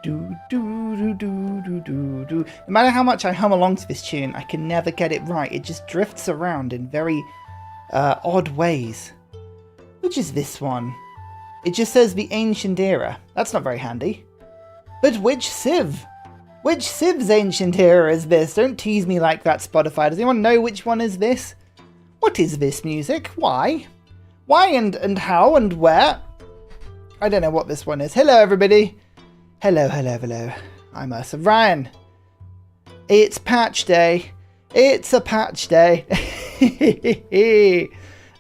Do, do, do, do, do, do, do. No matter how much I hum along to this tune, I can never get it right. It just drifts around in very odd ways. Which is this one? It just says the ancient era. That's not very handy. But which Civ? Which Civ's ancient era is this? Don't tease me like that, Spotify. Does anyone know which one is this? What is this music? Why? Why and how and where? I don't know what this one is. Hello, everybody. Hello, hello, hello. I'm Ursa Ryan. It's patch day. It's a patch day.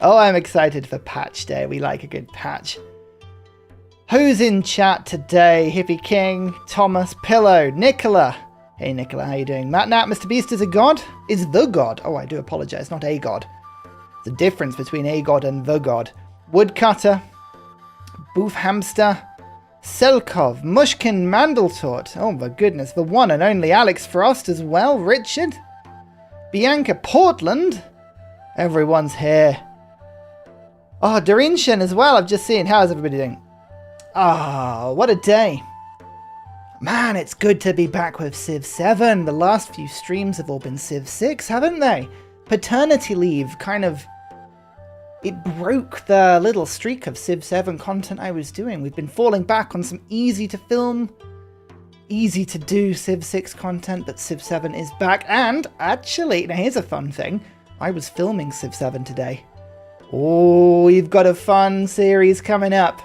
Oh, I'm excited for patch day. We like a good patch. Who's in chat today? Hippie King, Thomas, Pillow, Nicola. Hey, Nicola, how you doing? Matt Nat, Mr. Beast is a god? Is the god. Oh, I do apologize. Not a god. There's a difference between a god and the god. Woodcutter, Boof Hamster, Selkov, Mushkin Mandletort. Oh my goodness, the one and only Alex Frost as well. Richard, Bianca Portland. Everyone's here. Oh, Dorinshan as well. I've just seen. How's everybody doing? Ah, what a day. Man, it's good to be back with Civ 7. The last few streams have all been Civ 6, haven't they? Paternity leave kind of... It broke the little streak of Civ 7 content I was doing. We've been falling back on some easy to film, easy to do Civ 6 content, but Civ 7 is back. And actually, now here's a fun thing. I was filming Civ 7 today. Oh, we've got a fun series coming up.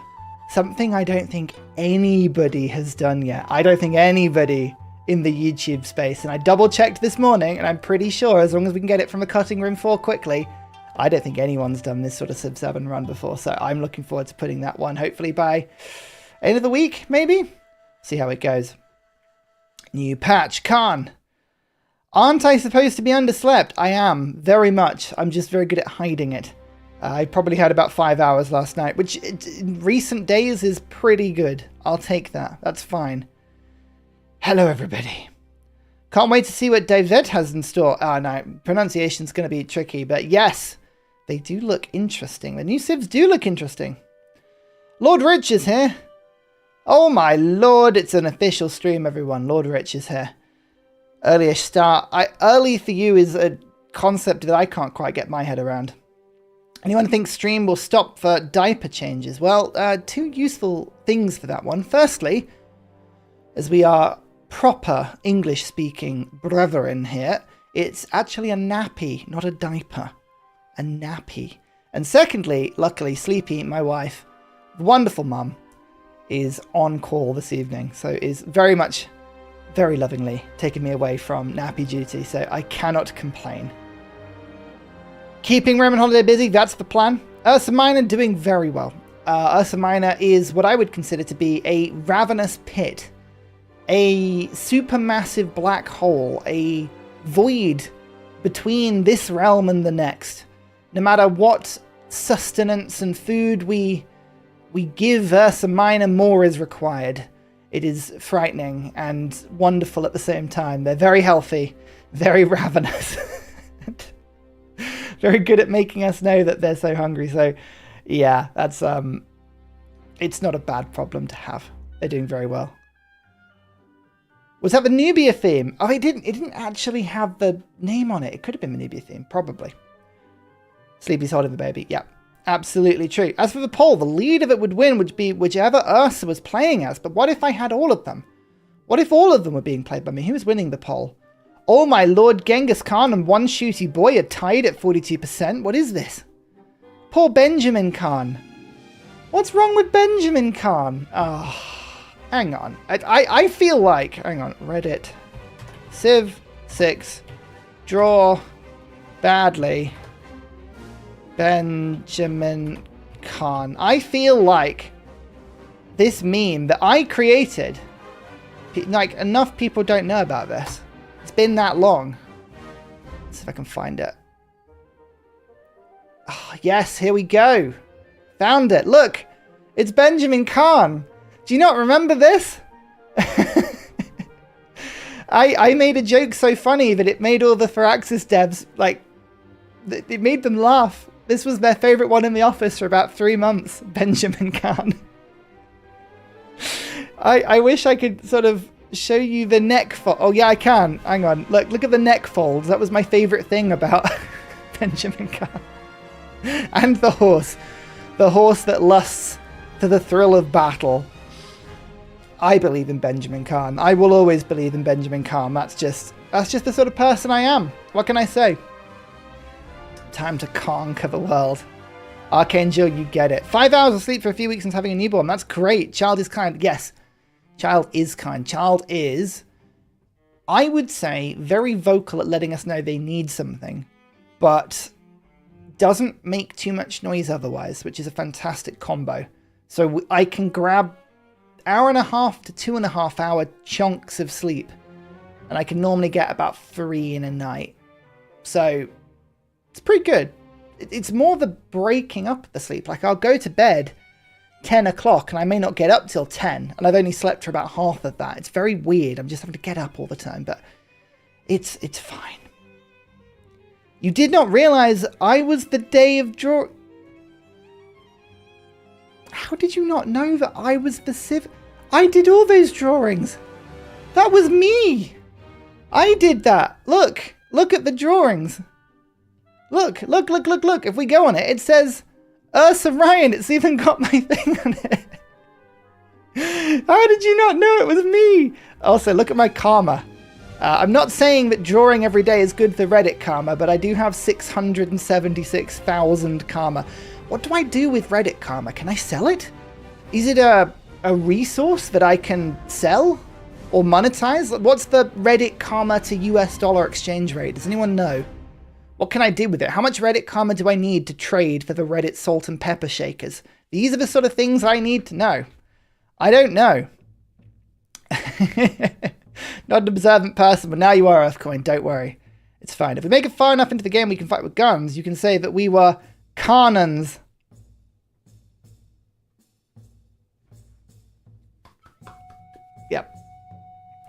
Something I don't think anybody has done yet. I don't think anybody in the YouTube space. And I double checked this morning and I'm pretty sure as long as we can get it from a cutting room floor quickly, I don't think anyone's done this sort of Civ 7 run before. So I'm looking forward to putting that one hopefully by end of the week, maybe? See how it goes. New patch, Khan. Aren't I supposed to be underslept? I am, very much. I'm just very good at hiding it. I probably had about 5 hours last night, which in recent days is pretty good. I'll take that. That's fine. Hello, everybody. Can't wait to see what Dai Viet has in store. Oh, no. Pronunciation's going to be tricky, but yes, they do look interesting. The new Civs do look interesting. Lord Rich is here. Oh, my lord. It's an official stream, everyone. Lord Rich is here. Early-ish start. Early for you is a concept that I can't quite get my head around. Anyone think stream will stop for diaper changes? Well, two useful things for that one. Firstly, as we are proper English-speaking brethren here, it's actually a nappy, not a diaper. A nappy. And secondly, luckily, Sleepy, my wife, wonderful mum, is on call this evening. So is very much, very lovingly taking me away from nappy duty. So I cannot complain. Keeping Roman Holiday busy, that's the plan. Ursa Minor doing very well. Ursa Minor is what I would consider to be a ravenous pit. A supermassive black hole. A void between this realm and the next. No matter what sustenance and food we give Ursa Minor, more is required. It is frightening and wonderful at the same time. They're very healthy, very ravenous. Very good at making us know that they're so hungry. So yeah, that's it's not a bad problem to have. They're doing very well. Was that the Nubia theme? Oh, it didn't actually have the name on it. It could have been the Nubia theme, probably. Sleepy's holding the baby. Yeah, absolutely true. As for the poll, the lead of it would win, would be whichever Ursa was playing as. But what if I had all of them? What if all of them were being played by me? Who was winning the poll? Oh my lord, Genghis Khan and One Shooty Boy are tied at 42%. What is this? Poor Benjamin Khan. What's wrong with Benjamin Khan? Oh, hang on. I feel like... Hang on. Reddit. Civ 6. Draw. Badly. Benjamin Khan. I feel like this meme that I created... Like, enough people don't know about this. It's been that long. Let's see if I can find it. Oh, yes, here we go. Found it. Look, it's Benjamin Khan. Do you not remember this? I made a joke so funny that it made all the Firaxis devs, like, it made them laugh. This was their favorite one in the office for about 3 months. Benjamin Khan. I wish I could sort of show you the neck fold. Oh yeah, I can. Hang on. Look at the neck folds. That was my favorite thing about Benjamin Khan. And the horse. The horse that lusts to the thrill of battle. I believe in Benjamin Khan. I will always believe in Benjamin Khan. That's just the sort of person I am. What can I say? Time to conquer the world. Archangel, you get it. 5 hours of sleep for a few weeks since having a newborn. That's great. Child is kind. Yes. Child is kind. Child is, I would say, very vocal at letting us know they need something, but doesn't make too much noise otherwise, which is a fantastic combo. So I can grab 1.5 to 2.5 hour chunks of sleep, and I can normally get about 3 in a night. So it's pretty good. It's more the breaking up of the sleep. Like I'll go to bed 10 o'clock and I may not get up till 10, and I've only slept for about half of that. It's very weird. I'm just having to get up all the time, but it's fine. You did not realize I was the day of draw. How did you not know that I was the civ? I did all those drawings. That was me. I did that. Look at the drawings. Look. If we go on it, it says Ursa Ryan. It's even got my thing on it. How did you not know it was me? Also, look at my karma. I'm not saying that drawing every day is good for Reddit karma, but I do have 676,000 karma. What do I do with Reddit karma? Can I sell it? Is it a resource that I can sell or monetize? What's the Reddit karma to US dollar exchange rate? Does anyone know? What can I do with it? How much Reddit karma do I need to trade for the Reddit salt and pepper shakers? These are the sort of things I need to know. I don't know. Not an observant person, but now you are, Earthcoin. Don't worry. It's fine. If we make it far enough into the game we can fight with guns, you can say that we were Khanans. Yep.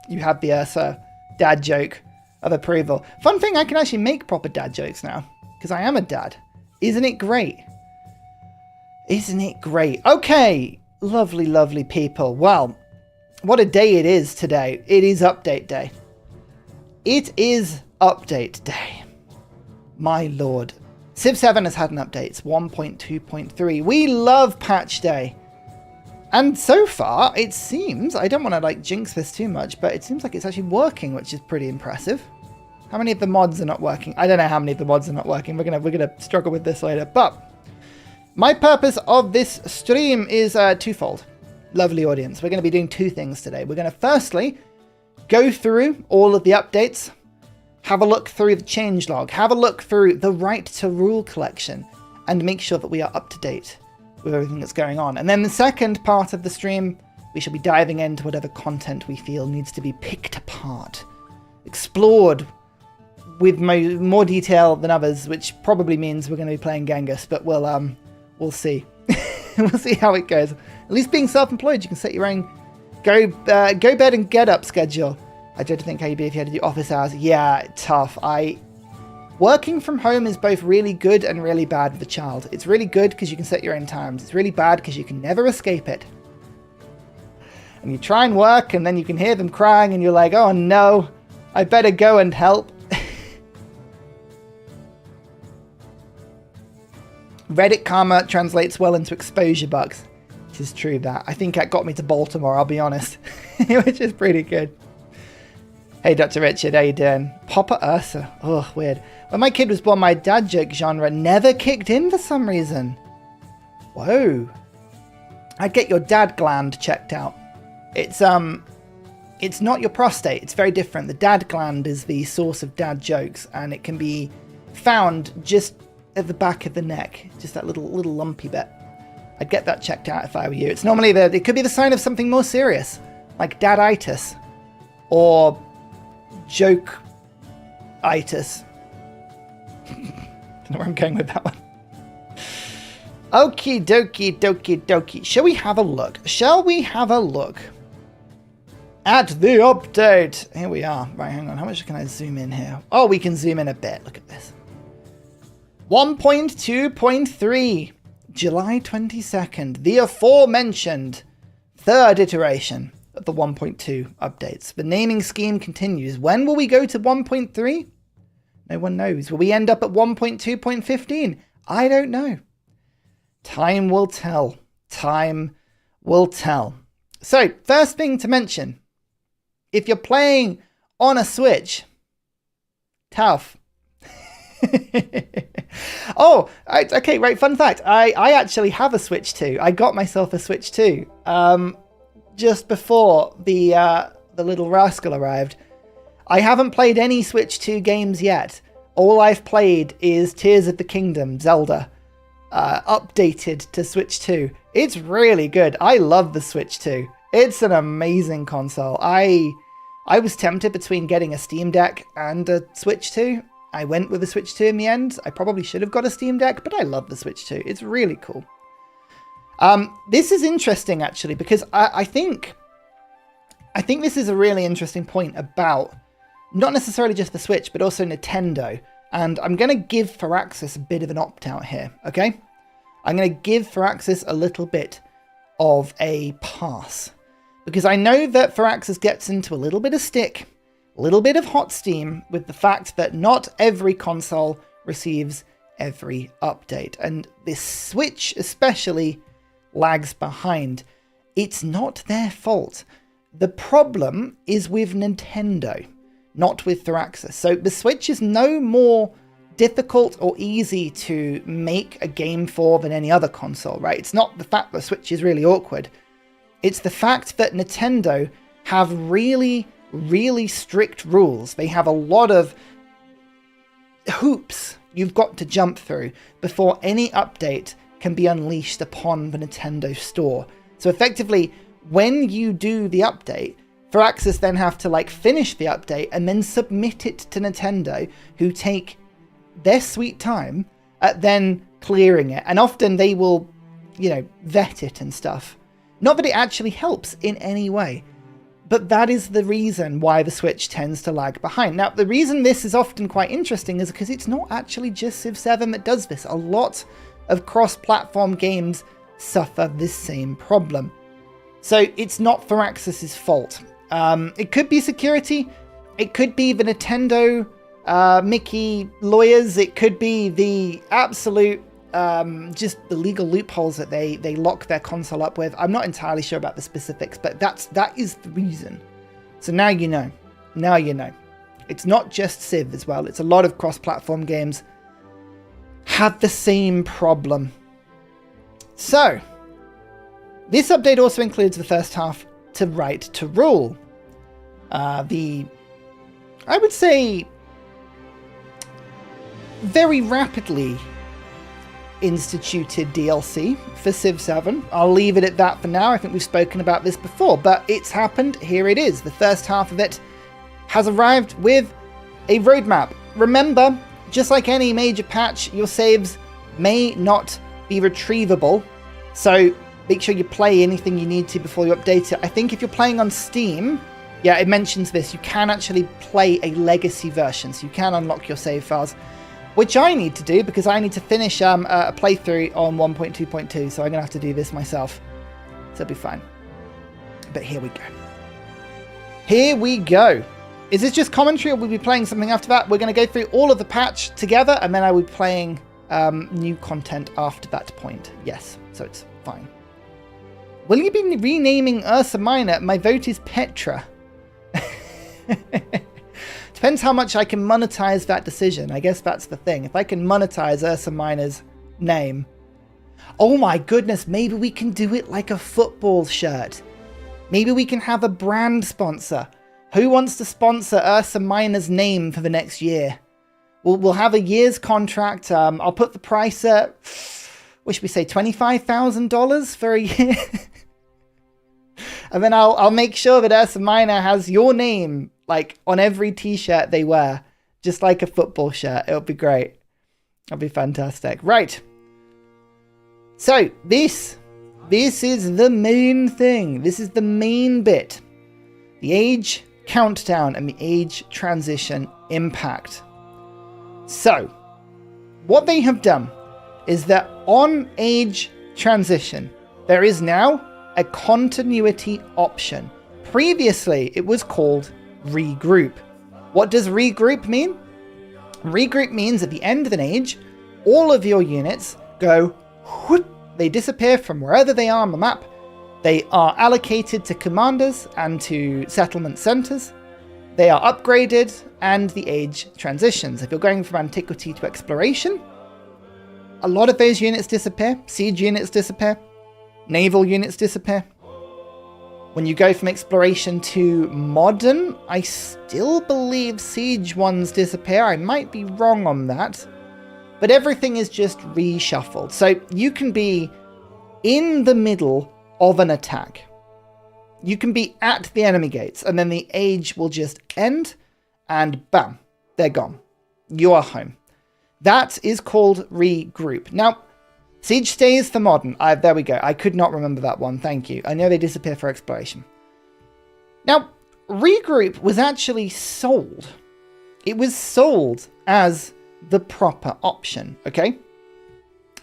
You have the Ursa dad joke of approval. Fun thing, I can actually make proper dad jokes now, because I am a dad. Isn't it great? Isn't it great? Okay, lovely, lovely people. Well, what a day it is today. It is update day. It is update day. My lord. Civ 7 has had an update. It's 1.2.3. We love patch day. And so far, it seems, I don't want to like jinx this too much, but it seems like it's actually working, which is pretty impressive. How many of the mods are not working? I don't know how many of the mods are not working. We're gonna struggle with this later. But my purpose of this stream is twofold. Lovely audience. We're going to be doing two things today. We're going to firstly go through all of the updates, have a look through the changelog, have a look through the Right to Rule collection, and make sure that we are up to date with everything that's going on. And then the second part of the stream, we shall be diving into whatever content we feel needs to be picked apart, explored with more detail than others, which probably means we're going to be playing Genghis, but we'll see. We'll see how it goes. At least being self-employed, you can set your own go bed and get up schedule. I dread to think how you'd be if you had to do office hours. Yeah, tough. Working from home is both really good and really bad with the child. It's really good because you can set your own times. It's really bad because you can never escape it. And you try and work and then you can hear them crying and you're like, oh no, I better go and help. Reddit karma translates well into exposure bucks. It is true that. I think that got me to Baltimore, I'll be honest. Which is pretty good. Hey, Dr. Richard, how you doing? Papa Ursa. Oh, weird. When my kid was born, my dad joke genre never kicked in for some reason. Whoa. I'd get your dad gland checked out. It's not your prostate. It's very different. The dad gland is the source of dad jokes, and it can be found just at the back of the neck, just that little lumpy bit. I'd get that checked out if I were you. It's normally it could be the sign of something more serious, like daditis or joke-itis. Don't know where I'm going with that one. Okie dokie dokie dokie. Shall we have a look? Shall we have a look at the update? Here we are. Right, hang on. How much can I zoom in here? Oh, we can zoom in a bit. Look at this. 1.2.3, July 22nd, the aforementioned third iteration of the 1.2 updates. The naming scheme continues. When will we go to 1.3? No one knows. Will we end up at 1.2.15? I don't know. Time will tell. Time will tell. So, first thing to mention, if you're playing on a Switch, tough. Oh, okay, right, fun fact. I actually have a Switch 2. I got myself a Switch 2 just before the little rascal arrived. I haven't played any Switch 2 games yet. All I've played is Tears of the Kingdom, Zelda, updated to Switch 2. It's really good. I love the Switch 2. It's an amazing console. I was tempted between getting a Steam Deck and a Switch 2. I went with the Switch 2 in the end. I probably should have got a Steam Deck, but I love the Switch 2. It's really cool. This is interesting, actually, because I think this is a really interesting point about not necessarily just the Switch, but also Nintendo. And I'm going to give Firaxis a bit of an opt-out here, okay? I'm going to give Firaxis a little bit of a pass. Because I know that Firaxis gets into a little bit of stick, a little bit of hot steam with the fact that not every console receives every update. And this Switch especially lags behind. It's not their fault. The problem is with Nintendo, not with Firaxis. So the Switch is no more difficult or easy to make a game for than any other console, right? It's not the fact that the Switch is really awkward. It's the fact that Nintendo have really, really strict rules. They have a lot of hoops you've got to jump through before any update can be unleashed upon the Nintendo store. So effectively, when you do the update, Firaxis then have to finish the update and then submit it to Nintendo, who take their sweet time at then clearing it. And often they will, vet it and stuff. Not that it actually helps in any way, but that is the reason why the Switch tends to lag behind. Now, the reason this is often quite interesting is because it's not actually just Civ 7 that does this. A lot of cross-platform games suffer this same problem. So it's not Firaxis' fault. It could be security. It could be the Nintendo Mickey lawyers. It could be the absolute just the legal loopholes that they lock their console up with. I'm not entirely sure about the specifics, but that is the reason. So now you know. Now you know. It's not just Civ as well. It's a lot of cross-platform games have the same problem. So this update also includes the first half to Right to Rule. I would say, very rapidly instituted DLC for Civ 7. I'll leave it at that for now. I think we've spoken about this before, but it's happened. Here it is. The first half of it has arrived with a roadmap. Remember, just like any major patch, your saves may not be retrievable, so make sure you play anything you need to before you update it. I think if you're playing on Steam, yeah, it mentions this, you can actually play a legacy version, so you can unlock your save files, which I need to do because I need to finish a playthrough on 1.2.2, so I'm going to have to do this myself. So it'll be fine. But here we go. Here we go. Is this just commentary, or will we be playing something after that? We're going to go through all of the patch together, and then I will be playing new content after that point. Yes, so it's fine. Will you be renaming Ursa Minor? My vote is Petra. Depends how much I can monetize that decision. I guess that's the thing. If I can monetize Ursa Minor's name. Oh my goodness, maybe we can do it like a football shirt. Maybe we can have a brand sponsor. Who wants to sponsor Ursa Minor's name for the next year? We'll have a year's contract. I'll put the price at, what should we say, $25,000 for a year? And then I'll make sure that Ursa Minor has your name on every t-shirt they wear, just like a football shirt. It'll be great. It'll be fantastic. Right. So this is the main thing. This is the main bit. The age countdown and the age transition impact. So what they have done is that on age transition, there is now a continuity option Previously, it was called regroup. What does regroup mean? Regroup means at the end of an age, all of your units go whoop, they disappear from wherever they are on the map. They are allocated to commanders and to settlement centers. They are upgraded and the age transitions. If you're going from antiquity to exploration, a lot of those units disappear. Siege units disappear. Naval units disappear. When you go from exploration to modern, I still believe siege ones disappear. I might be wrong on that. But everything is just reshuffled. So you can be in the middle of an attack. You can be at the enemy gates, and then the age will just end, and bam, they're gone. You are home. That is called regroup. Now, siege stays for modern. There we go. I could not remember that one. Thank you. I know they disappear for exploration. Now, regroup was actually sold. It was sold as the proper option, okay?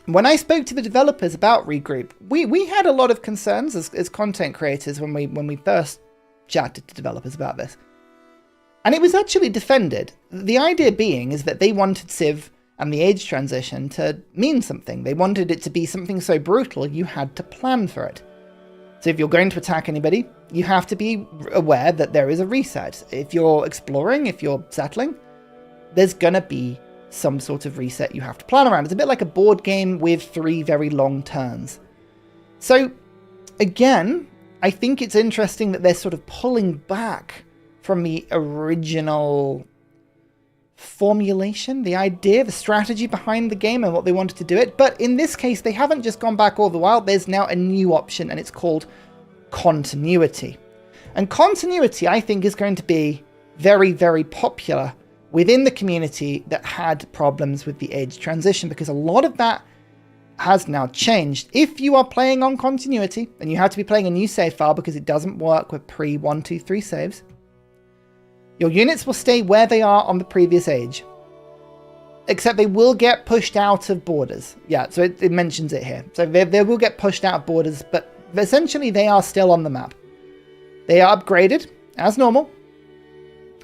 When I spoke to the developers about regroup, we had a lot of concerns as content creators when we first chatted to developers about this. And it was actually defended. The idea being is that they wanted Civ and the age transition to mean something. They wanted it to be something so brutal you had to plan for it. So if you're going to attack anybody, you have to be aware that there is a reset. If you're exploring, if you're settling, there's gonna be some sort of reset you have to plan around. It's a bit like a board game with 3 very long turns. So again, I think it's interesting that they're sort of pulling back from the original formulation, the idea, the strategy behind the game and what they wanted to do it. But in this case, they haven't just gone back all the while. There's now a new option, and it's called continuity. And continuity, I think, is going to be very, very popular within the community that had problems with the age transition, because a lot of that has now changed. If you are playing on continuity, and you have to be playing a new save file because it doesn't work with pre-1, 2, 3 saves, your units will stay where they are on the previous age, except they will get pushed out of borders. Yeah, so it mentions it here. So they will get pushed out of borders, but essentially they are still on the map. They are upgraded, as normal.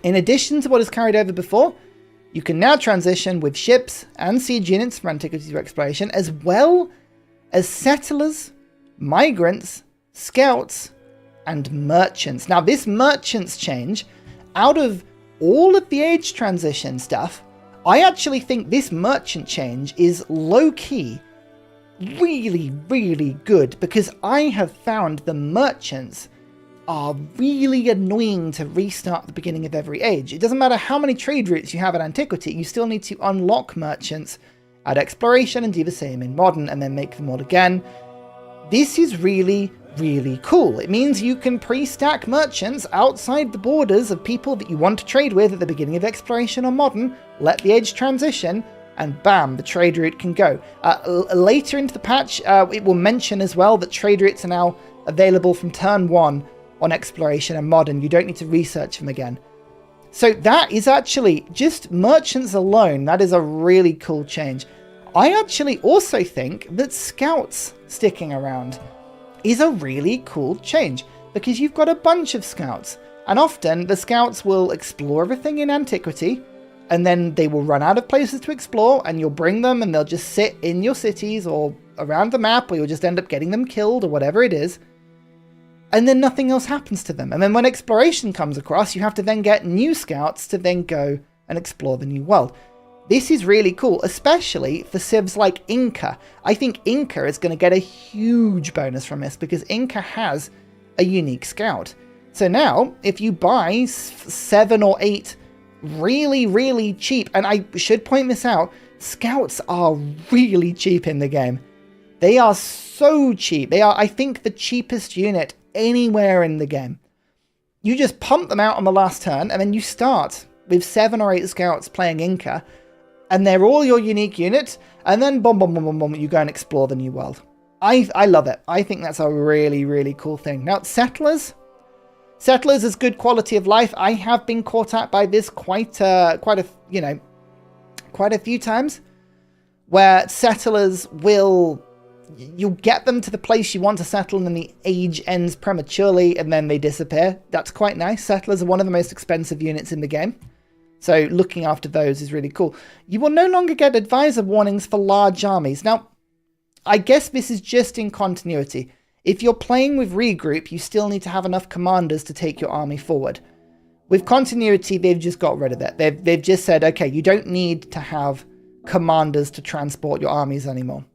In addition to what is carried over before, you can now transition with ships and siege units from antiquity to exploration, as well as settlers, migrants, scouts, and merchants. Now, this merchants change, out of all of the age transition stuff, I actually think this merchant change is low-key really, really good, because I have found the merchants are really annoying to restart at the beginning of every age. It doesn't matter how many trade routes you have at antiquity, you still need to unlock merchants at exploration and do the same in modern and then make them all again. This is really, really cool. It means you can pre-stack merchants outside the borders of people that you want to trade with at the beginning of exploration or modern, let the age transition, and bam, the trade route can go. Later into the patch, it will mention as well that trade routes are now available from turn 1 on exploration and modern. You don't need to research them again. So that is actually, just merchants alone, that is a really cool change. I actually also think that scouts sticking around is a really cool change, because you've got a bunch of scouts, and often the scouts will explore everything in antiquity, and then they will run out of places to explore, and you'll bring them and they'll just sit in your cities or around the map, or you'll just end up getting them killed or whatever it is. And then nothing else happens to them. And then when exploration comes across, you have to then get new scouts to then go and explore the new world. This is really cool, especially for civs like Inca. I think Inca is going to get a huge bonus from this, because Inca has a unique scout. So now, if you buy 7 or 8 really, really cheap, and I should point this out, scouts are really cheap in the game. They are so cheap. They are, I think, the cheapest unit anywhere in the game. You just pump them out on the last turn, and then you start with 7 or 8 scouts playing Inca, and they're all your unique units, and then boom, boom, boom, boom, boom, you go and explore the new world. I love it. I think that's a really, really cool thing. Now, settlers is good quality of life. I have been caught out by this quite a few times, where settlers will you'll get them to the place you want to settle and then the age ends prematurely and then they disappear. That's quite nice. Settlers are one of the most expensive units in the game. So looking after those is really cool. You will no longer get advisor warnings for large armies. Now, I guess this is just in continuity. If you're playing with regroup, you still need to have enough commanders to take your army forward. With continuity, they've just got rid of it. They've just said, okay, you don't need to have commanders to transport your armies anymore.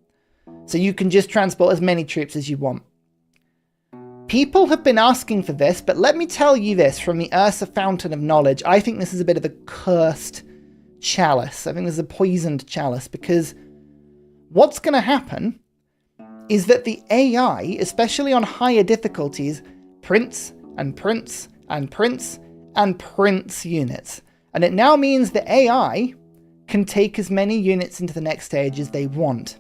So you can just transport as many troops as you want. People have been asking for this, but let me tell you this from the Ursa Fountain of Knowledge. I think this is a bit of a cursed chalice. I think this is a poisoned chalice, because what's going to happen is that the AI, especially on higher difficulties, prints and prints and prints and prints units. And it now means the AI can take as many units into the next stage as they want.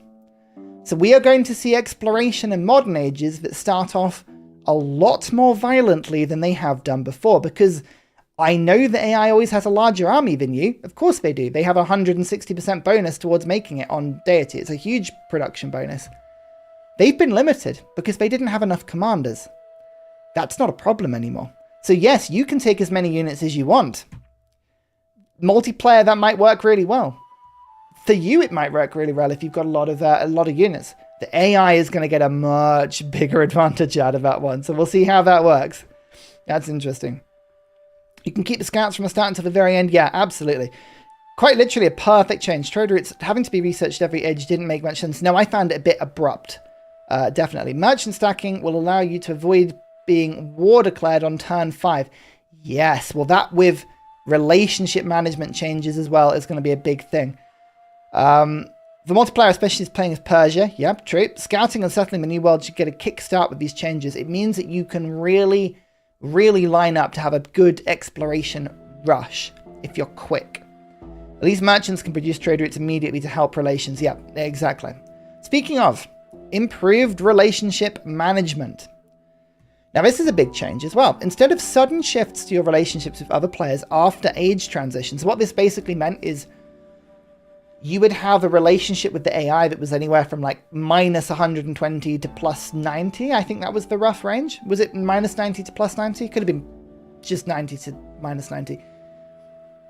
So we are going to see exploration in modern ages that start off a lot more violently than they have done before, because I know the AI always has a larger army than you. Of course they do. They have a 160% bonus towards making it on deity. It's a huge production bonus. They've been limited because they didn't have enough commanders. That's not a problem anymore. So yes, you can take as many units as you want. Multiplayer, that might work really well. For you, it might work really well if you've got a lot of units. The AI is going to get a much bigger advantage out of that one. So we'll see how that works. That's interesting. You can keep the scouts from the start until the very end. Yeah, absolutely. Quite literally a perfect change. Troder, it's having to be researched every edge didn't make much sense. No, I found it a bit abrupt. Definitely. Merchant stacking will allow you to avoid being war declared on turn 5. Yes, well that with relationship management changes as well is going to be a big thing. The multiplayer especially is playing as Persia. Yep, true. Scouting and settling the new world should get a kickstart with these changes. It means that you can really, really line up to have a good exploration rush if you're quick. At least merchants can produce trade routes immediately to help relations. Yeah, exactly. Speaking of, improved relationship management. Now this is a big change as well. Instead of sudden shifts to your relationships with other players after age transitions, what this basically meant is you would have a relationship with the AI that was anywhere from like minus 120 to plus 90. I think that was the rough range. Was it minus 90 to plus 90? Could have been just 90 to minus 90.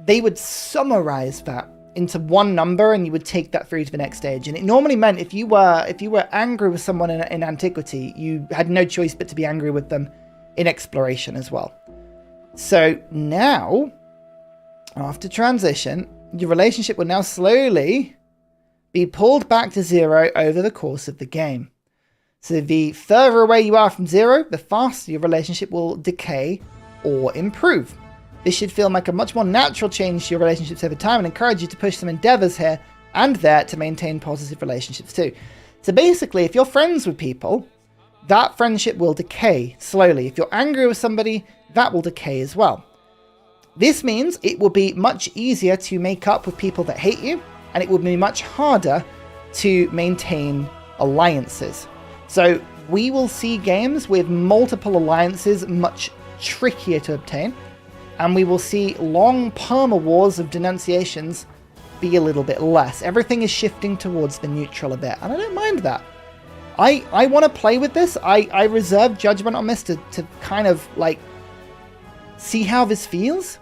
They would summarize that into one number and you would take that through to the next stage. And it normally meant if you were angry with someone in antiquity, you had no choice but to be angry with them in exploration as well. So now, after transition, your relationship will now slowly be pulled back to 0 over the course of the game. So the further away you are from 0, the faster your relationship will decay or improve. This should feel like a much more natural change to your relationships over time and encourage you to push some endeavors here and there to maintain positive relationships too. So basically, if you're friends with people, that friendship will decay slowly. If you're angry with somebody, that will decay as well. This means it will be much easier to make up with people that hate you, and it will be much harder to maintain alliances. So we will see games with multiple alliances much trickier to obtain, and we will see long perma wars of denunciations be a little bit less. Everything is shifting towards the neutral a bit, and I don't mind that. I want to play with this. I reserve judgment on this to kind of like see how this feels.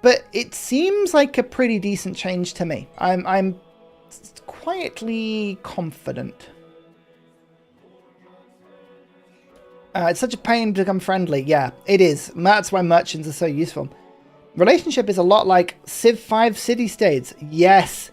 But it seems like a pretty decent change to me. I'm quietly confident. It's such a pain to become friendly. Yeah, it is. That's why merchants are so useful. Relationship is a lot like Civ 5 city-states. Yes.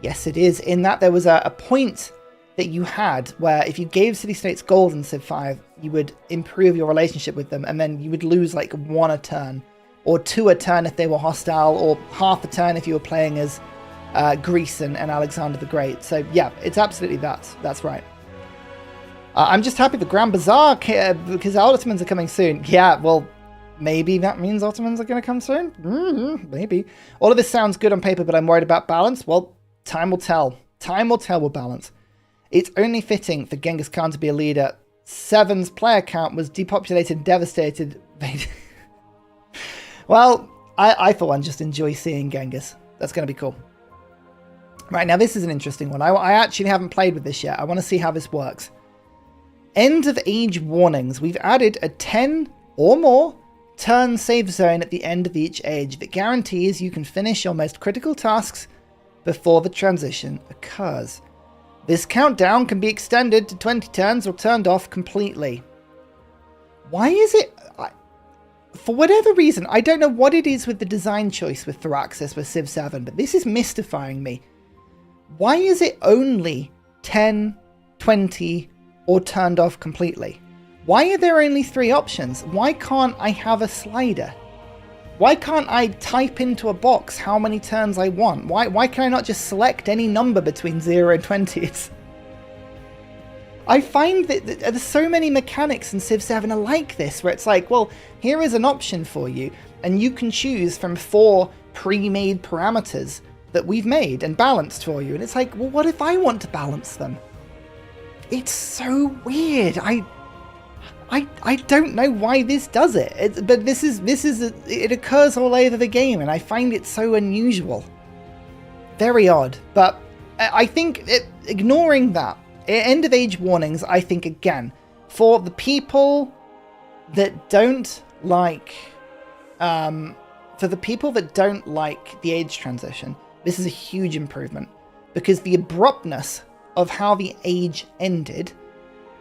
Yes, it is. In that there was a point that you had where if you gave city-states gold in Civ 5, you would improve your relationship with them, and then you would lose like 1 a turn. Or 2 a turn if they were hostile, or half a turn if you were playing as Greece and Alexander the Great. So yeah, it's absolutely that. That's right. I'm just happy the Grand Bazaar, because Ottomans are coming soon. Yeah, well, maybe that means Ottomans are going to come soon? Maybe. All of this sounds good on paper, but I'm worried about balance. Well, time will tell. Time will tell with balance. It's only fitting for Genghis Khan to be a leader. 7's player count was depopulated and devastated. Well, I for one just enjoy seeing Genghis. That's going to be cool. Right, now this is an interesting one. I actually haven't played with this yet. I want to see how this works. End of age warnings. We've added a 10 or more turn save zone at the end of each age that guarantees you can finish your most critical tasks before the transition occurs. This countdown can be extended to 20 turns or turned off completely. Why is it... For whatever reason, I don't know what it is with the design choice with Firaxis with Civ 7, but this is mystifying me. Why is it only 10, 20, or turned off completely? Why are there only 3 options? Why can't I have a slider? Why can't I type into a box how many turns I want? Why can I not just select any number between 0 and 20? I find that there's so many mechanics in Civ 7 are like this, where it's like, well, here is an option for you, and you can choose from 4 pre-made parameters that we've made and balanced for you. And it's like, well, what if I want to balance them? It's so weird. I don't know why this does it. But it occurs all over the game, and I find it so unusual. Very odd. But I think ignoring that, end of age warnings, I think, again, for the people that don't like the age transition, this is a huge improvement, because the abruptness of how the age ended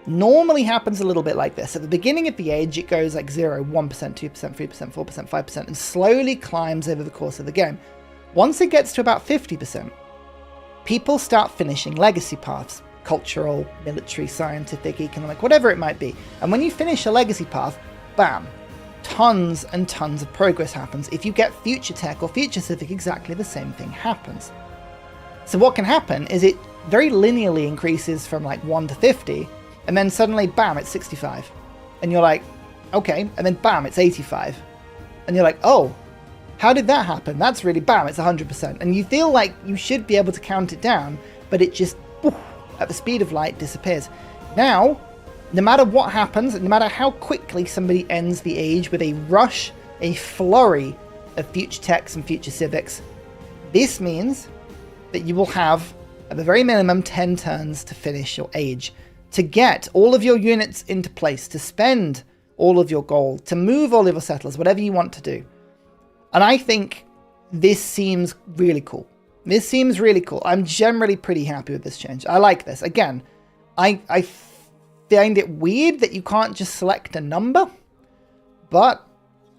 normally happens a little bit like this. At the beginning of the age, it goes like 0, 1%, 2%, 3%, 4%, 5%, and slowly climbs over the course of the game. Once it gets to about 50%, people start finishing legacy paths. Cultural, military, scientific, economic, whatever it might be. And when you finish a legacy path, bam, tons and tons of progress happens. If you get future tech or future civic, exactly the same thing happens. So what can happen is it very linearly increases from like 1 to 50, and then suddenly, bam, it's 65. And you're like, okay, and then bam, it's 85. And you're like, oh, how did that happen? That's really, bam, it's 100%. And you feel like you should be able to count it down, but it just, at the speed of light, disappears. Now, no matter what happens, no matter how quickly somebody ends the age with a rush, a flurry of future techs and future civics, this means that you will have, at the very minimum, 10 turns to finish your age, to get all of your units into place, to spend all of your gold, to move all of your settlers, whatever you want to do. And I think this seems really cool. This seems really cool. I'm generally pretty happy with this change. I like this. Again, I find it weird that you can't just select a number, but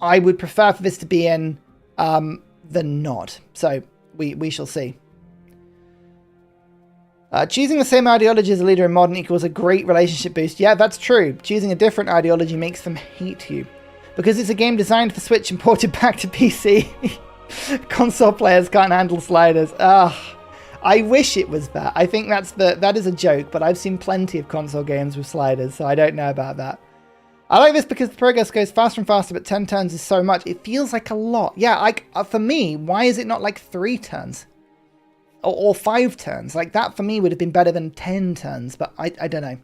I would prefer for this to be in than not. So we shall see. Choosing the same ideology as a leader in modern equals a great relationship boost. Yeah, that's true. Choosing a different ideology makes them hate you. Because it's a game designed for Switch and ported back to PC. Console players can't handle sliders. I wish it was that. I think that is a joke, but I've seen plenty of console games with sliders, so I don't know about that. I like this because the progress goes faster and faster, but 10 turns is so much. It feels like a lot. Yeah, like for me, why is it not like 3 turns? Or 5 turns? Like that for me would have been better than 10 turns, but I don't know.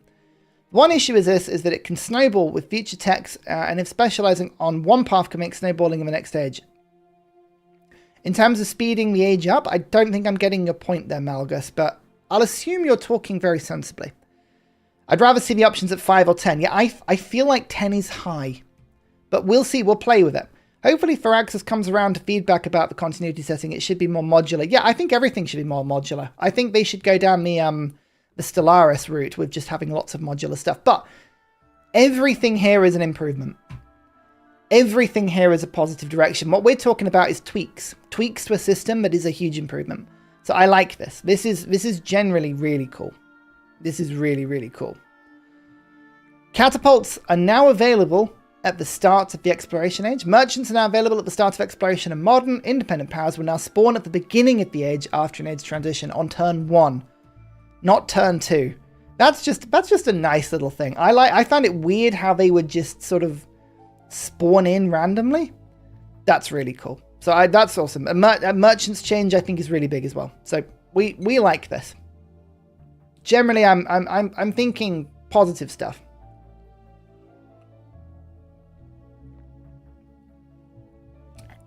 One issue is that it can snowball with future techs, and if specializing on one path can make snowballing in the next stage. In terms of speeding the age up, I don't think I'm getting your point there, Malgus, but I'll assume you're talking very sensibly. I'd rather see the options at 5 or 10. Yeah, I feel like 10 is high, but we'll see. We'll play with it. Hopefully Firaxis comes around to feedback about the continuity setting. It should be more modular. Yeah, I think everything should be more modular. I think they should go down the Stellaris route with just having lots of modular stuff. But everything here is an improvement. Everything here is a positive direction. What we're talking about is tweaks. Tweaks to a system that is a huge improvement. So I like this. This is generally really cool. This is really, really cool. Catapults are now available at the start of the exploration age. Merchants are now available at the start of exploration, and modern independent powers will now spawn at the beginning of the age after an age transition on turn 1, not turn 2. That's just a nice little thing. I found it weird how they would just sort of spawn in randomly. That's really cool. So that's awesome. A merchant's change I think is really big as well. So we like this. Generally, I'm thinking positive stuff.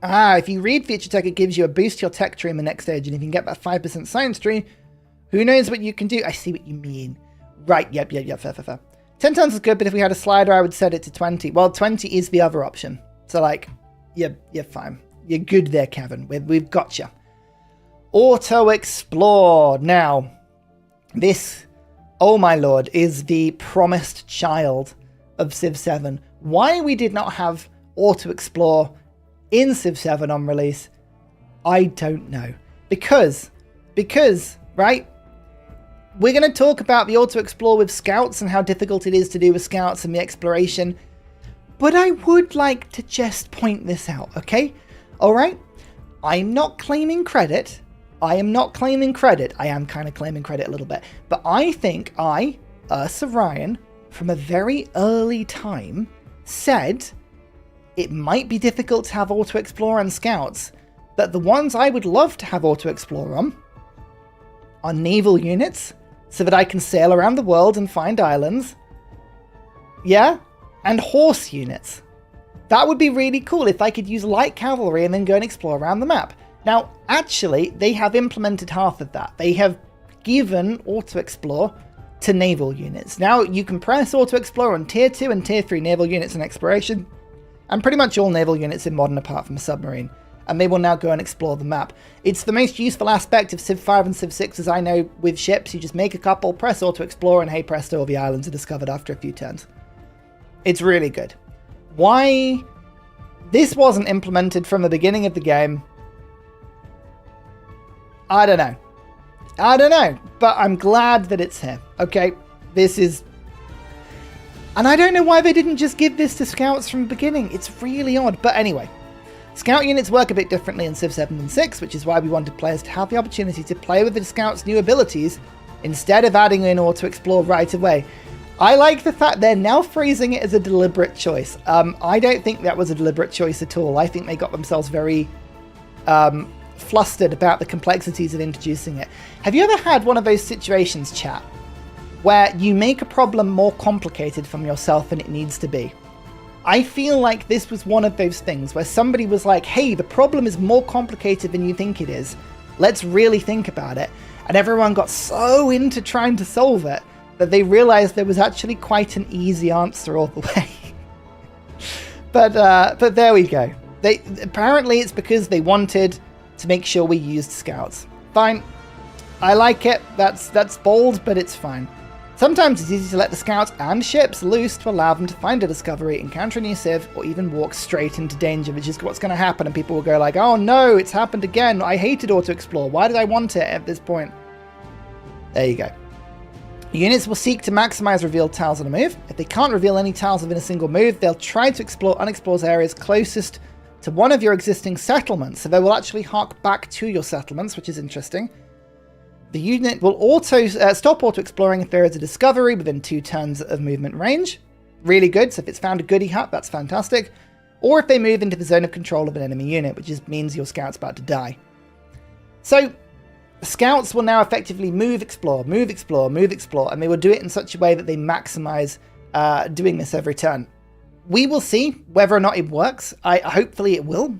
If you read Future Tech, it gives you a boost to your tech tree in the next stage, and if you can get that 5% science tree, who knows what you can do? I see what you mean. Right, yep, fair. 10 tons is good, but if we had a slider, I would set it to 20. Well, 20 is the other option. So, like, you're fine. You're good there, Kevin. We've got you. Auto-explore. Now, this, oh my lord, is the promised child of Civ 7. Why we did not have auto-explore in Civ 7 on release, I don't know. Because, right? We're going to talk about the auto-explore with scouts and how difficult it is to do with scouts and the exploration. But I would like to just point this out, okay? Alright? I'm not claiming credit. I am kind of claiming credit a little bit. But I think Ursa Ryan, from a very early time, said it might be difficult to have auto-explore on scouts, but the ones I would love to have auto-explore on are naval units, so that I can sail around the world and find islands. Yeah? And horse units. That would be really cool if I could use light cavalry and then go and explore around the map. Now, actually, they have implemented half of that. They have given auto-explore to naval units. Now, you can press auto-explore on tier 2 and tier 3 naval units in exploration, and pretty much all naval units in modern apart from a submarine. And they will now go and explore the map. It's the most useful aspect of Civ 5 and Civ 6, as I know, with ships. You just make a couple, press auto-explore, and hey presto, all the islands are discovered after a few turns. It's really good. Why this wasn't implemented from the beginning of the game, I don't know. But I'm glad that it's here. Okay, this is... And I don't know why they didn't just give this to scouts from the beginning. It's really odd. But anyway... Scout units work a bit differently in Civ 7 and 6, which is why we wanted players to have the opportunity to play with the Scout's new abilities instead of adding in auto-explore right away. I like the fact they're now phrasing it as a deliberate choice. I don't think that was a deliberate choice at all. I think they got themselves very flustered about the complexities of introducing it. Have you ever had one of those situations, chat, where you make a problem more complicated from yourself than it needs to be? I feel like this was one of those things where somebody was like, hey, the problem is more complicated than you think it is. Let's really think about it. And everyone got so into trying to solve it that they realized there was actually quite an easy answer all the way. But there we go. Apparently it's because they wanted to make sure we used scouts. Fine. I like it. That's bold, but it's fine. Sometimes it's easy to let the scouts and ships loose to allow them to find a discovery, encounter a new civ, or even walk straight into danger, which is what's going to happen, and people will go like, oh no, it's happened again, I hated auto-explore, why did I want it at this point? There you go. Units will seek to maximize revealed tiles on a move. If they can't reveal any tiles within a single move, they'll try to explore unexplored areas closest to one of your existing settlements, so they will actually hark back to your settlements, which is interesting. The unit will stop auto-exploring if there is a discovery within 2 turns of movement range. Really good, so if it's found a goodie hut, that's fantastic. Or if they move into the zone of control of an enemy unit, which just means your scout's about to die. So, scouts will now effectively move, explore, and they will do it in such a way that they maximize doing this every turn. We will see whether or not it works. Hopefully it will,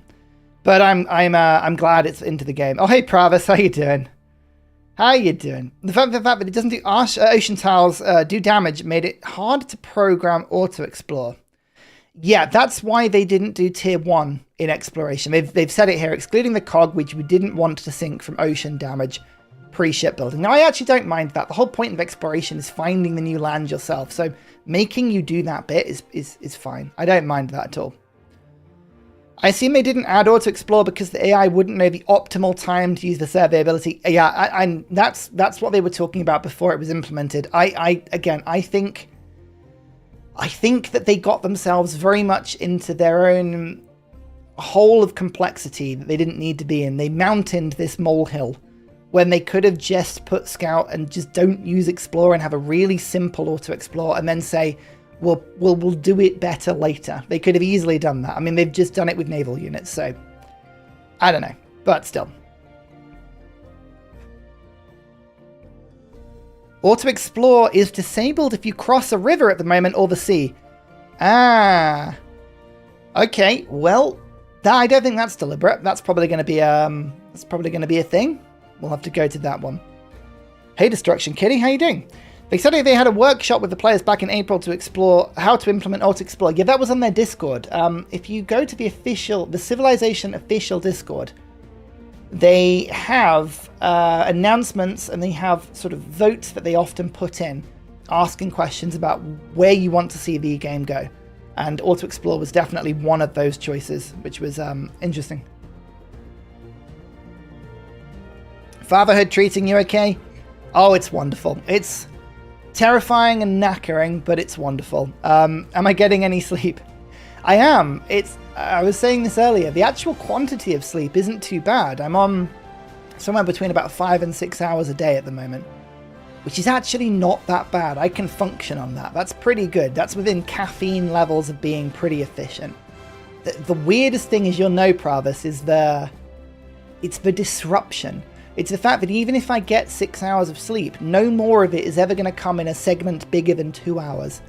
but I'm glad it's into the game. Oh, hey Pravis, how you doing? The fact that it doesn't do ocean tiles do damage made it hard to program auto-explore. Yeah, that's why they didn't do tier 1 in exploration. They've said it here, excluding the cog, which we didn't want to sink from ocean damage pre-shipbuilding. Now, I actually don't mind that. The whole point of exploration is finding the new land yourself, so making you do that bit is fine. I don't mind that at all. I assume they didn't add auto-explore because the AI wouldn't know the optimal time to use the survey ability. Yeah, that's what they were talking about before it was implemented. I think that they got themselves very much into their own hole of complexity that they didn't need to be in. They mountained this molehill when they could have just put Scout and just don't use Explore and have a really simple auto-explore and then say, we'll do it better later. They could have easily done that. I mean, they've just done it with naval units, so I don't know, but still. Auto-explore is disabled if you cross a river at the moment or the sea. Ah. Okay, well, I don't think that's deliberate. That's probably going to be a thing. We'll have to go to that one. Hey, Destruction Kitty, how you doing? They said they had a workshop with the players back in April to explore how to implement auto-explore. Yeah, that was on their Discord. If you go to the Civilization official Discord, they have announcements and they have sort of votes that they often put in, asking questions about where you want to see the game go. And auto-explore was definitely one of those choices, which was interesting. Fatherhood treating you okay? Oh, it's wonderful. It's terrifying and knackering, but it's wonderful. Am I getting any sleep? I am. I was saying this earlier. The actual quantity of sleep isn't too bad. I'm on somewhere between about 5 and 6 hours a day at the moment, which is actually not that bad. I can function on that. That's pretty good. That's within caffeine levels of being pretty efficient. The weirdest thing is, you'll know, Pravis, is it's the disruption. It's the fact that even if I get 6 hours of sleep, no more of it is ever going to come in a segment bigger than 2 hours.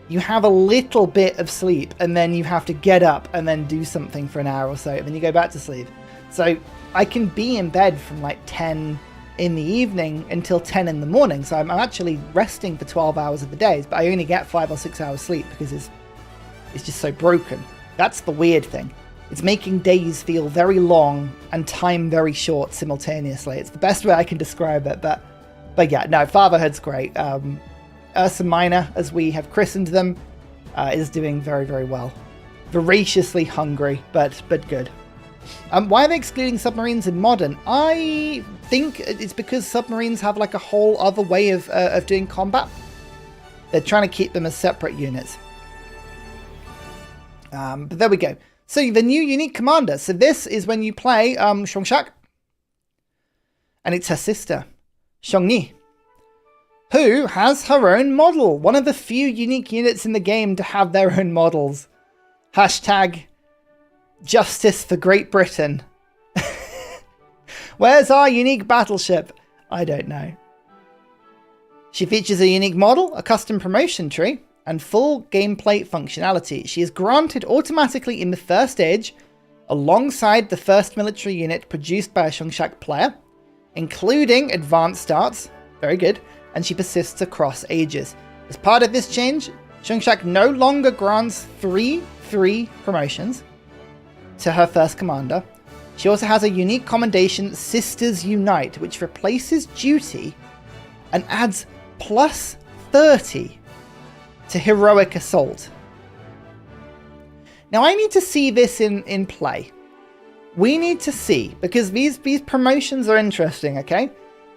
You have a little bit of sleep, and then you have to get up and then do something for an hour or so, and then you go back to sleep. So I can be in bed from like 10 in the evening until 10 in the morning. So I'm actually resting for 12 hours of the days, but I only get 5 or 6 hours sleep because it's just so broken. That's the weird thing. It's making days feel very long and time very short simultaneously. It's the best way I can describe it. But yeah, no, fatherhood's great. Ursa Minor, as we have christened them, is doing very, very well. Voraciously hungry, but good. Why are they excluding submarines in modern? I think it's because submarines have like a whole other way of doing combat. They're trying to keep them as separate units. But there we go. So the new unique commander. So this is when you play Shongshak. And it's her sister, Shongni, who has her own model. One of the few unique units in the game to have their own models. Hashtag Justice for Great Britain. Where's our unique battleship? I don't know. She features a unique model, a custom promotion tree, and full gameplay functionality. She is granted automatically in the first age, alongside the first military unit produced by a Shongshak player, including advanced starts, very good, and she persists across ages. As part of this change, Shongshak no longer grants 3 promotions to her first commander. She also has a unique commendation, Sisters Unite, which replaces duty and adds plus 30 to heroic assault. Now I need to see this in play. We need to see, because these promotions are interesting, okay?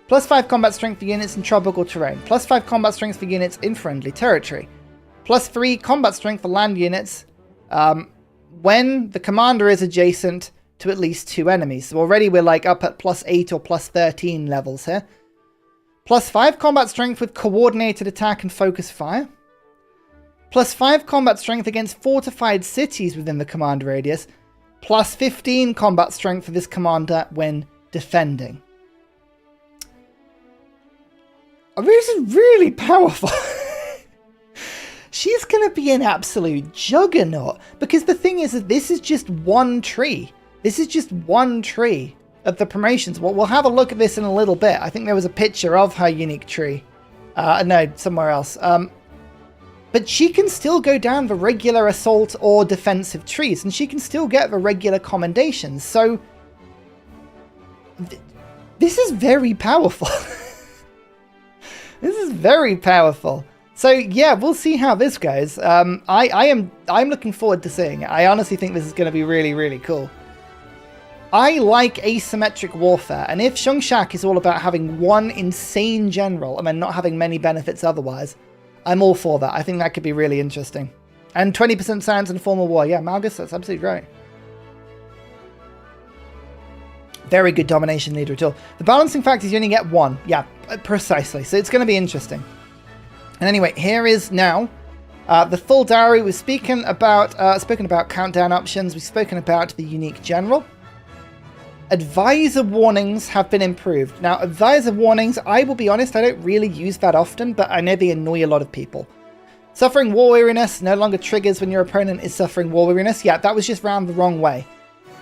Plus 5 combat strength for units in tropical terrain. Plus 5 combat strength for units in friendly territory. Plus 3 combat strength for land units when the commander is adjacent to at least 2 enemies. So already we're like up at plus 8 or plus 13 levels here. Plus 5 combat strength with coordinated attack and focus fire. Plus 5 combat strength against fortified cities within the command radius. Plus 15 combat strength for this commander when defending. I mean, this is really powerful. She's going to be an absolute juggernaut. Because the thing is that this is just one tree. This is just one tree of the promotions. Well, we'll have a look at this in a little bit. I think there was a picture of her unique tree. No, somewhere else. But she can still go down the regular assault or defensive trees. And she can still get the regular commendations. So this is very powerful. This is very powerful. So yeah, we'll see how this goes. I'm looking forward to seeing it. I honestly think this is going to be really, really cool. I like asymmetric warfare, and if Shongshak is all about having one insane general and then not having many benefits otherwise, I'm all for that. I think that could be really interesting. And 20% science in formal war. Yeah, Malgus, that's absolutely right. Very good domination leader at all. The balancing factor is you only get 1. Yeah, precisely. So it's going to be interesting. And anyway, here is now the full diary. We've spoken about countdown options. We've spoken about the unique general. Advisor warnings have been improved. Now, advisor warnings, I will be honest, I don't really use that often, but I know they annoy a lot of people. Suffering war weariness no longer triggers when your opponent is suffering war weariness. Yeah, that was just round the wrong way.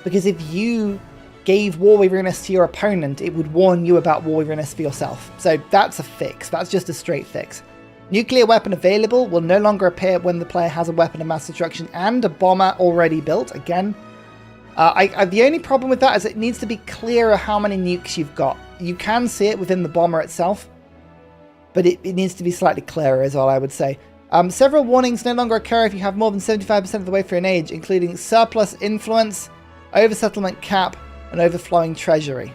Because if you gave war weariness to your opponent, it would warn you about war weariness for yourself. So that's a fix. That's just a straight fix. Nuclear weapon available will no longer appear when the player has a weapon of mass destruction and a bomber already built. Again, the only problem with that is it needs to be clearer how many nukes you've got. You can see it within the bomber itself, but it needs to be slightly clearer is all I would say. Several warnings no longer occur if you have more than 75% of the way through an age, including surplus influence, oversettlement cap, and overflowing treasury.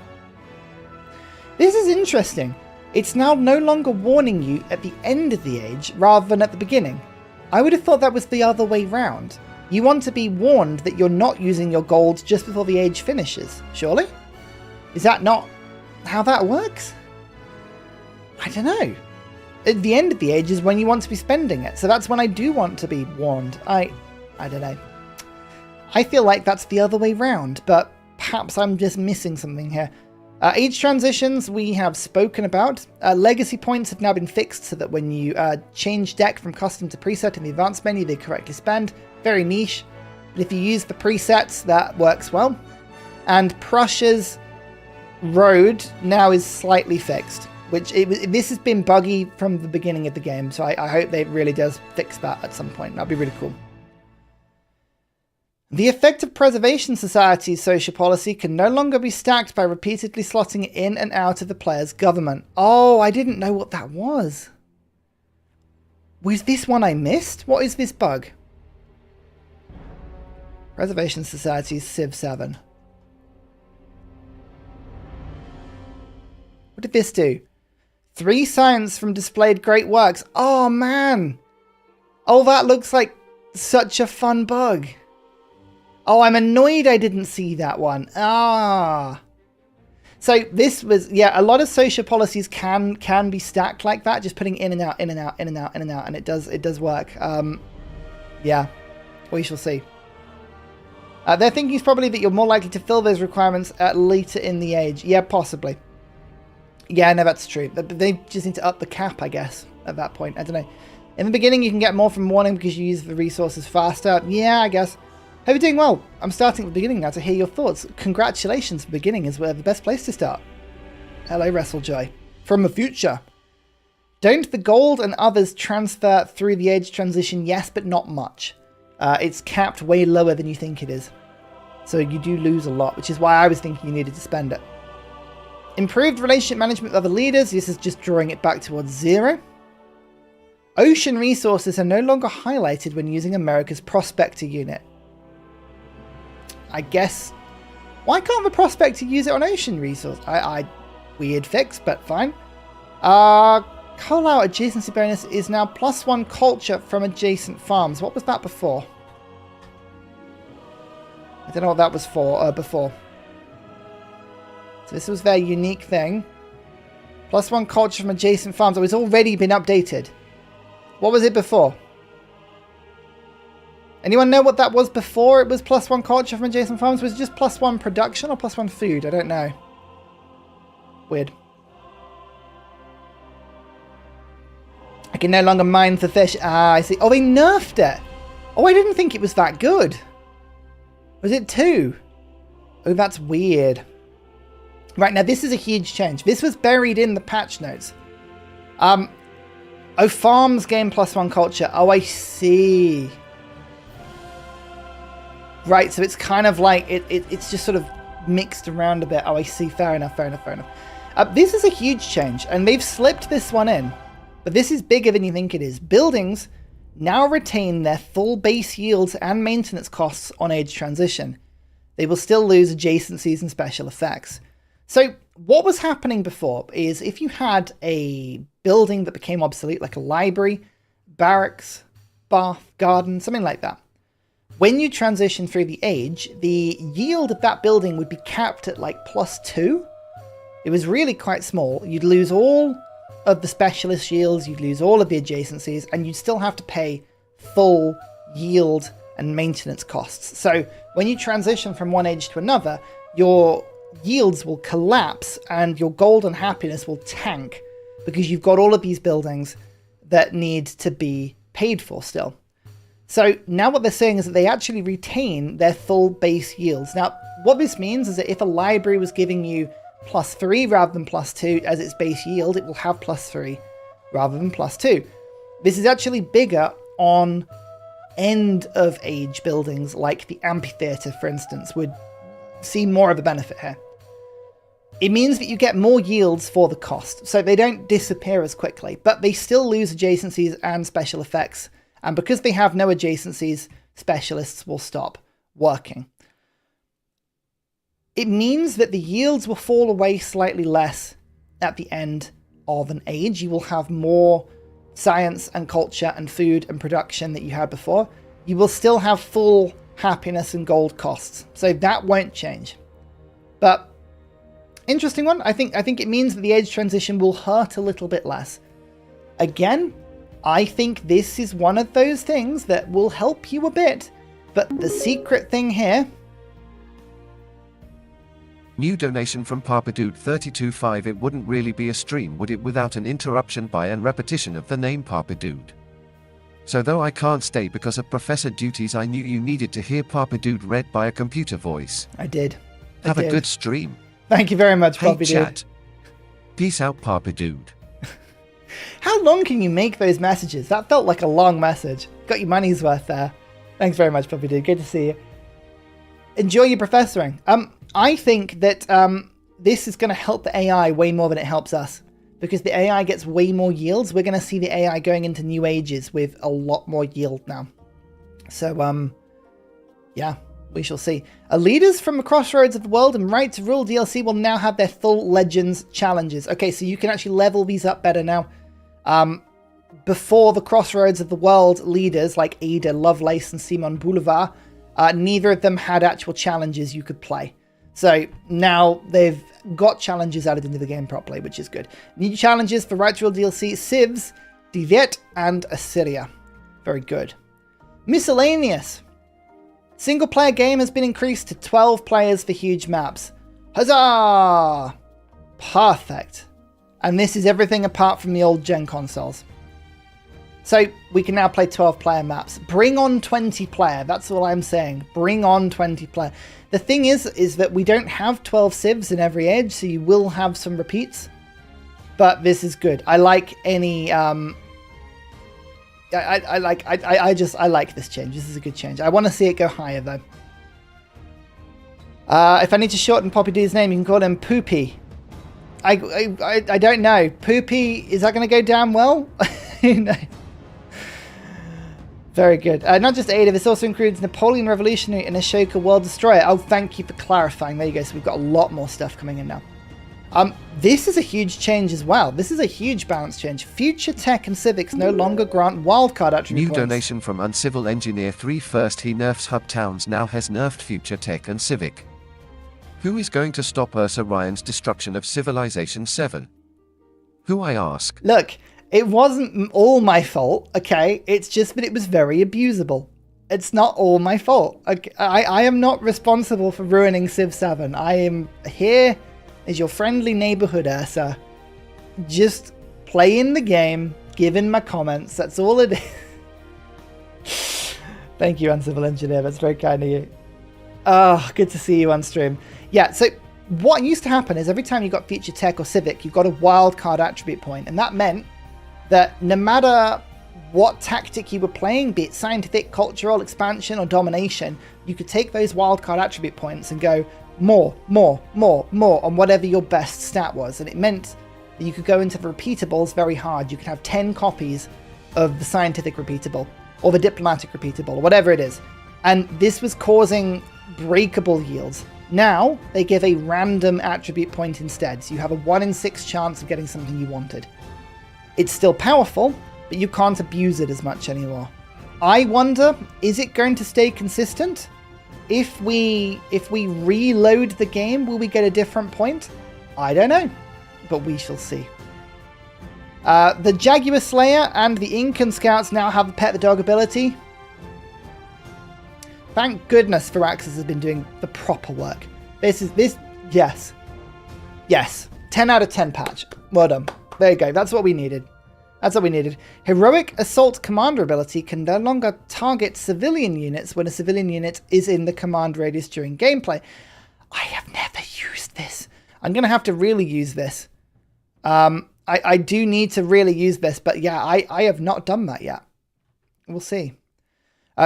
This is interesting. It's now no longer warning you at the end of the age rather than at the beginning. I would have thought that was the other way round. You want to be warned that you're not using your gold just before the age finishes, surely? Is that not how that works? I don't know. At the end of the age is when you want to be spending it, so that's when I do want to be warned. I don't know. I feel like that's the other way round, but perhaps I'm just missing something here. Age transitions we have spoken about. Legacy points have now been fixed so that when you change deck from custom to preset in the advanced menu, they correctly spend. Very niche. But if you use the presets, that works well. And Prussia's road now is slightly fixed, which this has been buggy from the beginning of the game, so I hope they really does fix that at some point. That'd be really cool. The Effective Preservation Society's social policy can no longer be stacked by repeatedly slotting in and out of the player's government. Oh, I didn't know what that was. Was this one I missed? What is this bug? Preservation Society's Civ 7. What did this do? 3 science from displayed great works. Oh, man. Oh, that looks like such a fun bug. Oh, I'm annoyed I didn't see that one. Ah. So this was, yeah, a lot of social policies can be stacked like that, just putting in and out, in and out, in and out, in and out, and it does work. Yeah, we shall see. Their thinking is probably that you're more likely to fill those requirements later in the age. Yeah, possibly. Yeah, no, that's true. They just need to up the cap, I guess, at that point. I don't know. In the beginning, you can get more from warning because you use the resources faster. Yeah, I guess. Hope you're doing well. I'm starting at the beginning now to hear your thoughts. Congratulations, beginning is the best place to start. Hello, WrestleJoy. From the future. Don't the gold and others transfer through the age transition? Yes, but not much. It's capped way lower than you think it is. So you do lose a lot, which is why I was thinking you needed to spend it. Improved relationship management with other leaders. This is just drawing it back towards 0. Ocean resources are no longer highlighted when using America's Prospector unit. I guess. Why can't the Prospector use it on ocean resource? Weird fix, but fine. Call out adjacency bonus is now +1 culture from adjacent farms. What was that before? I don't know what that was for before. So this was their unique thing. +1 culture from adjacent farms. Oh, it's already been updated. What was it before? Anyone know what that was before it was +1 culture from adjacent farms? Was it just +1 production or +1 food? I don't know. Weird. I can no longer mine for fish. Ah, I see. Oh, they nerfed it. Oh, I didn't think it was that good. Was it 2? Oh, that's weird. Right, now this is a huge change. This was buried in the patch notes. Oh, farms gain +1 culture. Oh, I see. Right, so it's kind of like, it's just sort of mixed around a bit. Oh, I see. Fair enough, fair enough, fair enough. This is a huge change, and they've slipped this one in. But this is bigger than you think it is. Buildings now retain their full base yields and maintenance costs on age transition. They will still lose adjacencies and special effects. So what was happening before is if you had a building that became obsolete, like a library, barracks, bath, garden, something like that, when you transition through the age, the yield of that building would be capped at like +2. It was really quite small. You'd lose all of the specialist yields, you'd lose all of the adjacencies, and you'd still have to pay full yield and maintenance costs. So when you transition from one age to another, your yields will collapse and your gold and happiness will tank because you've got all of these buildings that need to be paid for still. So now what they're saying is that they actually retain their full base yields. Now, what this means is that if a library was giving you +3 rather than +2 as its base yield, it will have +3 rather than +2. This is actually bigger on end of age buildings like the amphitheater, for instance, would see more of a benefit here. It means that you get more yields for the cost, so they don't disappear as quickly, but they still lose adjacencies and special effects. And because they have no adjacencies, specialists will stop working. It means that the yields will fall away slightly less at the end of an age. You will have more science and culture and food and production that you had before. You will still have full happiness and gold costs, so that won't change. But interesting one. I think it means that the age transition will hurt a little bit less. Again, I think this is one of those things that will help you a bit, but the secret thing here... New donation from Papadude325. It wouldn't really be a stream, would it, without an interruption by and repetition of the name Papadude? So though I can't stay because of professor duties, I knew you needed to hear Papadude read by a computer voice. I did. Have a good stream. Thank you very much, Hey Papadude. chat. Peace out, Papadude. How long can you make those messages? That felt like a long message. Got your money's worth there. Thanks very much, Papadude. Good to see you. Enjoy your professoring. I think that this is going to help the AI way more than it helps us, because the AI gets way more yields. We're going to see the AI going into new ages with a lot more yield now. So, yeah, we shall see. Leaders from the crossroads of the world and Right to Rule DLC will now have their full Legends challenges. Okay, so you can actually level these up better now. Before the crossroads of the world leaders like Ada Lovelace and Simon Boulevard, neither of them had actual challenges you could play. So now they've got challenges added into the game properly, which is good. New challenges for Right to Rule DLC: Civs, Dai Viet, and Assyria. Very good. Miscellaneous. Single player game has been increased to 12 players for huge maps. Huzzah! Perfect. And this is everything apart from the old gen consoles. So we can now play 12 player maps. Bring on 20 player. That's all I'm saying. Bring on 20 player. The thing is that we don't have 12 civs in every age, so you will have some repeats. But this is good. I like any I like this change. This is a good change. I want to see it go higher though. If I need to shorten Poppy D's name, you can call him Poopy. I don't know. Poopy, is that going to go down well? No. Very good. Not just Ada, this also includes Napoleon Revolutionary and Ashoka World Destroyer. Oh, thank you for clarifying. There you go. So we've got a lot more stuff coming in now. This is a huge change as well. This is a huge balance change. Future Tech and Civics no longer grant wildcard attribute points. New donation from Uncivil Engineer 3. First he nerfs Hub Towns, now has nerfed Future Tech and Civic. Who is going to stop Ursa Ryan's destruction of Civilization 7? Who, I ask? Look, it wasn't all my fault, okay? It's just that it was very abusable. It's not all my fault. Okay? I am not responsible for ruining Civ 7. I am here as your friendly neighborhood Ursa. Just playing the game, giving my comments. That's all it is. Thank you, Uncivil Engineer. That's very kind of you. Oh, good to see you on stream. Yeah, so what used to happen is every time you got Future Tech or Civic, you got a wildcard attribute point, and that meant that no matter what tactic you were playing, be it scientific, cultural, expansion, or domination, you could take those wildcard attribute points and go more on whatever your best stat was. And it meant that you could go into the repeatables very hard. You could have 10 copies of the scientific repeatable, or the diplomatic repeatable, or whatever it is. And this was causing breakable yields. Now, they give a random attribute point instead, so you have a 1 in 6 chance of getting something you wanted. It's still powerful, but you can't abuse it as much anymore. I wonder, is it going to stay consistent? If we reload the game, will we get a different point? I don't know, but we shall see. The Jaguar Slayer and the Incan Scouts now have the Pet the Dog ability. Thank goodness Firaxis has been doing the proper work. Yes. 10 out of 10 patch. Well done. There you go. That's what we needed. That's all we needed. Heroic Assault Commander ability can no longer target civilian units when a civilian unit is in the command radius during gameplay. I have never used this. I'm going to have to really use this. I do need to really use this, but yeah, I have not done that yet. We'll see.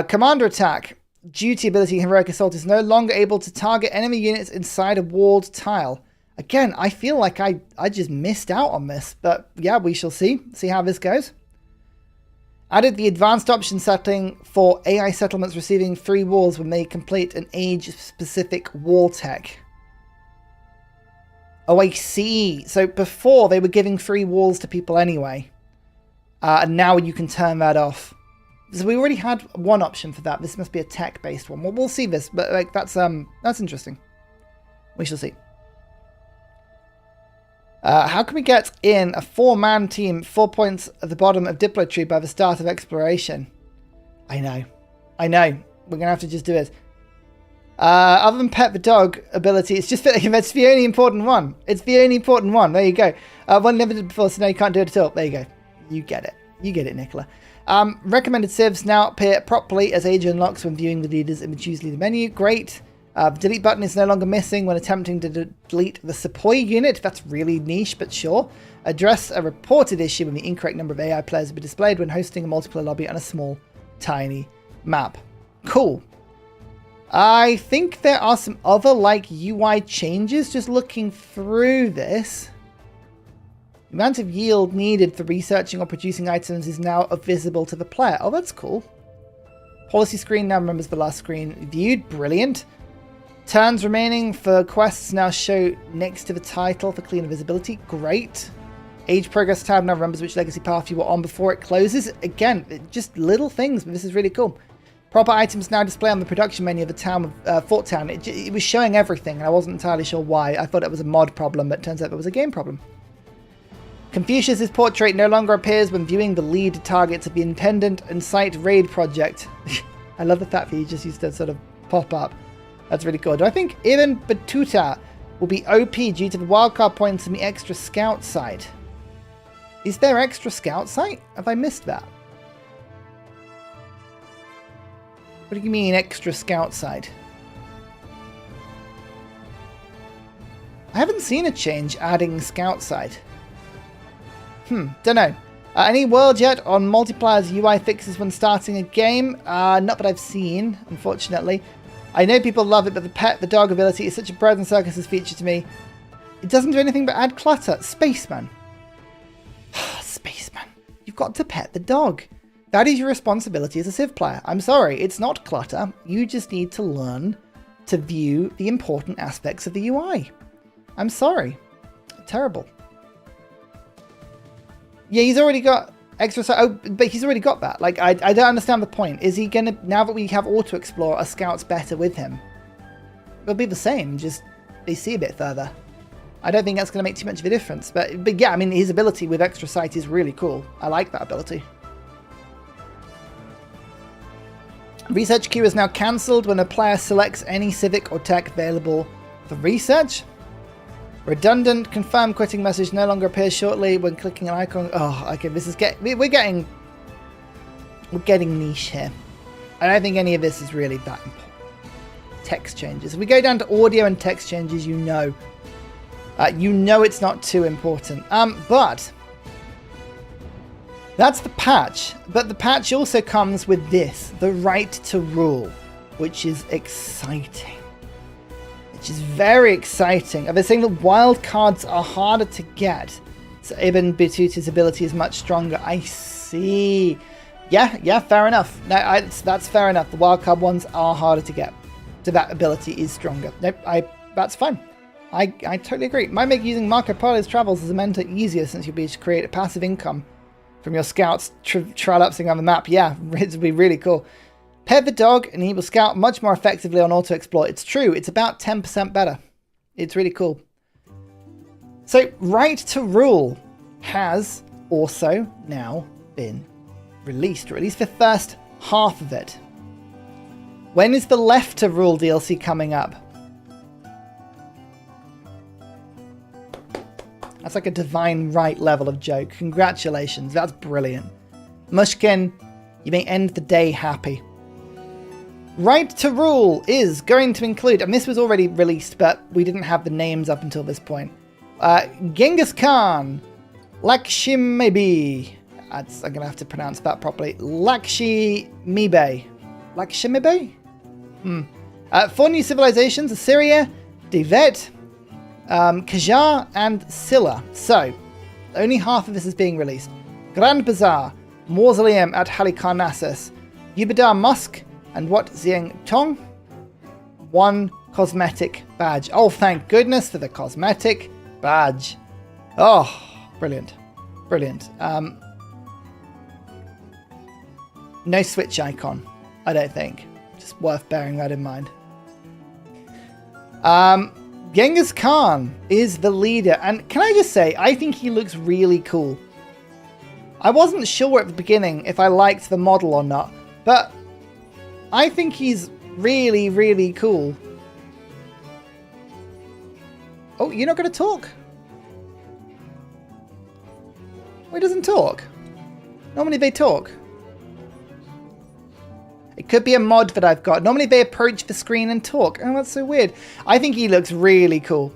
Commander Attack. Duty ability Heroic Assault is no longer able to target enemy units inside a walled tile. Again, I feel like I just missed out on this, but yeah, we shall see. See how this goes. Added the advanced option setting for AI settlements receiving 3 walls when they complete an age-specific wall tech. Oh, I see. So before they were giving 3 walls to people anyway. And now you can turn that off. So we already had one option for that. This must be a tech-based one. Well, we'll see this, but like that's interesting. We shall see. How can we get in a 4-man team 4 points at the bottom of Diplo Tree by the start of exploration? I know. We're going to have to just do it. Other than Pet the Dog ability, it's just that's the only important one. It's the only important one. There you go. One limited before, so now you can't do it at all. There you go. You get it. You get it, Nicola. Recommended civs now appear properly as age unlocks when viewing the leaders in the choose leader menu. Great. The delete button is no longer missing when attempting to delete the Sepoy unit. That's really niche, but sure. Address a reported issue when the incorrect number of AI players will be displayed when hosting a multiplayer lobby on a small, tiny map. Cool. I think there are some other like UI changes just looking through this. The amount of yield needed for researching or producing items is now visible to the player. Oh, that's cool. Policy screen now remembers the last screen viewed. Brilliant. Turns remaining for quests now show next to the title for cleaner visibility. Great. Age progress tab now remembers which legacy path you were on before it closes. Again, just little things, but this is really cool. Proper items now display on the production menu of the town of Fort Town. It was showing everything, and I wasn't entirely sure why. I thought it was a mod problem, but it turns out it was a game problem. Confucius's portrait no longer appears when viewing the lead targets of the Independent and Site Raid project. I love the fact that he just used to sort of pop up. That's really cool. Do I think Ibn Battuta will be OP due to the wildcard points in the extra scout site? Is there extra scout site? Have I missed that? What do you mean extra scout site? I haven't seen a change adding scout site. Don't know. Any word yet on multiplayer's UI fixes when starting a game? Not that I've seen, unfortunately. I know people love it, but the pet the dog ability is such a bread and circuses feature to me. It doesn't do anything but add clutter. Spaceman. Spaceman. You've got to pet the dog. That is your responsibility as a Civ player. I'm sorry, it's not clutter. You just need to learn to view the important aspects of the UI. I'm sorry. Terrible. Yeah, he's already got extra... Oh, but he's already got that. Like, I don't understand the point. Is he going to... Now that we have Auto-Explore, are scouts better with him? It'll be the same, just they see a bit further. I don't think that's going to make too much of a difference. But yeah, I mean, his ability with extra sight is really cool. I like that ability. Research queue is now cancelled when a player selects any civic or tech available for research. Redundant confirm quitting message no longer appears shortly when clicking an icon. Oh, okay, this is we're getting niche here. I don't think any of this is really that important. Text changes. If we go down to audio and text changes, you know it's not too important. But that's the patch. But the patch also comes with this, the right to rule, which is exciting. Which is very exciting. They're saying that wild cards are harder to get. So Ibn Battuta's ability is much stronger. I see. Yeah, fair enough. No, that's fair enough. The wild card ones are harder to get. So that ability is stronger. Nope, that's fine. I totally agree. Might make using Marco Polo's travels as a mentor easier since you'll be able to create a passive income from your scouts trial-upsing on the map. Yeah, it would be really cool. Pet the dog and he will scout much more effectively on auto-explore. It's true. It's about 10% better. It's really cool. So, right to rule has also now been released, or at least the first half of it. When is the left to rule DLC coming up? That's like a divine right level of joke. Congratulations, that's brilliant. Mushkin, you may end the day happy. Right to Rule is going to include, and this was already released, but we didn't have the names up until this point. Genghis Khan, Lakshmibe, I'm going to have to pronounce that properly, Lakshmibe. Lakshmibe? 4 new civilizations, Assyria, Dai Viet, Qajar, and Silla. So, only half of this is being released. Grand Bazaar, Mausoleum at Halicarnassus, Ubadar Mosque, and what Xiang Tong? 1 cosmetic badge. Oh, thank goodness for the cosmetic badge. Oh, brilliant. Brilliant. No switch icon, I don't think. Just worth bearing that in mind. Genghis Khan is the leader. And can I just say, I think he looks really cool. I wasn't sure at the beginning if I liked the model or not, but I think he's really, really cool. Oh, you're not going to talk? Oh, he doesn't talk. Normally they talk. It could be a mod that I've got. Normally they approach the screen and talk. Oh, that's so weird. I think he looks really cool.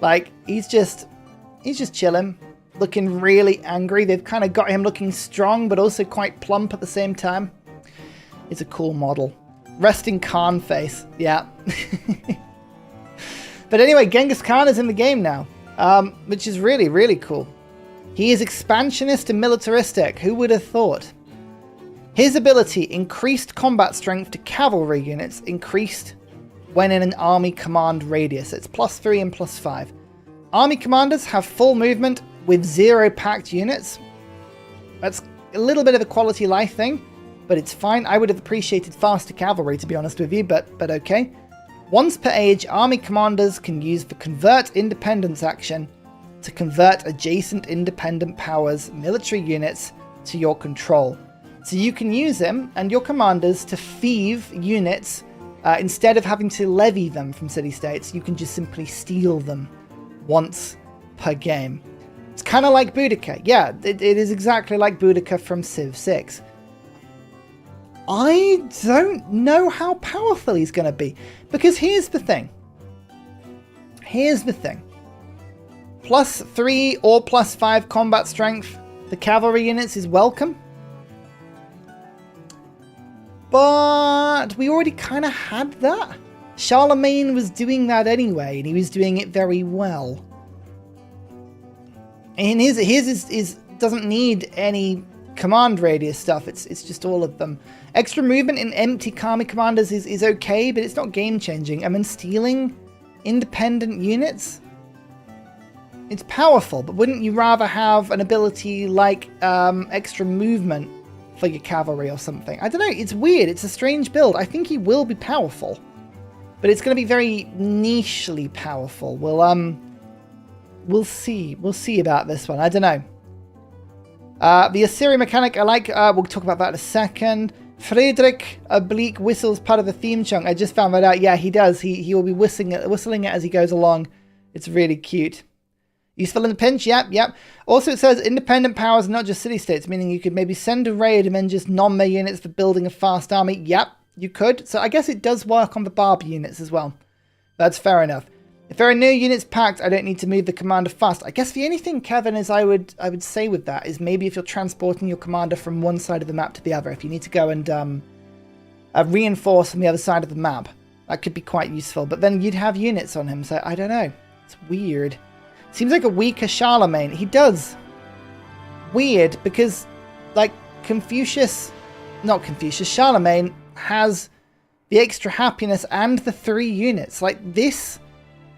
Like, he's just chilling, looking really angry. They've kind of got him looking strong, but also quite plump at the same time. It's a cool model. Resting Khan face. Yeah. But anyway, Genghis Khan is in the game now, which is really, really cool. He is expansionist and militaristic. Who would have thought? His ability, increased combat strength to cavalry units, increased when in an army command radius. It's +3 and +5. Army commanders have full movement with 0 packed units. That's a little bit of a quality life thing, but it's fine. I would have appreciated faster cavalry, to be honest with you, but okay. Once per age, army commanders can use the Convert Independence action to convert adjacent independent powers' military units to your control. So you can use them and your commanders to thieve units. Instead of having to levy them from city-states, you can just simply steal them once per game. It's kind of like Boudica. Yeah, it is exactly like Boudica from Civ 6. I don't know how powerful he's going to be. Because here's the thing. +3 or +5 combat strength. The cavalry units is welcome. But we already kind of had that. Charlemagne was doing that anyway, and he was doing it very well. And his is doesn't need any command radius stuff. It's just all of them. Extra movement in empty army commanders is okay, but it's not game changing. I mean, stealing independent units, it's powerful, but wouldn't you rather have an ability like extra movement for your cavalry or something? I don't know. It's weird. It's a strange build. I think he will be powerful, but it's going to be very nichely powerful. We'll see. We'll see about this one. I don't know. The Assyria mechanic, I like. We'll talk about that in a second. Friedrich Oblique whistles part of the theme chunk. I just found that out. Yeah, he does. He will be whistling it as he goes along. It's really cute. Useful in a pinch, yep. Also, it says independent powers, not just city-states, meaning you could maybe send a raid and then just non-mer units for building a fast army. Yep, you could. So I guess it does work on the barb units as well. That's fair enough. If there are no units packed, I don't need to move the commander fast. I guess the only thing, Kevin, is I would say with that is maybe if you're transporting your commander from one side of the map to the other, if you need to go and reinforce from the other side of the map, that could be quite useful. But then you'd have units on him, so I don't know. It's weird. Seems like a weaker Charlemagne. He does. Weird, because, like, Charlemagne has the extra happiness and the 3 units. Like, this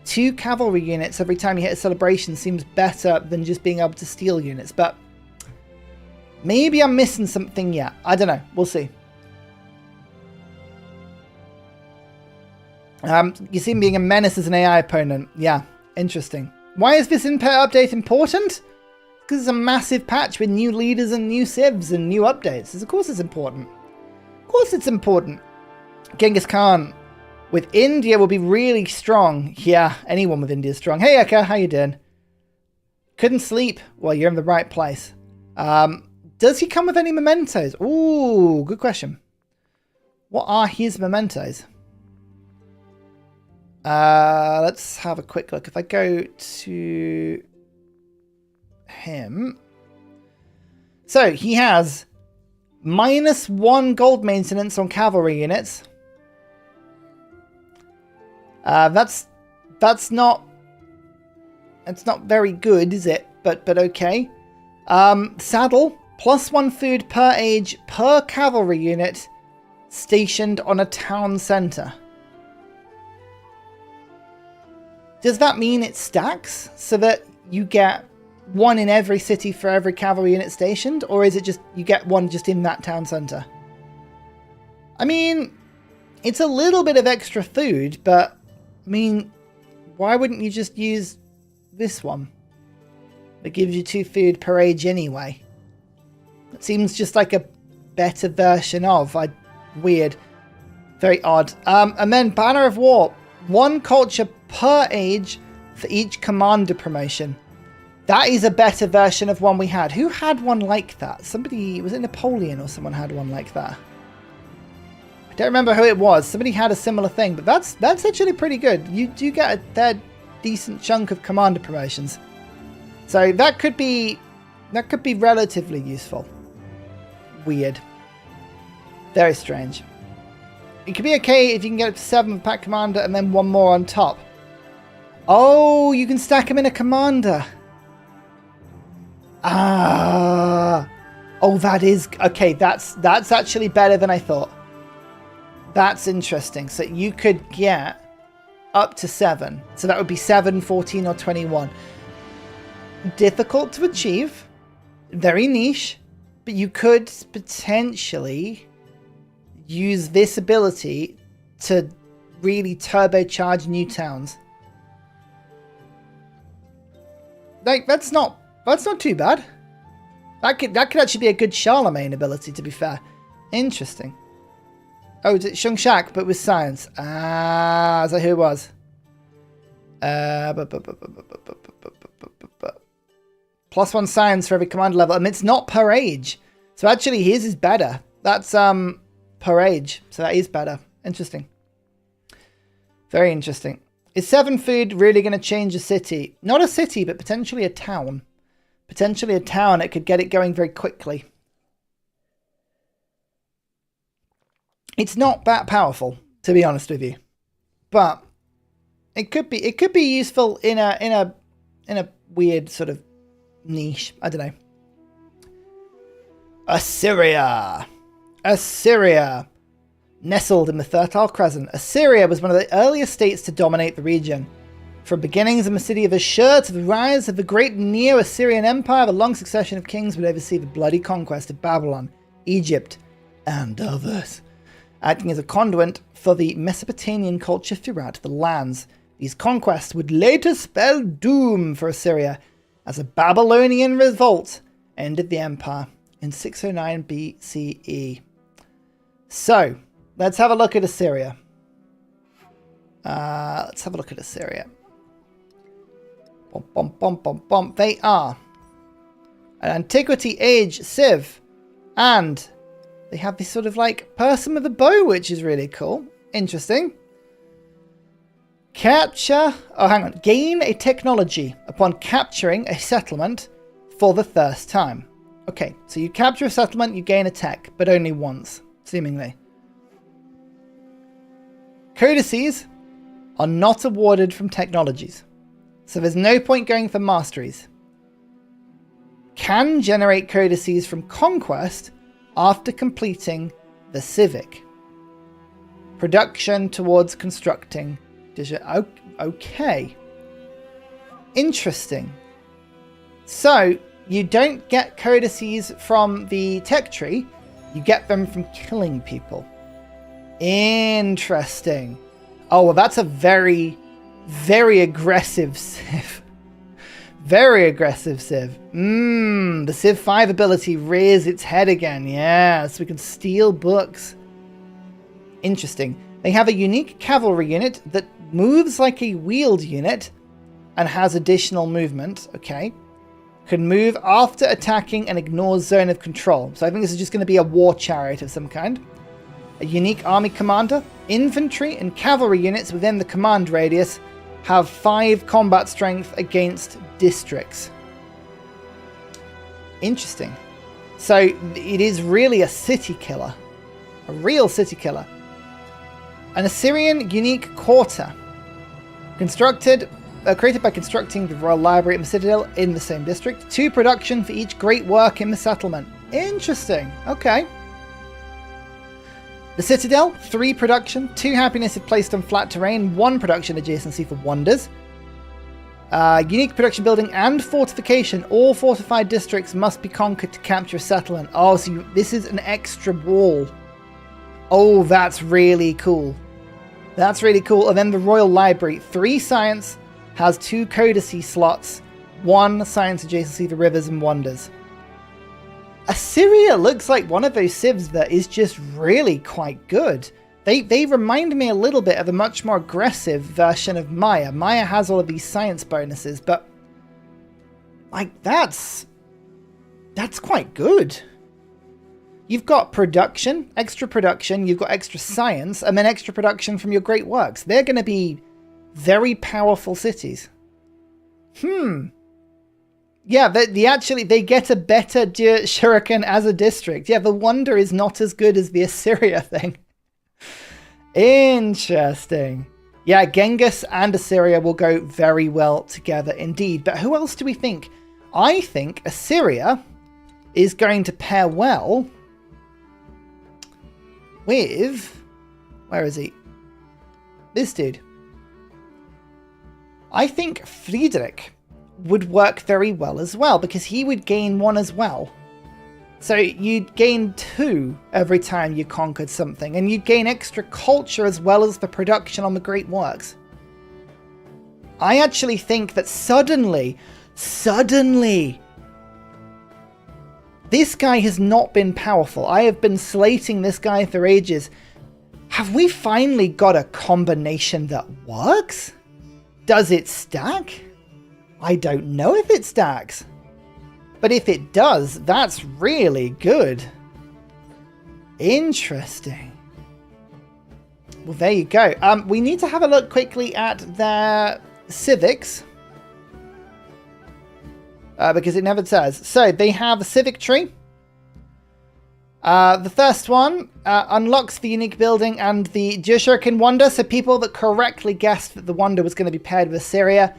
2 cavalry units every time you hit a celebration seems better than just being able to steal units. But maybe I'm missing something yet. I don't know. We'll see. You see him being a menace as an AI opponent. Yeah, interesting. Why is this input update important? Because it's a massive patch with new leaders and new civs and new updates. Of course it's important. Of course it's important. Genghis Khan with India will be really strong. Yeah, anyone with India is strong. Hey Eka, how you doing? Couldn't sleep. Well, you're in the right place. Does he come with any mementos? Ooh, good question. What are his mementos? Let's have a quick look. If I go to him. So he has -1 gold maintenance on cavalry units. That's not very good, is it? But okay. Saddle, +1 food per age per cavalry unit stationed on a town center. Does that mean it stacks so that you get 1 in every city for every cavalry unit stationed? Or is it just you get 1 just in that town center? I mean, it's a little bit of extra food, but I mean, why wouldn't you just use this one? It gives you 2 food per age anyway. It seems just like a better version of. Weird. Very odd. And then Banner of War. 1 culture per age for each commander promotion. That is a better version of one we had. Who had one like that? Somebody, was it Napoleon or someone had one like that? I don't remember who it was. Somebody had a similar thing, but that's actually pretty good. You do get a decent chunk of commander promotions. So that could be relatively useful. Weird. Very strange. It could be okay if you can get up to 7 with Pack Commander and then 1 more on top. Oh, you can stack them in a commander. Ah. Oh, that is... Okay, that's actually better than I thought. That's interesting. So you could get up to 7. So that would be 7, 14, or 21. Difficult to achieve. Very niche. But you could potentially use this ability to really turbocharge new towns. Like, that's not too bad. That could actually be a good Charlemagne ability, to be fair. Interesting. Oh, it's Shungshak, but with science. Ah, is that who it was? +1 science for every command level. I mean, it's not per age. So actually, his is better. That's per age. So that is better. Interesting. Very interesting. Is 7 food really going to change a city? Not a city, but potentially a town. Potentially a town. It could get it going very quickly. It's not that powerful, to be honest with you. But it could be useful in a weird sort of niche. I don't know. Assyria. Assyria. Nestled in the Fertile Crescent, Assyria was one of the earliest states to dominate the region. From beginnings in the city of Ashur to the rise of the great Neo-Assyrian Empire, the long succession of kings would oversee the bloody conquest of Babylon, Egypt, and others, acting as a conduit for the Mesopotamian culture throughout the lands. These conquests would later spell doom for Assyria, as a Babylonian revolt ended the empire in 609 BCE. So, let's have a look at Assyria. Let's have a look at Assyria. They are an antiquity age civ, and they have this sort of like person with a bow, which is really cool. Interesting. Gain a technology upon capturing a settlement for the first time. Okay, so you capture a settlement, you gain a tech, but only once, seemingly. Codices are not awarded from technologies, so there's no point going for masteries. Can generate codices from conquest after completing the civic. Production towards constructing. Okay. Interesting. So, you don't get codices from the tech tree, you get them from killing people. Interesting. Oh, well, that's a very, very aggressive civ. Very aggressive civ. The Civ 5 ability rears its head again. Yeah, so we can steal books. Interesting. They have a unique cavalry unit that moves like a wheeled unit and has additional movement. Okay. Can move after attacking and ignores zone of control. So I think this is just going to be a war chariot of some kind. A unique army commander. Infantry and cavalry units within the command radius have 5 combat strength against districts. Interesting. So it is really a city killer. A real city killer. An Assyrian unique quarter. Created by constructing the Royal Library and the Citadel in the same district. 2 production for each great work in the settlement. Interesting. Okay. The Citadel, 3 production, 2 happiness if placed on flat terrain, 1 production adjacency for wonders. Unique production building and fortification. All fortified districts must be conquered to capture a settlement. Oh, so this is an extra wall. Oh, that's really cool. That's really cool. And then the Royal Library, 3 science, has 2 codicy slots, 1 science adjacency to rivers and wonders. Assyria looks like one of those civs that is just really quite good. They remind me a little bit of a much more aggressive version of Maya. Maya has all of these science bonuses, but like that's quite good. You've got production, you've got extra science, and then extra production from your great works. They're going to be very powerful cities. Yeah, they get a better shuriken as a district. Yeah, the wonder is not as good as the Assyria thing. Interesting. Yeah, Genghis and Assyria will go very well together indeed. But who else do we think? I think Assyria is going to pair well with... Where is he? This dude. I think Friedrich would work very well as well, because he would gain 1 as well. So you'd gain 2 every time you conquered something, and you'd gain extra culture as well as the production on the great works. I actually think that suddenly, this guy has not been powerful. I have been slating this guy for ages. Have we finally got a combination that works? Does it stack? I don't know if it stacks. But if it does, that's really good. Interesting. Well, there you go. We need to have a look quickly at their civics. Because it never says. So, they have a civic tree. The first one unlocks the unique building and the Shuriken Wonder. So people that correctly guessed that the Wonder was going to be paired with Assyria,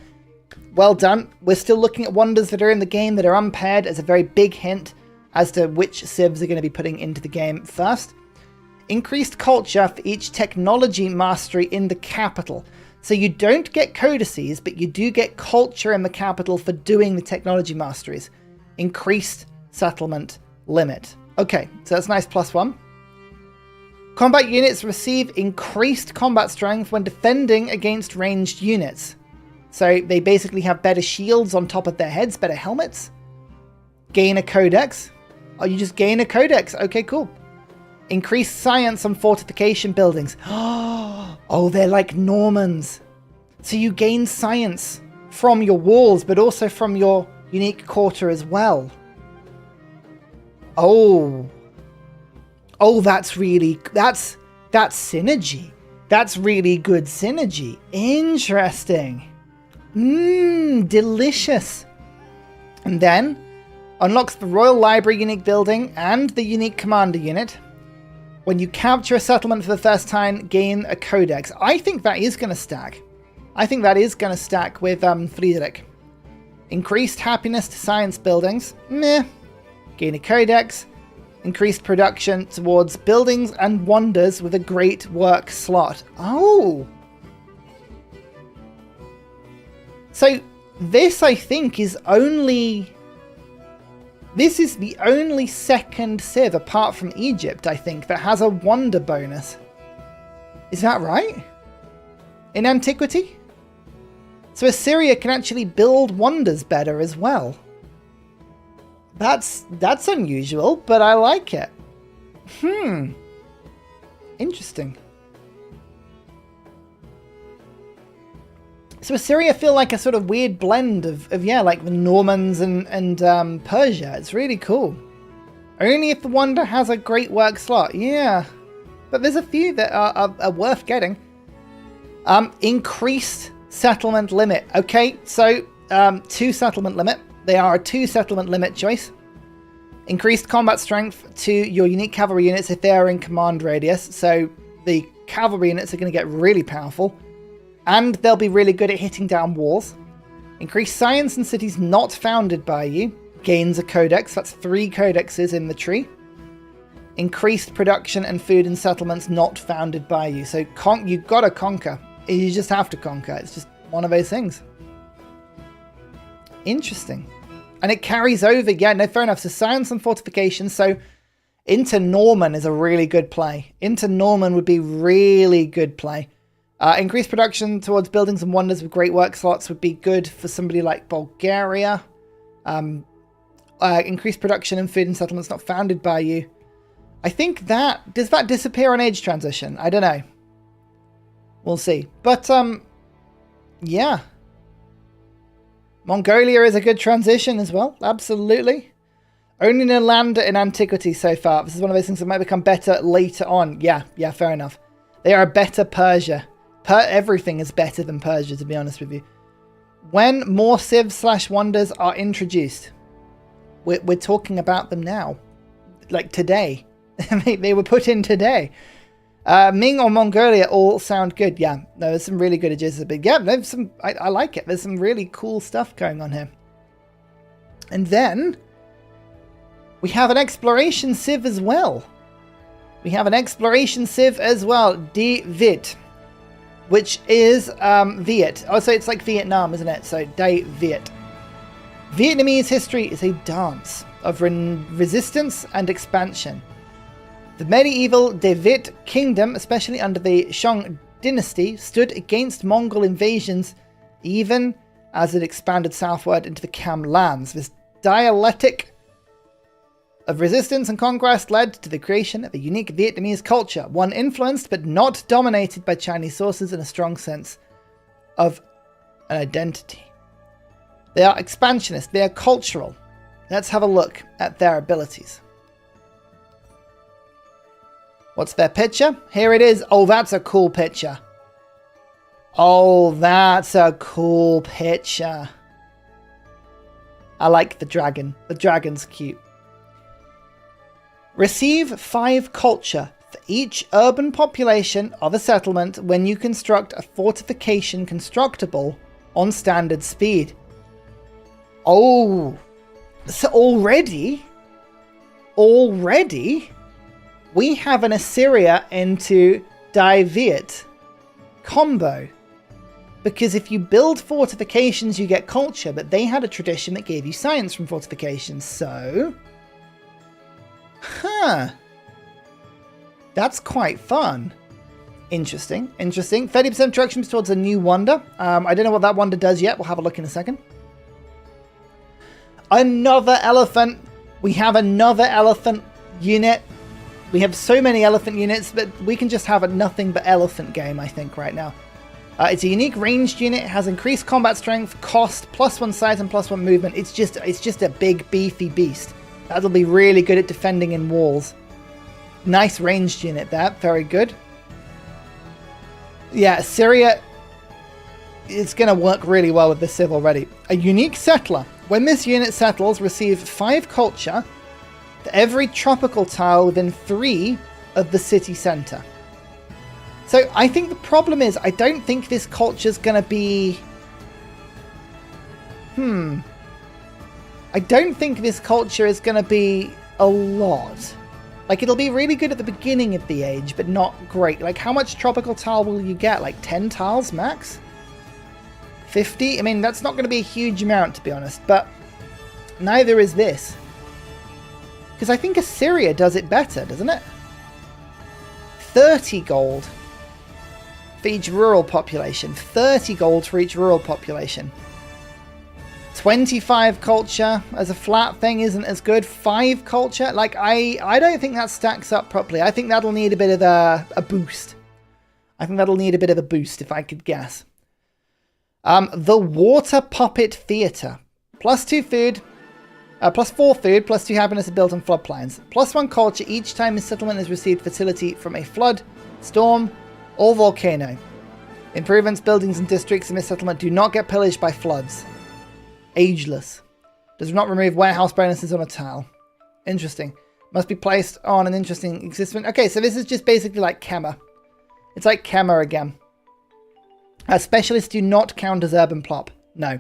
well done. We're still looking at wonders that are in the game that are unpaired as a very big hint as to which civs are going to be putting into the game first. Increased culture for each technology mastery in the capital. So you don't get codices, but you do get culture in the capital for doing the technology masteries. Increased settlement limit. Okay, so that's nice +1. Combat units receive increased combat strength when defending against ranged units. So they basically have better shields on top of their heads, better helmets. Gain a codex. Oh, you just gain a codex. Okay, cool. Increased science on fortification buildings. Oh, they're like Normans. So you gain science from your walls, but also from your unique quarter as well. Oh, that's synergy. That's really good synergy. Interesting. Delicious. And then unlocks the Royal Library unique building and the unique commander unit. When you capture a settlement for the first time, gain a codex. I think that is going to stack. I think that is going to stack with Friedrich. Increased happiness to science buildings. Meh. Gain a codex. Increased production towards buildings and wonders with a great work slot. Oh. So this, I think, is only... This is the only second civ, apart from Egypt, I think, that has a wonder bonus. Is that right? In antiquity? So Assyria can actually build wonders better as well. That's unusual, but I like it. Interesting. So Assyria feel like a sort of weird blend of yeah, like the Normans and Persia. It's really cool. Only if the wonder has a great work slot. Yeah. But there's a few that are worth getting. Increased settlement limit. Okay, so 2 settlement limit. They are a 2 settlement limit choice. Increased combat strength to your unique cavalry units if they are in command radius. So the cavalry units are going to get really powerful. And they'll be really good at hitting down walls. Increased science in cities not founded by you. Gains a codex. That's 3 codexes in the tree. Increased production and food in settlements not founded by you. So you've got to conquer. You just have to conquer. It's just one of those things. Interesting. And it carries over. Yeah, no, fair enough. So science and fortification. So into Norman is a really good play. Into Norman would be really good play. Increased production towards buildings and wonders with great work slots would be good for somebody like Bulgaria. Increased production and food in settlements not founded by you. I think that... Does that disappear on age transition? I don't know. We'll see. But, yeah. Mongolia is a good transition as well. Absolutely. Only no land in antiquity so far. This is one of those things that might become better later on. Yeah, fair enough. They are a better Persia. Everything is better than Persia, to be honest with you. When more civs/wonders are introduced, we're talking about them now. Like today. They were put in today. Ming or Mongolia all sound good. Yeah, no, there's some really good adjustments. But yeah, there's some. I like it. There's some really cool stuff going on here. And then we have an exploration civ as well. Dai Viet, which is Viet. Oh, so it's like Vietnam, isn't it? So Dai Viet. Vietnamese history is a dance of resistance and expansion. The medieval Dai Viet kingdom, especially under the Shang dynasty, stood against Mongol invasions even as it expanded southward into the Kham lands. This dialectic of resistance and conquest led to the creation of a unique Vietnamese culture, one influenced but not dominated by Chinese sources and a strong sense of an identity. They are expansionist, they are cultural. Let's have a look at their abilities. What's their picture? Here it is. Oh, that's a cool picture. Oh, that's a cool picture. I like the dragon. The dragon's cute. Receive 5 culture for each urban population of a settlement when you construct a fortification constructible on standard speed. Oh, so already we have an Assyria into Dai Viet combo. Because if you build fortifications, you get culture, but they had a tradition that gave you science from fortifications, so... That's quite fun. Interesting. 30% directions towards a new wonder. I don't know what that wonder does yet. We'll have a look in a second. Another elephant. We have another elephant unit. We have so many elephant units, but we can just have a nothing but elephant game, I think, right now. It's a unique ranged unit. It has increased combat strength, cost, +1 size, and +1 movement. It's just a big, beefy beast. That'll be really good at defending in walls. Nice ranged unit there. Very good. Yeah, Assyria is going to work really well with this civ already. A unique settler. When this unit settles, receive 5 culture for every tropical tile within 3 of the city centre. So I think the problem is I don't think this culture is going to be... I don't think this culture is going to be a lot. Like, it'll be really good at the beginning of the age, but not great. Like, how much tropical tile will you get? Like 10 tiles max? 50? I mean, that's not going to be a huge amount, to be honest, but neither is this. Because I think Assyria does it better, doesn't it? 30 gold for each rural population. 30 gold for each rural population. 25 culture as a flat thing isn't as good. 5 culture, like, I don't think that stacks up properly. I think that'll need a bit of a boost. I think that'll need a bit of a boost, if I could guess. The Water Puppet Theatre. +2 food. +4 food, +2 happiness are built on floodplains. +1 culture each time a settlement has received fertility from a flood, storm, or volcano. Improvements, buildings, and districts in this settlement do not get pillaged by floods. Ageless. Does not remove warehouse bonuses on a tile. Interesting. Must be placed on an interesting existence. Okay, so this is just basically like Kemmer. It's like Kemmer again. Specialists do not count as urban plop. No.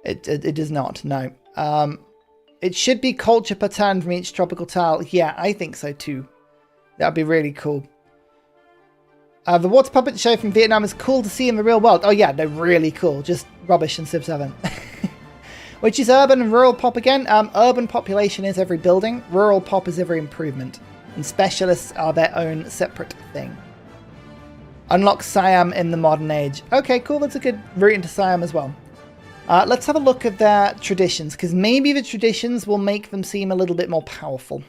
It does not, no. It should be culture per turn from each tropical tile. Yeah, I think so too. That'd be really cool. The water puppet show from Vietnam is cool to see in the real world. Oh yeah, they're really cool. Just rubbish in Civ 7. Which is urban and rural pop again. Urban population is every building. Rural pop is every improvement. And specialists are their own separate thing. Unlock Siam in the modern age. Okay, cool. That's a good route into Siam as well. Let's have a look at their traditions, because maybe the traditions will make them seem a little bit more powerful.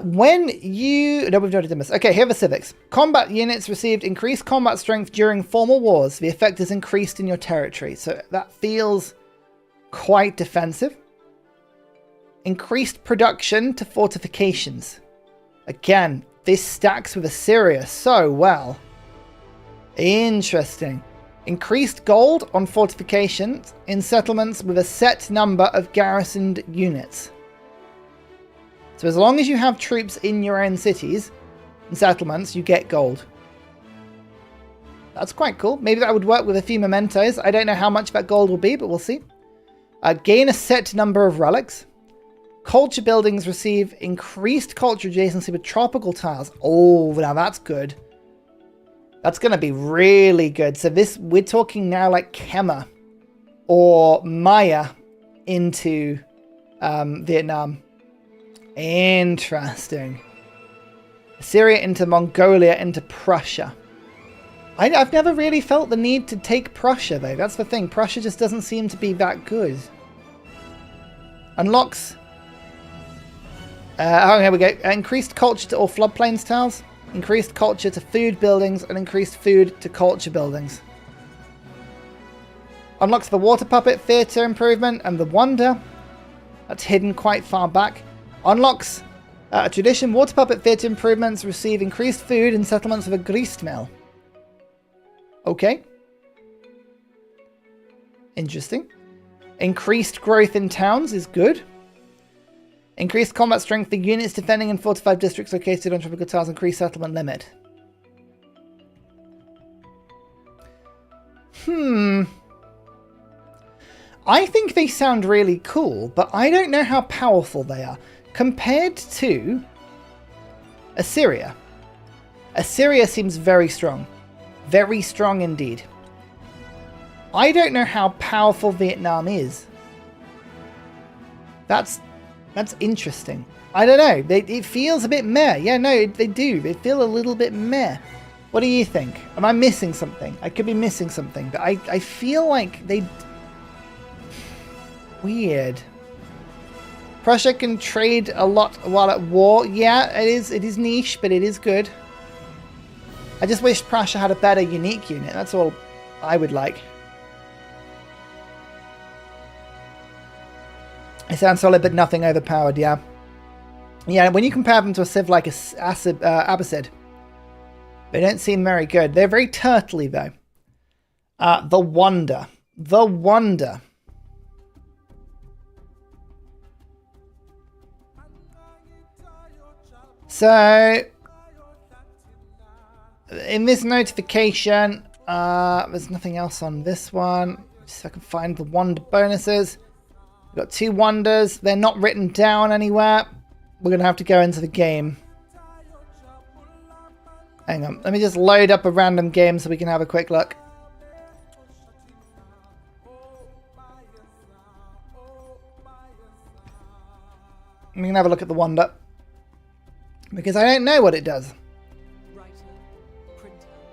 When you... No, we've already done this. Okay, here are the civics. Combat units received increased combat strength during formal wars. The effect is increased in your territory. So that feels quite defensive. Increased production to fortifications. Again, this stacks with Assyria so well. Interesting. Increased gold on fortifications in settlements with a set number of garrisoned units. So as long as you have troops in your own cities and settlements, you get gold. That's quite cool. Maybe that would work with a few mementos. I don't know how much that gold will be, but we'll see. Gain a set number of relics. Culture buildings receive increased culture adjacency with tropical tiles. Oh, now that's good. That's going to be really good. So this, we're talking now like Kemmer or Maya into Vietnam. Interesting. Assyria into Mongolia into Prussia. I've never really felt the need to take Prussia though. That's the thing. Prussia just doesn't seem to be that good. Unlocks. Oh, here we go. Increased culture to all floodplains tiles. Increased culture to food buildings and increased food to culture buildings. Unlocks the water puppet theatre improvement and the wonder. That's hidden quite far back. Unlocks a tradition. Water puppet theatre improvements receive increased food in settlements with a grist mill. Okay. Interesting. Increased growth in towns is good. Increased combat strength for units defending in 45 districts located on tropical tiles. Increased settlement limit. I think they sound really cool, but I don't know how powerful they are. Compared to Assyria. Assyria seems very strong. Very strong indeed. I don't know how powerful Vietnam is. That's interesting. I don't know. It feels a bit meh. Yeah, no, they do. They feel a little bit meh. What do you think? Am I missing something? I could be missing something, but I feel like they... Weird. Prussia can trade a lot while at war. Yeah, it is niche, but it is good. I just wish Prussia had a better unique unit. That's all I would like. It sounds solid, but nothing overpowered, yeah. Yeah, when you compare them to a civ like Abbasid, they don't seem very good. They're very turtly, though. The Wonder. The Wonder. So, in this notification, there's nothing else on this one. Just so I can find the Wonder bonuses. We've got 2 wonders. They're not written down anywhere. We're going to have to go into the game. Hang on. Let me just load up a random game so we can have a quick look. We can have a look at the wonder. Because I don't know what it does.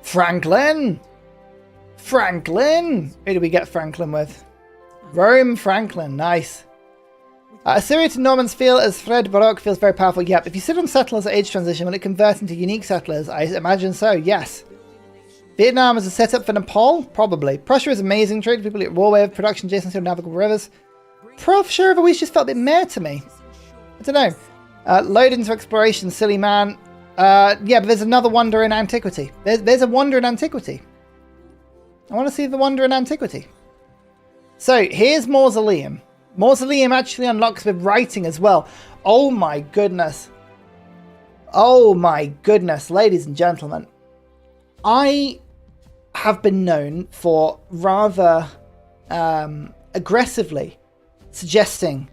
Franklin! Franklin! Who do we get Franklin with? Rome Franklin. Nice. Assyria to Normans feel as Fred Baroque feels very powerful. Yep. If you sit on settlers at age transition, will it convert into unique settlers? I imagine so, yes. Vietnam is a setup for Nepal? Probably. Prussia is amazing. Trade people at raw wave production, Jason to navigable rivers. Prof sure always just felt a bit meh to me. I don't know. Load into exploration, silly man. Yeah, but there's another wonder in antiquity. There's a wonder in antiquity. I want to see the wonder in antiquity. So here's Mausoleum. Mausoleum actually unlocks with writing as well. Oh my goodness. Oh my goodness, ladies and gentlemen. I have been known for rather aggressively suggesting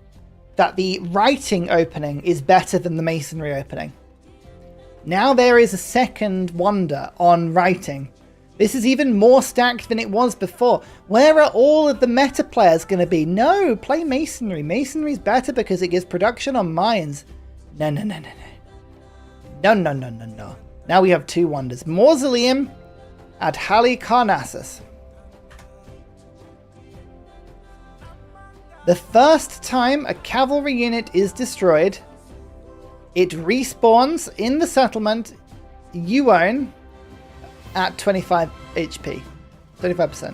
that the writing opening is better than the masonry opening. Now there is a second wonder on writing. This is even more stacked than it was before. Where are all of the meta players going to be? No, play masonry. Masonry's better because it gives production on mines. No, no, no, no, no. No, no, no, no, no. Now we have two wonders. Mausoleum at Halicarnassus. The first time a cavalry unit is destroyed, it respawns in the settlement you own at 25 HP. 35%.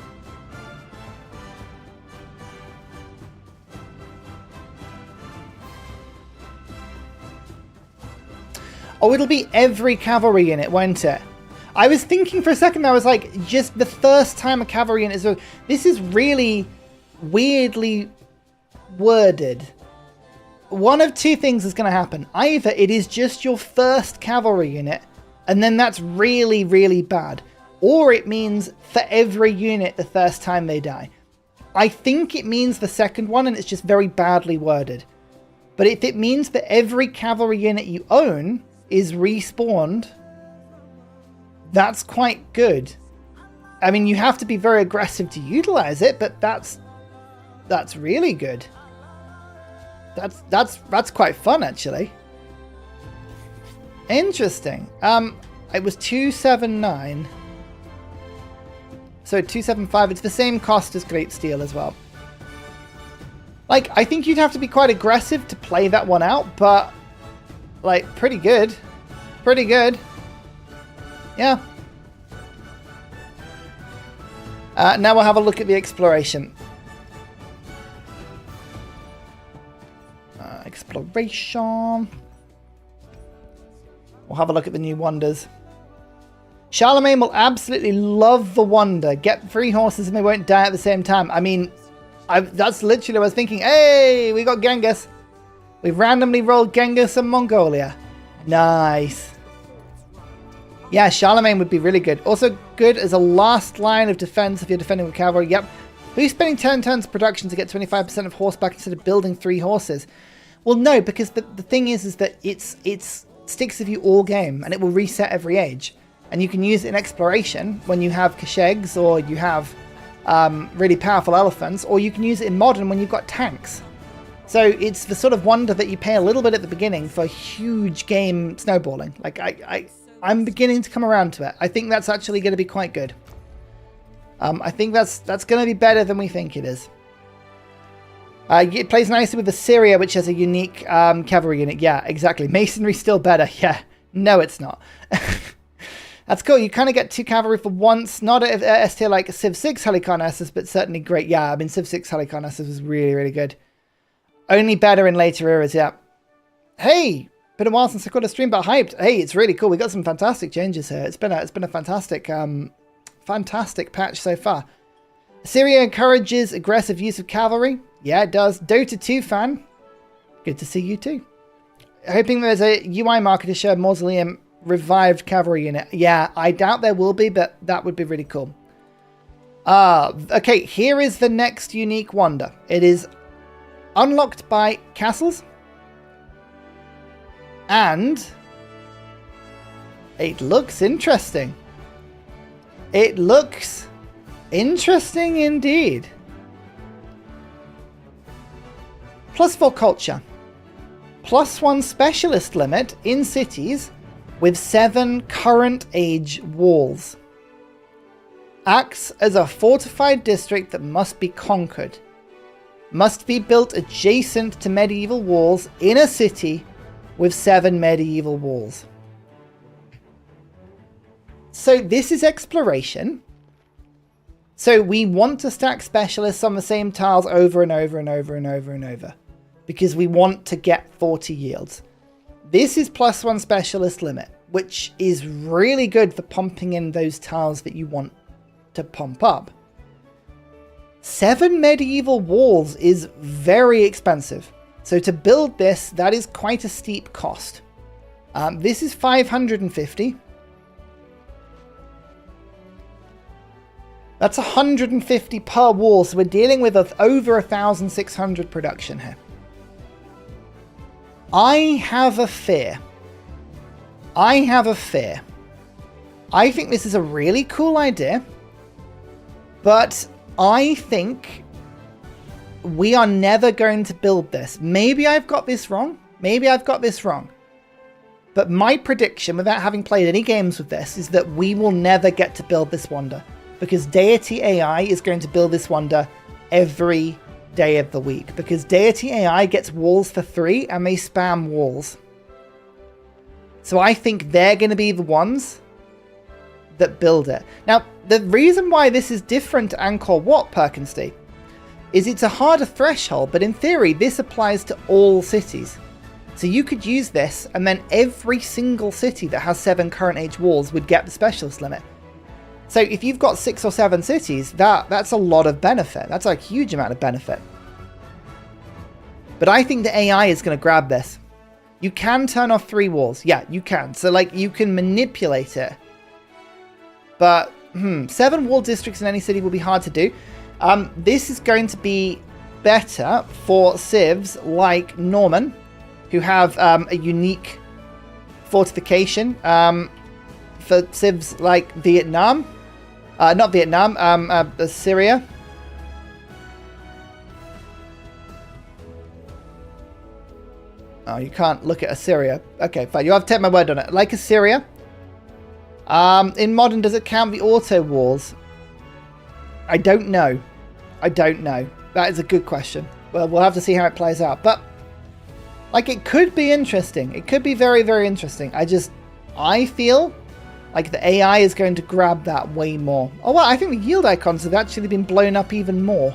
Oh, it'll be every cavalry unit, won't it? I was thinking for a second, I was like, just the first time a cavalry unit is... This is really weirdly worded. One of two things is going to happen. Either it is just your first cavalry unit, and then that's really, really bad. Or it means for every unit the first time they die. I think it means the second one, and it's just very badly worded. But if it means that every cavalry unit you own is respawned, that's quite good. I mean, you have to be very aggressive to utilize it, but that's really good. That's quite fun, actually. Interesting. It was 279. So 275. It's the same cost as Great Steel as well. Like, I think you'd have to be quite aggressive to play that one out, but like, pretty good. Pretty good. Yeah. Now we'll have a look at the exploration. Exploration. We'll have a look at the new wonders. Charlemagne will absolutely love the wonder. Get 3 horses and they won't die at the same time. I mean, that's literally what I was thinking. Hey, we got Genghis. We've randomly rolled Genghis and Mongolia. Nice. Yeah, Charlemagne would be really good. Also good as a last line of defense if you're defending with cavalry. Yep. Who's spending 10 turns of production to get 25% of horseback instead of building 3 horses? Well, no, because the thing is that it's sticks with you all game, and it will reset every age. And you can use it in exploration when you have Kashegs, or you have really powerful elephants, or you can use it in modern when you've got tanks. So it's the sort of wonder that you pay a little bit at the beginning for huge game snowballing. Like, I'm beginning to come around to it. I think that's actually going to be quite good. I think that's going to be better than we think it is. It plays nicely with Assyria, which has a unique cavalry unit. Yeah, exactly. Masonry's still better. Yeah. No, it's not. That's cool. You kind of get 2 cavalry for once. Not at S tier like Civ 6 Halicarnassus, but certainly great. Yeah, I mean, Civ 6 Halicarnassus was really, really good. Only better in later eras, yeah. Hey! Been a while since I got a stream, but hyped. Hey, it's really cool. We got some fantastic changes here. It's been a fantastic fantastic patch so far. Assyria encourages aggressive use of cavalry. Yeah, it does. Dota 2 fan. Good to see you too. Hoping there's a UI marker to show Mausoleum revived cavalry unit. Yeah, I doubt there will be, but that would be really cool. Okay, here is the next unique wonder. It is unlocked by castles. And it looks interesting. It looks interesting indeed. +4 culture. +1 specialist limit in cities with 7 current age walls. Acts as a fortified district that must be conquered. must be built adjacent to medieval walls in a city with 7 medieval walls. So this is exploration. So we want to stack specialists on the same tiles over and over and over and over and over, because we want to get 40 yields. This is +1 specialist limit, which is really good for pumping in those tiles that you want to pump up. 7 medieval walls is very expensive. So to build this, that is quite a steep cost. This is 550. That's 150 per wall, so we're dealing with over 1,600 production here. I have a fear. I think this is a really cool idea, but I think we are never going to build this. Maybe I've got this wrong. But my prediction, without having played any games with this, is that we will never get to build this wonder, because Deity AI is going to build this wonder every day of the week, because Deity AI gets walls for 3 and they spam walls. So I think they're going to be the ones that build it. Now, the reason why this is different to Angkor Wat, Perkinsty, is it's a harder threshold, but in theory, this applies to all cities. So you could use this, and then every single city that has 7 current age walls would get the specialist limit. So if you've got 6 or 7 cities, that's a lot of benefit. That's a huge amount of benefit. But I think the AI is going to grab this. You can turn off 3 walls. Yeah, you can. So like you can manipulate it. But 7 wall districts in any city will be hard to do. This is going to be better for civs like Norman, who have a unique fortification. For civs like Vietnam. Not Vietnam, Assyria. Oh, you can't look at Assyria. Okay, fine. You have to take my word on it. Like Assyria. In modern, does it count the auto wars? I don't know. That is a good question. Well, we'll have to see how it plays out. But, like, it could be interesting. It could be very, very interesting. I feel like the AI is going to grab that way more. Oh, well, I think the yield icons have actually been blown up even more.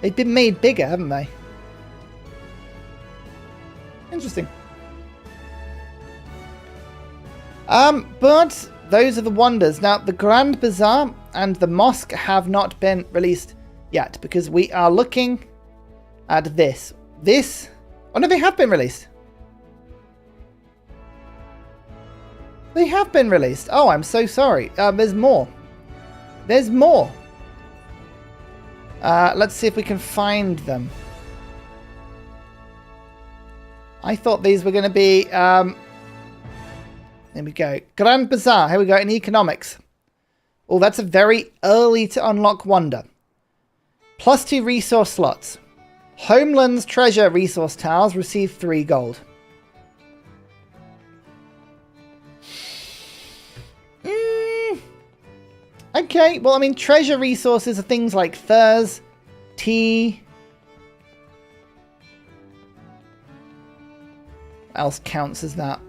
They've been made bigger, haven't they? Interesting. But those are the wonders. Now, the Grand Bazaar and the Mosque have not been released yet, because we are looking at this. Oh no, they have been released. They have been released. Oh, I'm so sorry. There's more. Let's see if we can find them. I thought these were going to be... There we go. Grand Bazaar. Here we go. In economics. Oh, that's a very early to unlock wonder. +2 resource slots. Homeland's treasure resource tiles receive 3 gold. Okay, well, I mean, treasure resources are things like furs, tea. What else counts as that?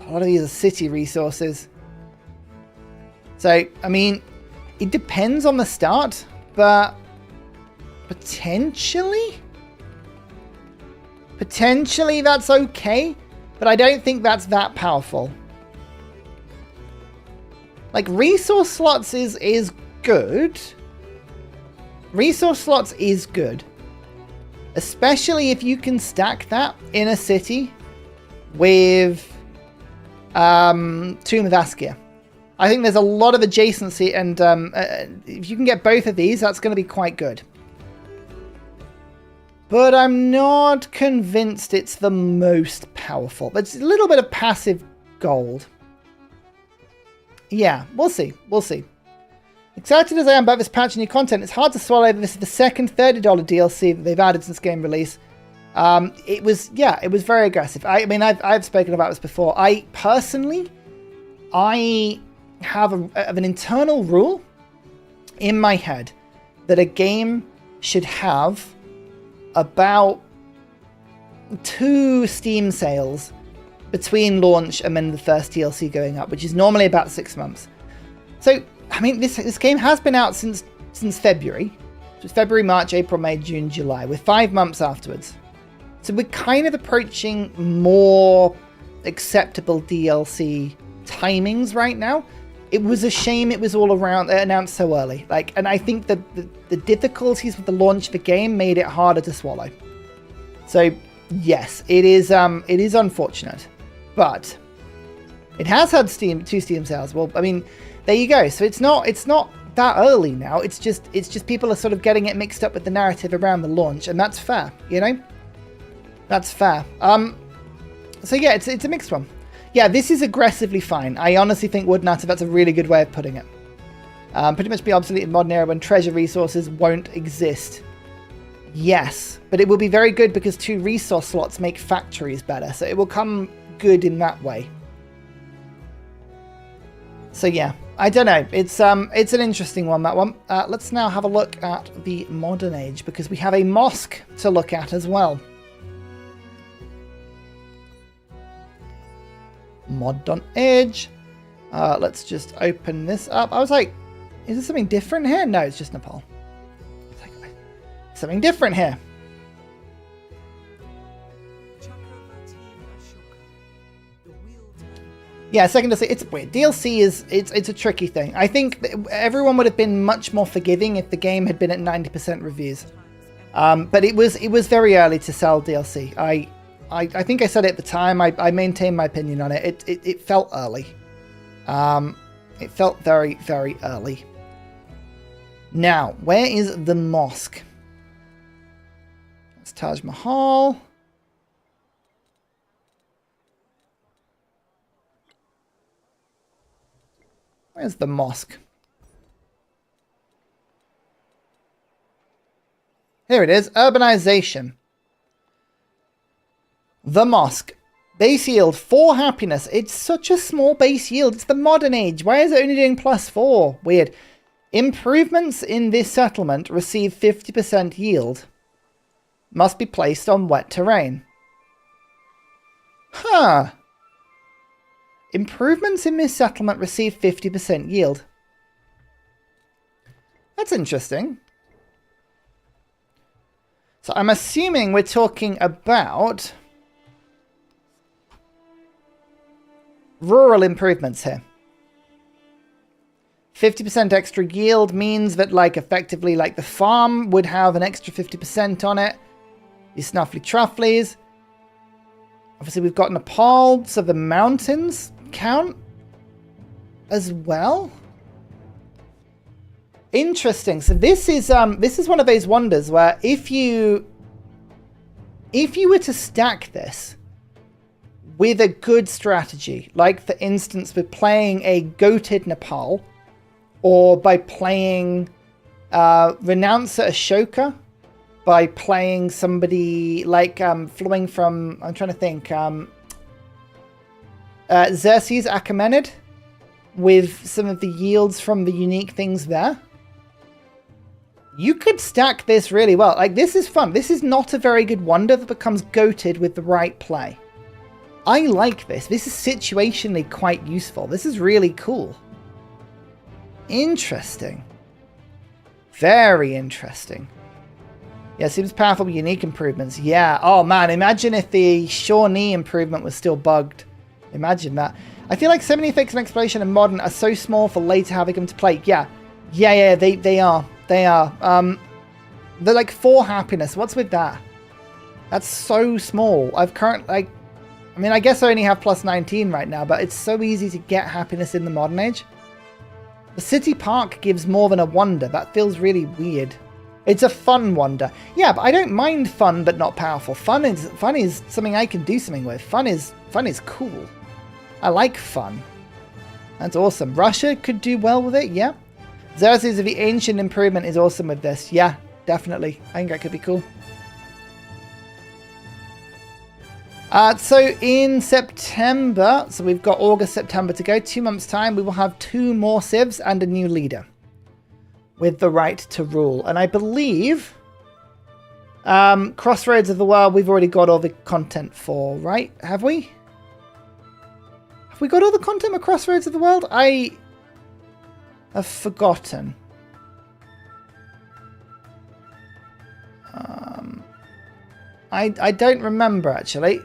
A lot of these are city resources. So, I mean, it depends on the start, but potentially that's okay, but I don't think that's that powerful. Like, resource slots is good. Resource slots is good. Especially if you can stack that in a city with Tomb of Askia. I think there's a lot of adjacency, and if you can get both of these, that's going to be quite good. But I'm not convinced it's the most powerful. It's a little bit of passive gold. Yeah, we'll see. Excited as I am about this patch and new content, it's hard to swallow that this is the second $30 DLC that they've added since game release. It was very aggressive. I mean, I've spoken about this before. I have an internal rule in my head that a game should have about 2 Steam sales between launch and then the first DLC going up, which is normally about 6 months. So, I mean, this game has been out since February. So it's February, March, April, May, June, July, with 5 months afterwards. So we're kind of approaching more acceptable DLC timings right now. It was a shame it was all around announced so early. And I think that the difficulties with the launch of the game made it harder to swallow. So yes, it is unfortunate, but it has had 2 Steam sales. Well, I mean, there you go. So it's not that early now. It's just people are sort of getting it mixed up with the narrative around the launch, and that's fair, you know? That's fair. So yeah, it's a mixed one. Yeah, this is aggressively fine. I honestly think would not, that's a really good way of putting it. Pretty much be obsolete in modern era when treasure resources won't exist. Yes, but it will be very good because 2 resource slots make factories better, so it will come good in that way. So yeah, I don't know. It's an interesting one, that one. Let's now have a look at the modern age, because we have a mosque to look at as well. Modern age. Let's just open this up. I was like, is there something different here? No, it's just Nepal. It's like, something different here. Yeah, second DLC, it's weird. DLC it's a tricky thing. I think everyone would have been much more forgiving if the game had been at 90% reviews. But it was very early to sell DLC. I think I said it at the time. I maintain my opinion on it. It felt early. It felt very, very early. Now, where is the mosque? It's Taj Mahal. Where's the mosque? Here it is. Urbanization. The mosque. Base yield 4 happiness. It's such a small base yield. It's the modern age. Why is it only doing +4? Weird. Improvements in this settlement receive 50% yield. Must be placed on wet terrain. Huh. Improvements in this settlement receive 50% yield. That's interesting. So I'm assuming we're talking about rural improvements here. 50% extra yield means that, like, effectively, like, the farm would have an extra 50% on it. These snuffly trufflies. Obviously, we've got Nepal, so the mountains count as well. Interesting. So this is one of those wonders where if you were to stack this with a good strategy, like for instance with playing a goated Nepal, or by playing Renouncer Ashoka, by playing somebody like flowing from, I'm trying to think, Xerxes Achaemenid, with some of the yields from the unique things there, you could stack this really well. Like, this is fun. This is not a very good wonder that becomes goated with the right play. I like this. This is situationally quite useful. This is really cool. Interesting. Very interesting. Yeah, seems powerful with unique improvements. Yeah. Oh, man. Imagine if the Shawnee improvement was still bugged. Imagine that. I feel like so many effects in Exploration and Modern are so small for later having them to play. Yeah. Yeah, they are. They are. They're like 4 happiness. What's with that? That's so small. I mean, I guess I only have +19 right now, but it's so easy to get happiness in the modern age. The city park gives more than a wonder. That feels really weird. It's a fun wonder. Yeah, but I don't mind fun but not powerful. Fun is something I can do something with. Fun is cool. I like fun. That's awesome. Russia could do well with it, yeah. Xerxes of the Ancient improvement is awesome with this. Yeah, definitely. I think that could be cool. So in September, so we've got August, September to go, 2 months time, we will have 2 more civs and a new leader. with the right to rule. And I believe Crossroads of the World we've already got all the content for, right? Have we? Have we got all the content for Crossroads of the World? I have forgotten. I don't remember, actually.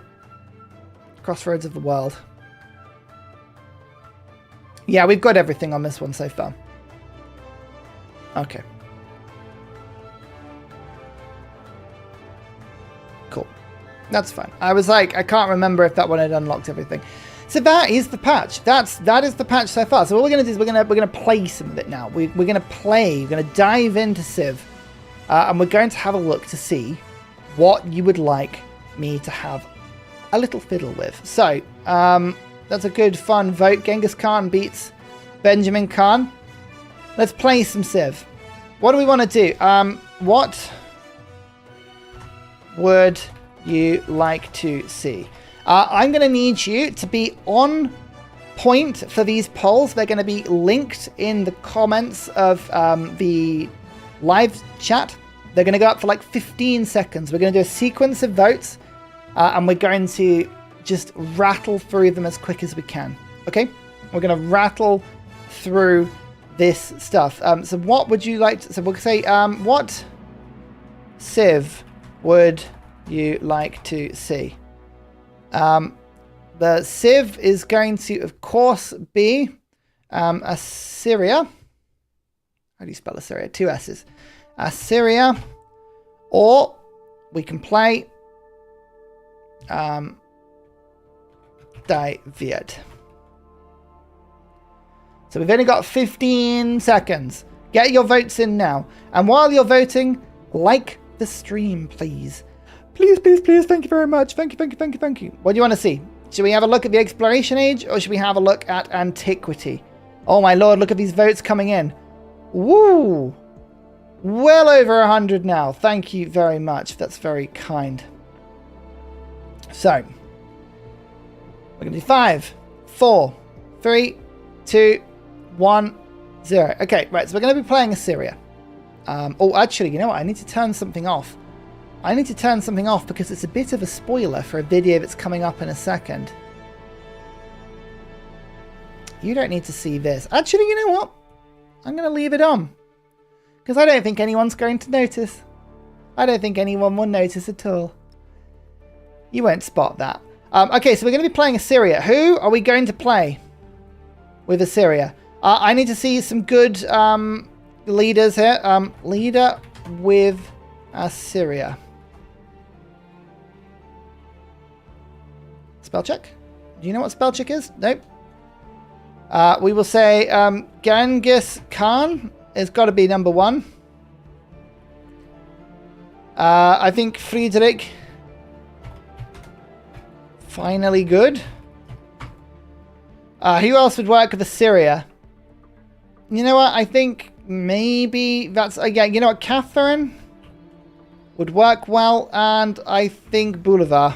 Crossroads of the World. Yeah, we've got everything on this one so far. Okay. Cool. That's fine. I was like, I can't remember if that one had unlocked everything. So that is the patch. That is the patch so far. So what we're gonna do is we're gonna play some of it now. We're gonna play. We're gonna dive into Civ, and we're going to have a look to see what you would like me to have a little fiddle with. So that's a good fun vote. Genghis Khan beats Benjamin Khan. Let's play some Civ. What do we want to do? What would you like to see? I'm going to need you to be on point for these polls. They're going to be linked in the comments of the live chat. They're going to go up for like 15 seconds. We're going to do a sequence of votes, and we're going to just rattle through them as quick as we can. Okay? We're going to rattle through this stuff. So what would you like to... So we'll say, what Civ would you like to see? The Civ is going to, of course, be Assyria. How do you spell Assyria? 2 S's. Assyria. Or we can play Dai Viet. So we've only got 15 seconds. Get your votes in now. And while you're voting, like the stream, please. Please, please, please. Thank you very much. Thank you, thank you, thank you, thank you. What do you want to see? Should we have a look at the Exploration Age, or should we have a look at Antiquity? Oh my lord, look at these votes coming in. Woo! Well over 100 now. Thank you very much. That's very kind. So, we're going to do 5, 4, 3, 2, 1, 0. Okay, right, so we're going to be playing Assyria. Oh, actually, you know what? I need to turn something off. I need to turn something off because it's a bit of a spoiler for a video that's coming up in a second. You don't need to see this. Actually, you know what? I'm going to leave it on. Because I don't think anyone's going to notice. I don't think anyone will notice at all. You won't spot that. Okay, so we're going to be playing Assyria. Who are we going to play with Assyria? I need to see some good leaders here. Leader with Assyria. Spell check? Do you know what spell check is? Nope. We will say Genghis Khan has got to be number 1. I think Friedrich. Finally good. Who else would work with Assyria? You know what? I think maybe that's... yeah, you know what? Catherine would work well. And I think Boulevard.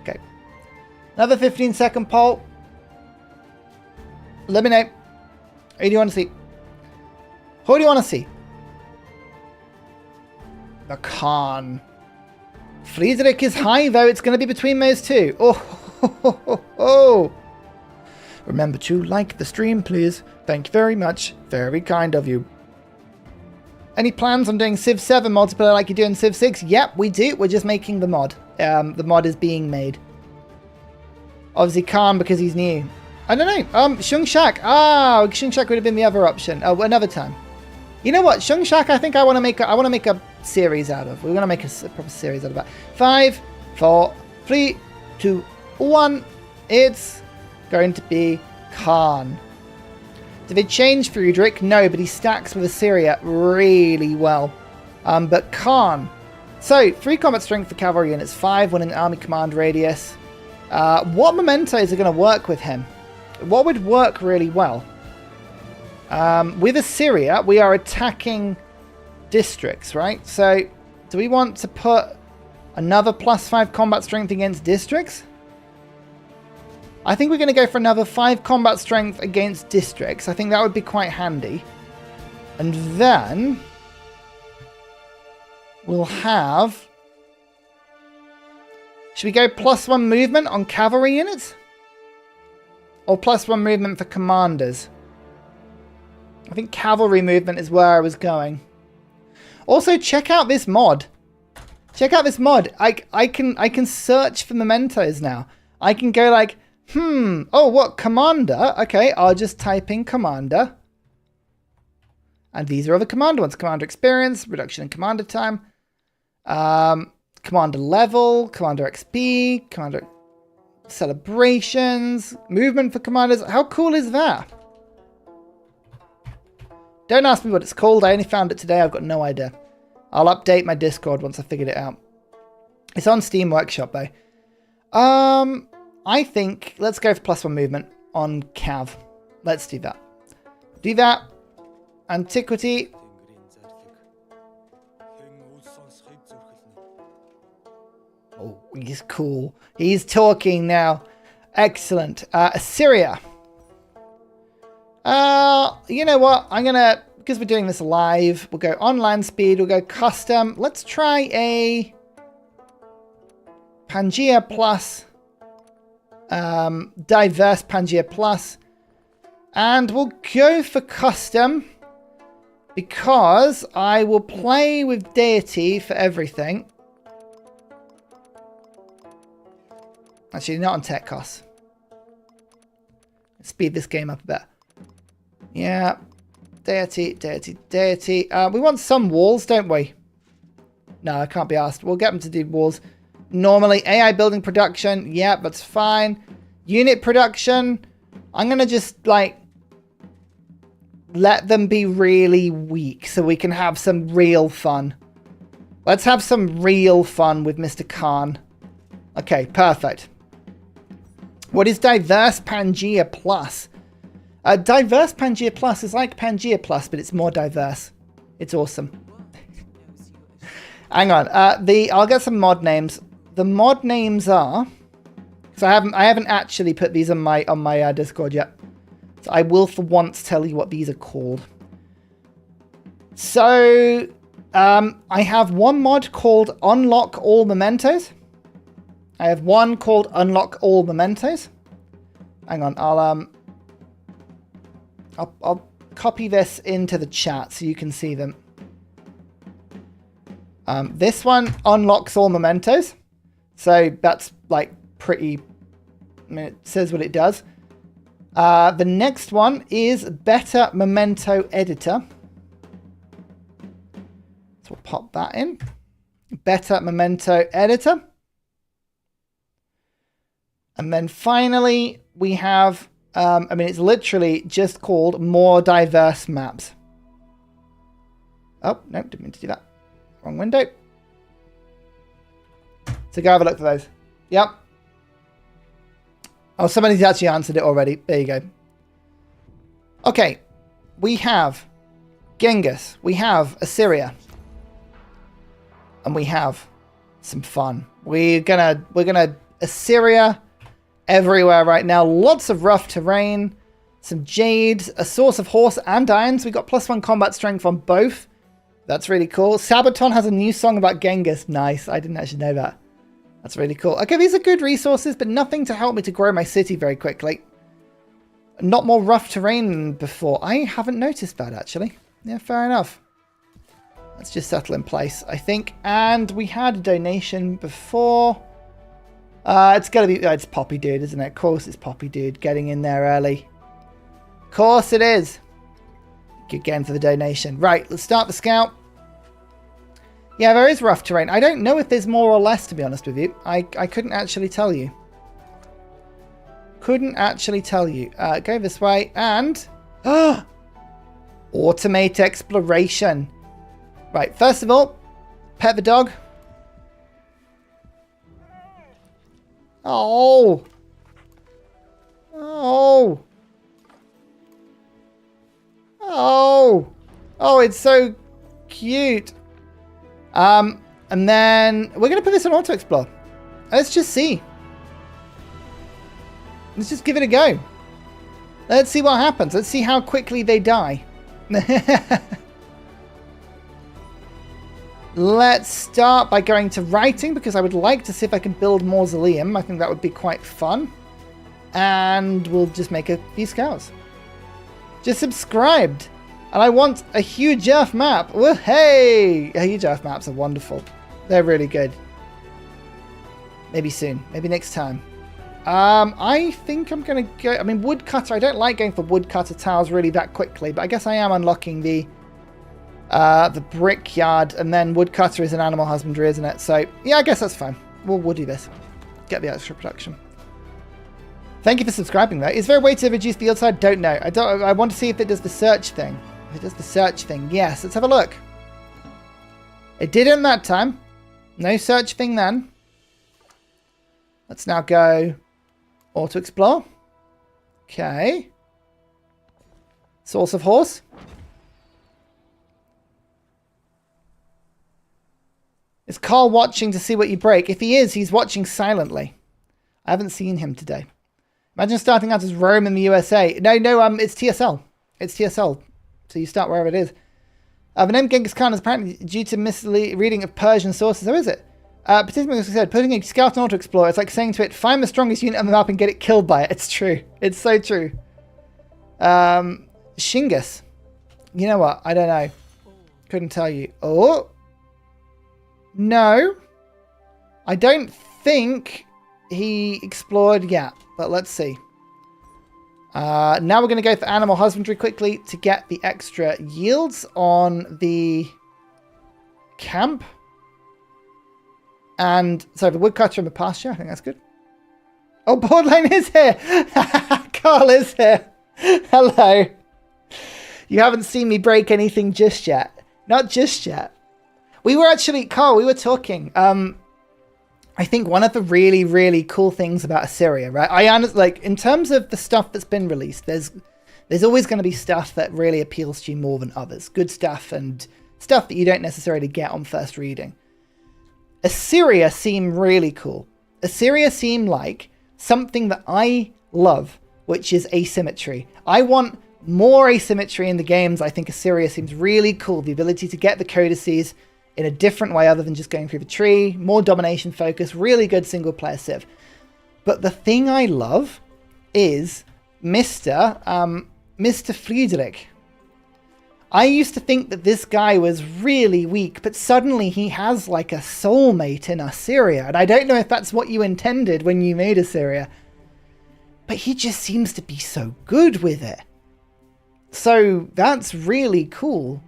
Okay. Another 15-second poll. Let me know. Who do you want to see? Who do you want to see? The Khan. Friedrich is high, though. It's going to be between those two. Oh. Remember to like the stream, please. Thank you very much. Very kind of you. Any plans on doing Civ 7 multiplayer like you do in Civ 6? Yep, we do. We're just making the mod. The mod is being made. Obviously Khan because he's new. I don't know. Shung Shak. Ah, Shung Shak would have been the other option. Oh, another time. You know what? Shung Shak, I think I want to make a series out of. We're going to make a proper series out of that. 5, 4, 3, 2, 1. It's going to be Khan. Did they change Friedrich? No, but he stacks with Assyria really well. But Khan. So, 3 combat strength for cavalry units, 5 when in army command radius. What mementos are going to work with him? What would work really well? With Assyria, we are attacking districts, right? So, do we want to put another +5 combat strength against districts? I think we're going to go for another 5 combat strength against districts. I think that would be quite handy. And then we'll have... Should we go +1 movement on cavalry units? Or +1 movement for commanders? I think cavalry movement is where I was going. Also, check out this mod. Check out this mod. I can search for mementos now. I can go like, oh, what, commander? Okay, I'll just type in commander. And these are other commander ones. Commander experience, reduction in commander time, commander level, commander XP, commander celebrations, movement for commanders. How cool is that? Don't ask me what it's called. I only found it today. I've got no idea. I'll update my Discord once I figured it out. It's on Steam Workshop though. I think let's go for +1 movement on Cav. Let's do that. Do that. Antiquity. Oh, he's cool. He's talking now. Excellent. Assyria. You know what? I'm gonna, because we're doing this live, we'll go online speed, we'll go custom. Let's try a Pangaea Plus, diverse Pangaea Plus, and we'll go for custom because I will play with deity for everything. Actually, not on tech costs. Let's speed this game up a bit. Yeah, deity, deity, deity. We want some walls, don't we? No, I can't be asked. We'll get them to do walls. Normally, AI building production. Yeah, that's fine. Unit production. I'm going to just, like, let them be really weak so we can have some real fun. Let's have some real fun with Mr. Khan. Okay, perfect. What is diverse Pangaea Plus? Diverse Pangaea Plus is like Pangaea Plus, but it's more diverse. It's awesome. Hang on. I'll get some mod names. The mod names are, because I haven't actually put these on my Discord yet. So I will for once tell you what these are called. So I have one mod called Unlock All Mementos. I have one called Unlock All Mementos. Hang on, I'll copy this into the chat so you can see them. This one unlocks all mementos. So that's like pretty, I mean, it says what it does. The next one is Better Memento Editor. So we'll pop that in. Better Memento Editor. And then finally, we have, I mean, it's literally just called More Diverse Maps. Oh, no, didn't mean to do that. Wrong window. So go have a look for those. Yep. Oh, somebody's actually answered it already. There you go. Okay. We have Genghis. We have Assyria. And we have some fun. We're gonna Assyria everywhere right now. Lots of rough terrain, some jades, a source of horse and irons. We got +1 combat strength on both. That's really cool. Sabaton has a new song about Genghis. Nice. I didn't actually know that. That's really cool. Okay, these are good resources, but nothing to help me to grow my city very quickly. Not more rough terrain than before. I haven't noticed that, actually. Yeah, fair enough. Let's just settle in place, I think. And we had a donation before. It's going to be... it's Poppy Dude, isn't it? Of course it's Poppy Dude getting in there early. Of course it is. Again for the donation. Right, let's start the scout. Yeah, there is rough terrain. I don't know if there's more or less, to be honest with you. I couldn't actually tell you. Couldn't actually tell you. Go this way and... automate exploration. Right, first of all, pet the dog. Oh. Oh. Oh. Oh, it's so cute. And then we're going to put this on auto explore. Let's just see. Let's just give it a go. Let's see what happens. Let's see how quickly they die. Let's start by going to writing, because I would like to see if I can build mausoleum. I think that would be quite fun. And we'll just make a few scouts. Just subscribed. And I want a huge Earth map. Well, hey! Huge Earth maps are wonderful. They're really good. Maybe soon. Maybe next time. I think I'm going to go... I mean, woodcutter. I don't like going for woodcutter tiles really that quickly. But I guess I am unlocking the brickyard. And then woodcutter is an animal husbandry, isn't it? So, yeah, I guess that's fine. We'll do this. Get the extra production. Thank you for subscribing, though. Is there a way to reduce the yield side? Don't know. I want to see if it does the search thing. If it does the search thing. Yes, let's have a look. It didn't that time. No search thing then. Let's now go auto explore. Okay. Source of horse. Is Carl watching to see what you break? If he is, he's watching silently. I haven't seen him today. Imagine starting out as Rome in the USA. No, it's TSL. It's TSL. So you start wherever it is. The name Genghis Khan is apparently due to misreading of Persian sources. How is it? Particularly, as I said, putting a scout on auto explorer, it's like saying to it, find the strongest unit on the map and get it killed by it. It's true. It's so true. Shingus. You know what? I don't know. Couldn't tell you. Oh. No. I don't think he explored yet. But let's see. Now we're going to go for animal husbandry quickly to get the extra yields on the camp. And so the woodcutter and the pasture, I think that's good. Oh, Borderline is here. Carl is here. Hello. You haven't seen me break anything just yet. Not just yet. We were actually, Carl, we were talking. I think one of the really, really cool things about Assyria, right? I honestly, like, in terms of the stuff that's been released, there's always going to be stuff that really appeals to you more than others. Good stuff and stuff that you don't necessarily get on first reading. Assyria seemed really cool. Assyria seemed like something that I love, which is asymmetry. I want more asymmetry in the games. I think Assyria seems really cool. The ability to get the codices in a different way other than just going through the tree, more domination focus, really good single player civ. But the thing I love is Mr. Friedrich. I used to think that this guy was really weak, but suddenly he has like a soulmate in Assyria. And I don't know if that's what you intended when you made Assyria, but he just seems to be so good with it. So that's really cool.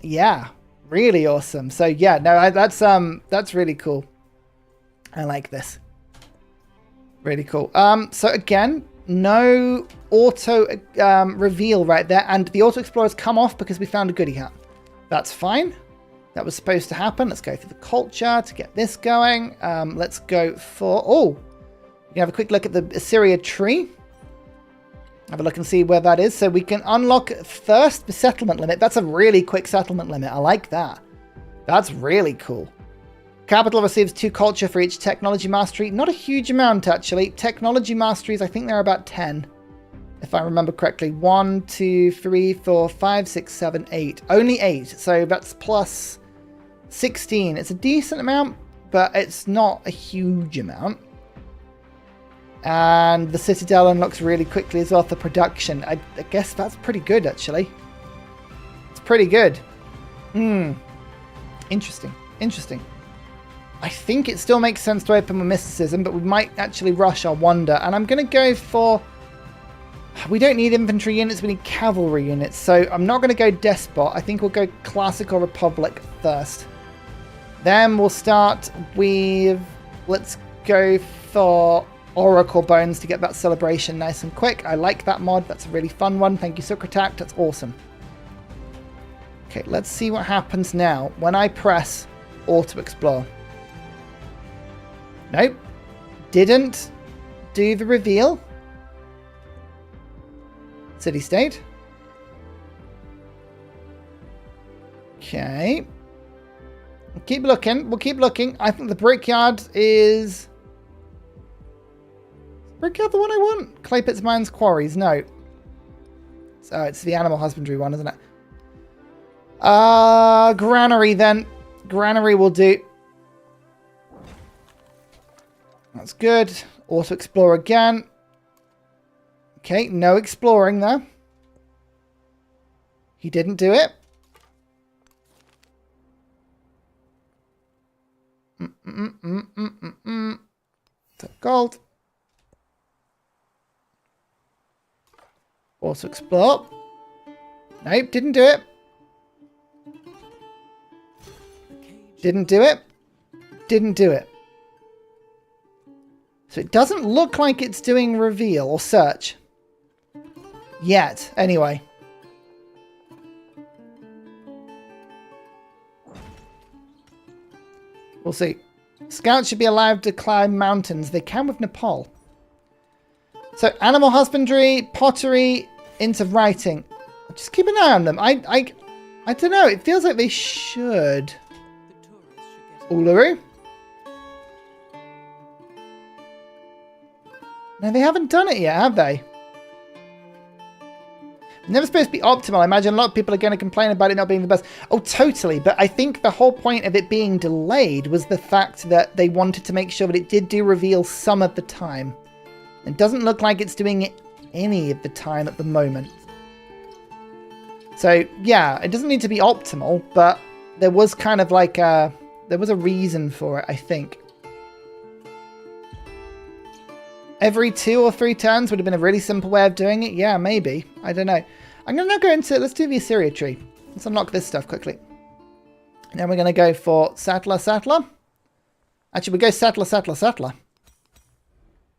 Yeah. Really awesome. So yeah, no, that's really cool. I like this. Really cool. So again, no auto reveal right there, and the auto explorers come off because we found a goodie hat. That's fine. That was supposed to happen. Let's go through the culture to get this going. Let's go for you can have a quick look at the Assyria tree. Have a look and see where that is. So we can unlock first the settlement limit. That's a really quick settlement limit. I like that. That's really cool. Capital receives 2 culture for each technology mastery. Not a huge amount, actually. Technology masteries, I think they're about 10. If I remember correctly. 1, 2, 3, 4, 5, 6, 7, 8. Only 8. So that's plus 16. It's a decent amount, but it's not a huge amount. And the Citadel unlocks really quickly as well for production. I guess that's pretty good, actually. It's pretty good. Interesting. Interesting. I think it still makes sense to open with Mysticism, but we might actually rush our Wonder. And I'm going to go for... We don't need infantry units, we need cavalry units. So I'm not going to go Despot. I think we'll go Classical Republic first. Then we'll start with... Let's go for... Oracle Bones to get that celebration nice and quick. I like that mod. That's a really fun one. Thank you, Socratak. That's awesome. Okay, let's see what happens now when I press Auto Explore. Nope. Didn't do the reveal. City State. Okay. We'll keep looking. We'll keep looking. I think the Brickyard is... Brickyard the one I want? Clay Pits, Mines, Quarries. No. So it's the Animal Husbandry one, isn't it? Granary then. Granary will do. That's good. Auto explore again. Okay, no exploring there. He didn't do it. Gold. Also explore. Nope, didn't do it. Didn't do it. Didn't do it. So it doesn't look like it's doing reveal or search. Yet, anyway. We'll see. Scouts should be allowed to climb mountains. They can with Nepal. So animal husbandry, pottery, into writing. Just keep an eye on them. I don't know. It feels like they should. Uluru. No, they haven't done it yet, have they? Never supposed to be optimal. I imagine a lot of people are going to complain about it not being the best. Oh, totally. But I think the whole point of it being delayed was the fact that they wanted to make sure that it did do reveal some of the time. It doesn't look like it's doing it any of the time at the moment. So, yeah, it doesn't need to be optimal, but there was kind of like a... There was a reason for it, I think. Every 2 or 3 turns would have been a really simple way of doing it. Yeah, maybe. I don't know. I'm going to now go into... Let's do the Assyria tree. Let's unlock this stuff quickly. And then we're going to go for Settler, Settler. Actually, we go Settler, Settler, Settler.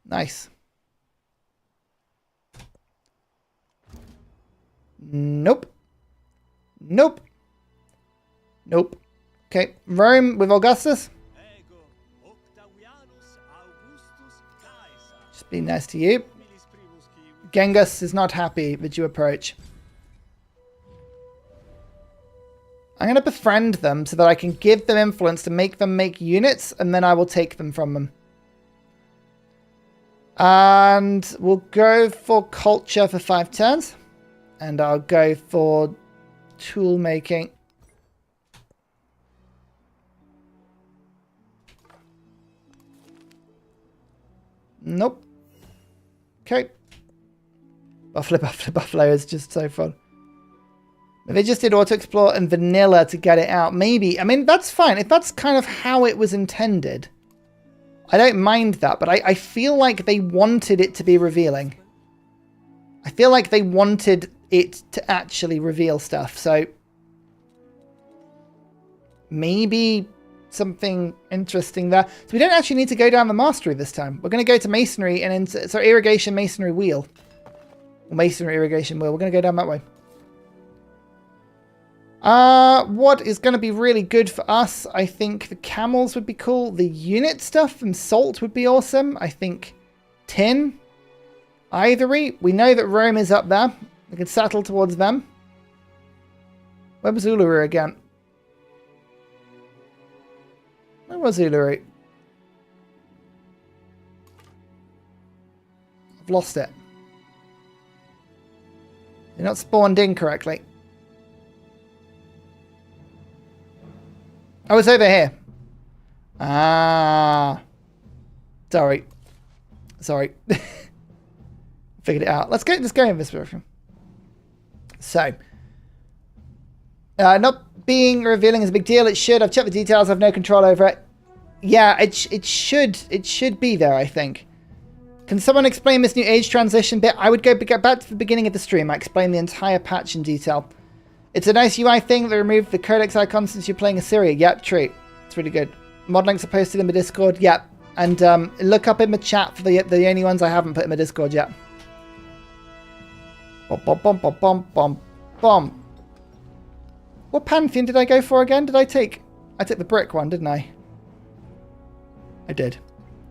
Nice. Nope. Nope. Nope. Okay, Rome with Augustus. Just be nice to you. Genghis is not happy that you approach. I'm going to befriend them so that I can give them influence to make them make units, and then I will take them from them. And we'll go for culture for 5 turns. And I'll go for tool making. Nope. Okay. Buffalo is just so fun. If they just did auto-explore and vanilla to get it out, maybe. I mean, that's fine. If that's kind of how it was intended, I don't mind that. But I feel like they wanted it to be revealing. I feel like they wanted it to actually reveal stuff. So maybe something interesting there. So we don't actually need to go down the mastery this time. We're going to go to masonry and into, so irrigation masonry wheel. Or masonry irrigation wheel. We're going to go down that way. What is going to be really good for us? I think the camels would be cool. The unit stuff and salt would be awesome. I think tin, ivory. We know that Rome is up there. We can settle towards them. Where was Uluru again? Where was Uluru? I've lost it. You're not spawned in correctly. Oh, it's over here. Ah. Sorry. Sorry. Figured it out. Let's go in this direction. So. Not being revealing is a big deal. It should. I've checked the details. I have no control over it. Yeah, it should be there, I think. Can someone explain this new age transition bit? I would go back to the beginning of the stream. I explained the entire patch in detail. It's a nice UI thing that removed the codex icon since you're playing Assyria. Yep, true. It's really good. Mod links are posted in the Discord. Yep. And look up in the chat for the only ones I haven't put in the Discord yet. Bom, bom, bom, bom, bom, bom, bom. What Pantheon did I go for again? I took the brick one, didn't I? I did.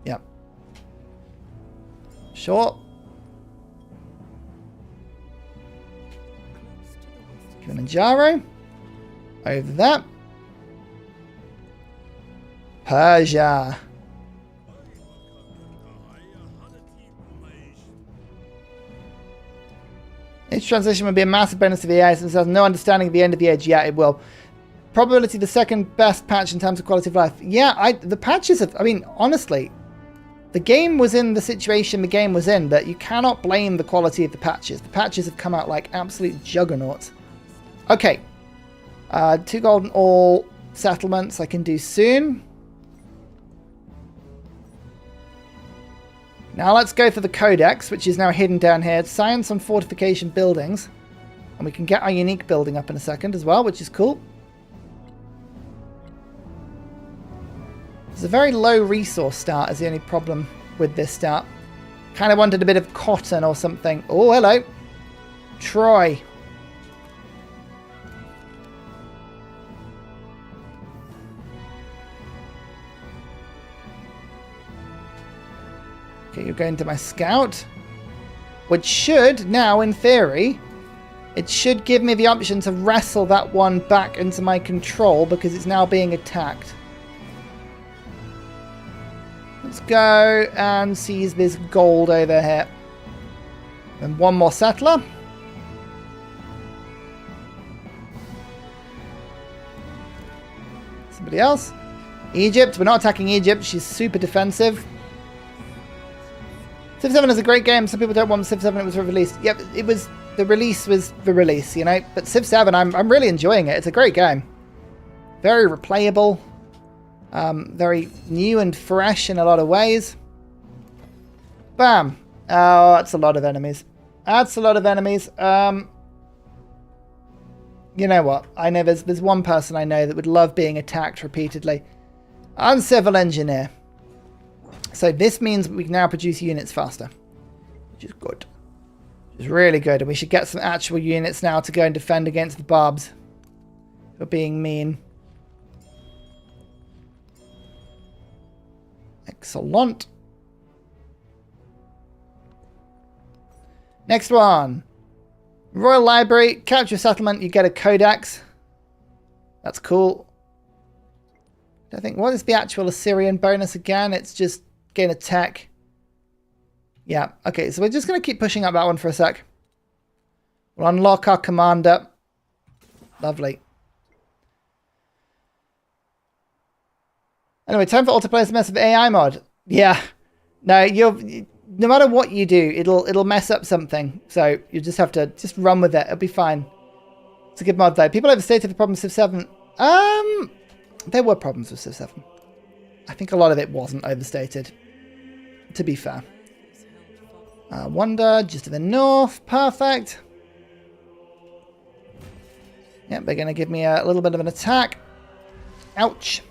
Yep. Sure. Kilimanjaro. Over that. Persia. Age transition would be a massive bonus to the AI since it has no understanding of the end of the age. Yeah, it will. Probability the second best patch in terms of quality of life. Yeah, the patches have... I mean, honestly, the game was in the situation the game was in, but you cannot blame the quality of the patches. The patches have come out like absolute juggernauts. Okay. 2 golden ore settlements I can do soon. Now let's go for the codex, which is now hidden down here. It's science on fortification buildings. And we can get our unique building up in a second as well, which is cool. There's a very low resource start is the only problem with this start. Kind of wanted a bit of cotton or something. Oh, hello. Troy. Okay, you're going to my scout. Which should, now in theory, it should give me the option to wrestle that one back into my control because it's now being attacked. Let's go and seize this gold over here. And one more settler. Somebody else. Egypt. We're not attacking Egypt. She's super defensive. Civ 7 is a great game. Some people don't want Civ 7. It was released. Yep, it was. The release was the release, you know. But Civ 7, I'm really enjoying it. It's a great game. Very replayable. Very new and fresh in a lot of ways. Bam. Oh, that's a lot of enemies. That's a lot of enemies. You know what? I know there's one person I know that would love being attacked repeatedly. Uncivil engineer. So this means we can now produce units faster. Which is good. Which is really good. And we should get some actual units now to go and defend against the Barbs. For being mean. Excellent. Next one. Royal Library. Capture settlement. You get a codex. That's cool. I think, what is the actual Assyrian bonus again? It's just gain a tech. Yeah. Okay, so we're just going to keep pushing up that one for a sec. We'll unlock our commander. Lovely. Anyway, time for Autoplayer's mess of AI mod. Yeah. No, no matter what you do, it'll mess up something. So you just have to just run with it. It'll be fine. It's a good mod though. People overstated the problems with Civ 7. There were problems with Civ 7. I think a lot of it wasn't overstated. To be fair. Wonder, just to the north. Perfect. Yep, they're going to give me a little bit of an attack. Ouch.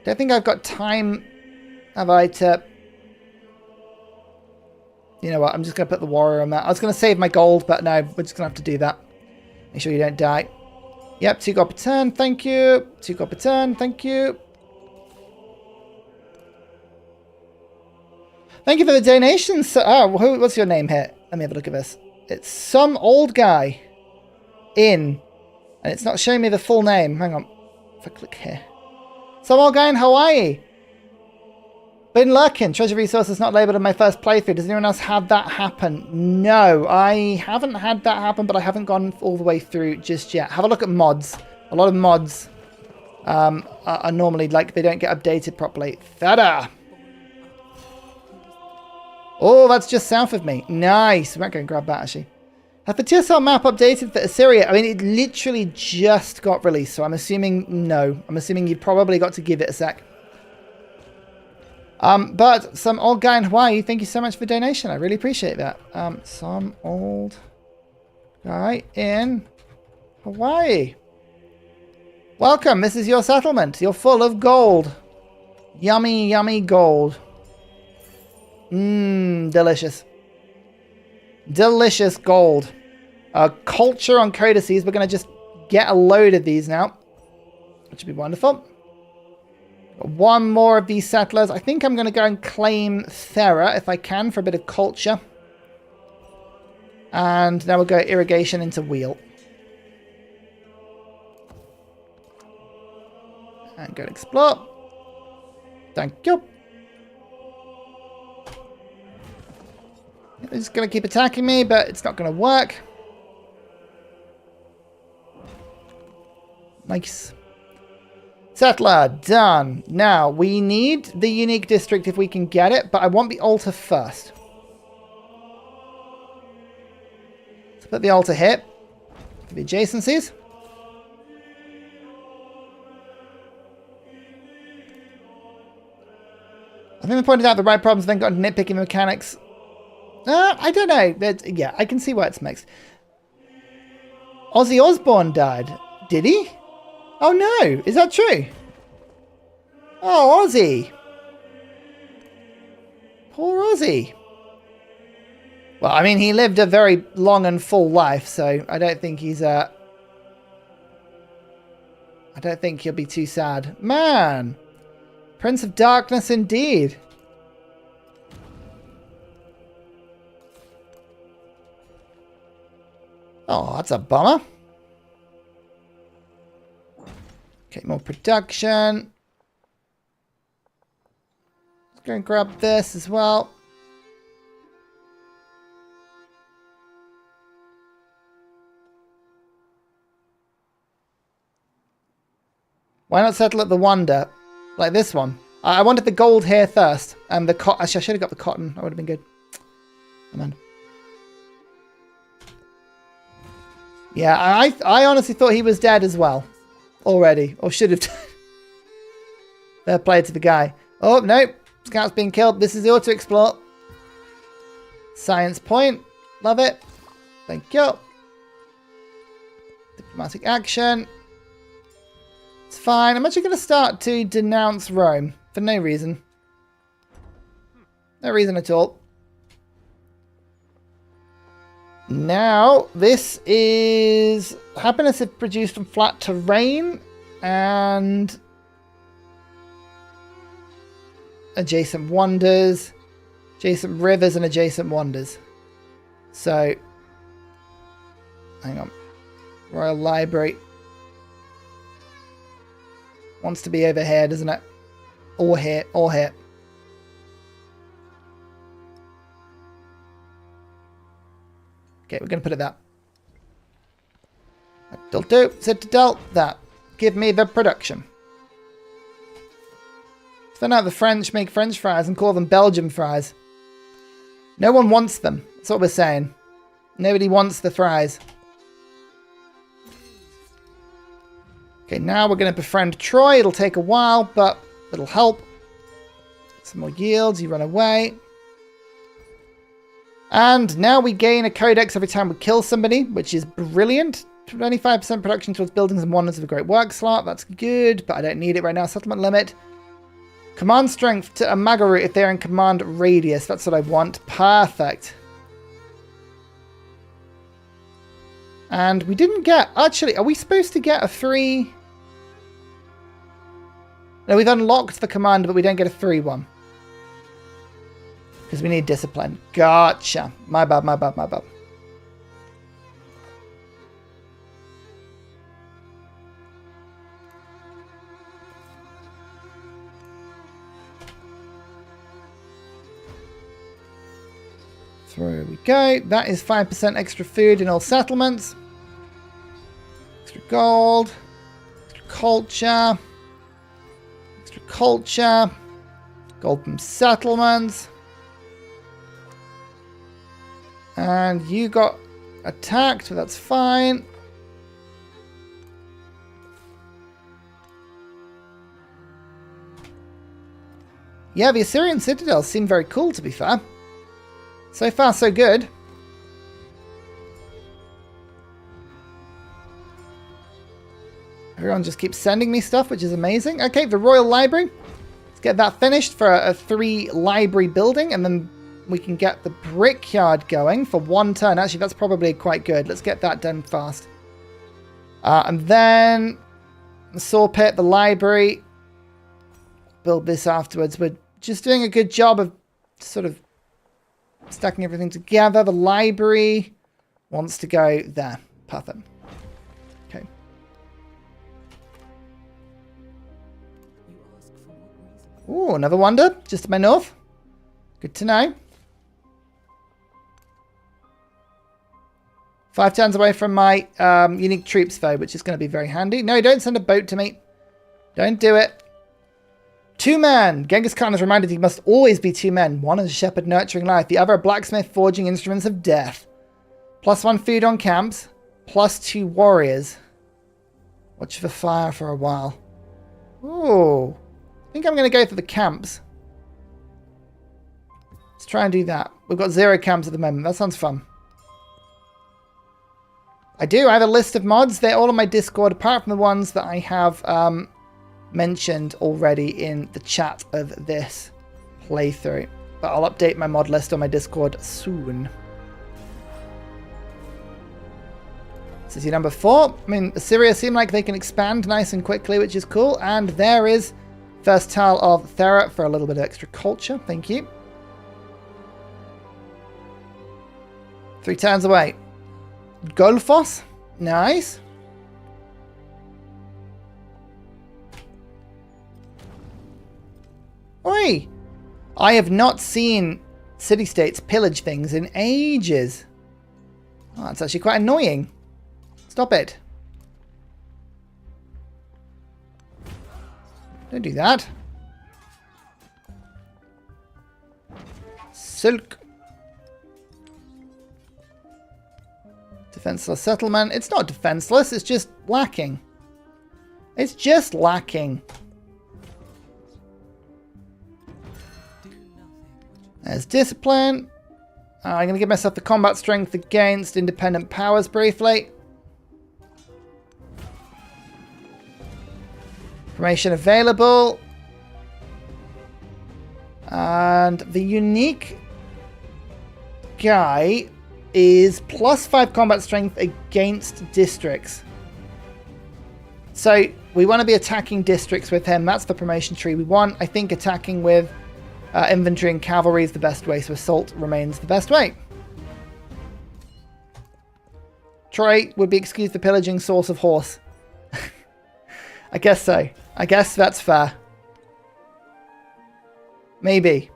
Don't think I've got time, have I, to... You know what, I'm just going to put the warrior on that. I was going to save my gold, but no, we're just going to have to do that. Make sure you don't die. Yep, 2 gold per turn, thank you. 2 gold per turn, thank you. Thank you for the donations. Oh, what's your name here? Let me have a look at this. It's some old guy in, and it's not showing me the full name. Hang on, if I click here. Some old guy in Hawaii. Been lurking. Treasure resources not labeled in my first playthrough. Does anyone else have that happen? No, I haven't had that happen, but I haven't gone all the way through just yet. Have a look at mods. A lot of mods are normally like they don't get updated properly. Thada. Oh, that's just south of me. Nice. We might go and grab that actually. Have the TSL map updated for Assyria? I mean, it literally just got released, so I'm assuming no. I'm assuming you've probably got to give it a sec. But some old guy in Hawaii, thank you so much for the donation. I really appreciate that. Some old guy in Hawaii. Welcome. This is your settlement. You're full of gold. Yummy, yummy gold. Mmm, delicious. Delicious gold. Culture on codices. We're going to just get a load of these now. Which would be wonderful. Got one more of these settlers. I think I'm going to go and claim Thera if I can for a bit of culture. And now we'll go irrigation into wheel. And go and explore. Thank you. They're just going to keep attacking me, but it's not going to work. Nice. Settler, done. Now, we need the unique district if we can get it, but I want the altar first. Let's put the altar here for the adjacencies. I think I pointed out the right problems, then got into nitpicking mechanics. I don't know. Yeah, I can see why it's mixed. Ozzy Osbourne died. Did he? Oh no, is that true? Oh, Ozzy. Poor Ozzy. Well, I mean, he lived a very long and full life, so I don't think he's I don't think he'll be too sad. Man. Prince of Darkness indeed. Oh, that's a bummer. Okay, more production. Let's go and grab this as well. Why not settle at the Wonder? Like this one. I wanted the gold here first. And the cotton. Actually, I should have got the cotton. That would have been good. Come on. Yeah, I honestly thought he was dead as well. Already. Or should have done. Fair play to the guy. Oh, no. Scout's being killed. This is the auto-explore. Science point. Love it. Thank you. Diplomatic action. It's fine. I'm actually going to start to denounce Rome. For no reason. No reason at all. Now, this is happiness if produced from flat terrain and adjacent wonders, adjacent rivers and adjacent wonders. So, hang on. Royal Library wants to be over here, doesn't it? Or here, or here. Okay, we're going to put it that. That'll do. Citadel, that. Give me the production. Find out the French make French fries and call them Belgian fries. No one wants them. That's what we're saying. Nobody wants the fries. Okay, now we're going to befriend Troy. It'll take a while, but it'll help. Some more yields. You run away. And now we gain a codex every time we kill somebody, which is brilliant. 25% production towards buildings and wonders of a great work slot. That's good, but I don't need it right now. Settlement limit. Command strength to a Magaroot if they're in command radius. That's what I want. Perfect. And we didn't get... Actually, are we supposed to get a free... No, we've unlocked the commander, but we don't get a free one. Because we need discipline. Gotcha. My bad, my bad, my bad. Through we go. That is 5% extra food in all settlements. Extra gold. Extra culture. Extra culture. Gold from settlements. And you got attacked, but that's fine. Yeah, the Assyrian citadels seem very cool, to be fair. So far, so good. Everyone just keeps sending me stuff, which is amazing. Okay, the Royal Library. Let's get that finished for a 3 library building, and then we can get the brickyard going for 1 turn. Actually, that's probably quite good. Let's get that done fast. And then the saw pit, the library. Build this afterwards. We're just doing a good job of sort of stacking everything together. The library wants to go there. Perfect. Okay. Ooh, another wonder. Just to my north. Good to know. 5 turns away from my unique troops, though, which is going to be very handy. No, don't send a boat to me. Don't do it. 2 men. Genghis Khan is reminded he must always be 2 men. One is a shepherd nurturing life. The other a blacksmith forging instruments of death. +1 food on camps. +2 warriors. Watch for fire for a while. Ooh. I think I'm going to go for the camps. Let's try and do that. We've got 0 camps at the moment. That sounds fun. I have a list of mods. They're all on my Discord, apart from the ones that I have mentioned already in the chat of this playthrough. But I'll update my mod list on my Discord soon. City number 4. I mean, Assyria seem like they can expand nice and quickly, which is cool. And there is first tile of Thera for a little bit of extra culture. Thank you. 3 turns away. Golfos. Nice. Oi! I have not seen city-states pillage things in ages. Oh, that's actually quite annoying. Stop it. Don't do that. Silk. Defenseless settlement. It's not defenseless, it's just lacking. It's just lacking. There's discipline. I'm going to give myself the combat strength against independent powers briefly. Information available. And the unique guy is +5 combat strength against districts. So we want to be attacking districts with him. That's the promotion tree we want. I think attacking with infantry and cavalry is the best way, so assault remains the best way. Troy would be excused for pillaging source of horse. I guess so. I guess that's fair. Maybe.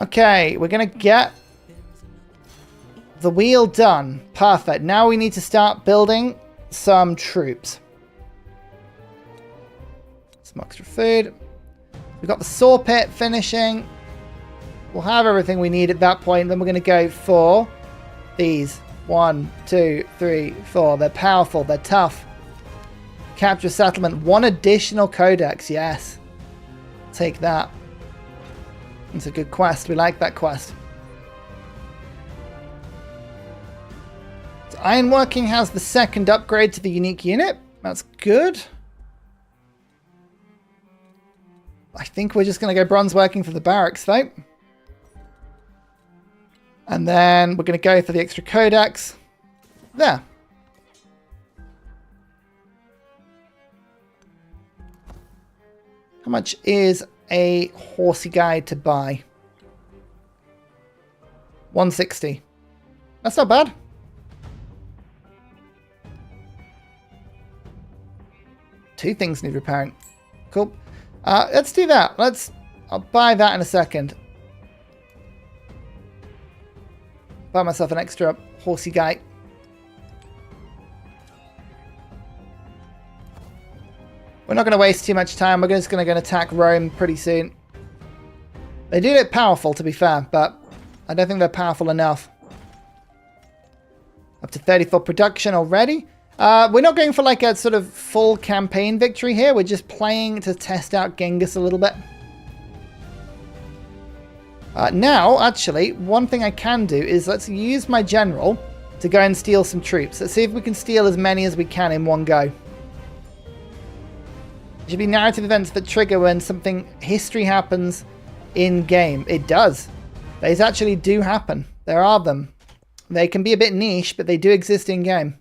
Okay, we're going to get the wheel done. Perfect. Now we need to start building some troops. Some extra food. We've got the saw pit finishing. We'll have everything we need at that point. Then we're going to go for these. 1, 2, 3, 4. They're powerful. They're tough. Capture settlement. 1 additional codex. Yes. Take that. It's a good quest. We like that quest. So ironworking has the 2nd upgrade to the unique unit. That's good. I think we're just going to go bronze working for the barracks, though. And then we're going to go for the extra codex. There. How much is a horsey guide to buy? 160. That's not bad. Two things need repairing. Cool. Let's do that. I'll buy that in a second. Buy myself an extra horsey guy. We're not going to waste too much time. We're just going to go and attack Rome pretty soon. They do look powerful, to be fair, but I don't think they're powerful enough. Up to 34 production already. We're not going for like a sort of full campaign victory here. We're just playing to test out Genghis a little bit. Now, actually, one thing I can do is let's use my general to go and steal some troops. Let's see if we can steal as many as we can in one go. There should be narrative events that trigger when something history happens in-game. It does. These actually do happen. There are them. They can be a bit niche, but they do exist in-game.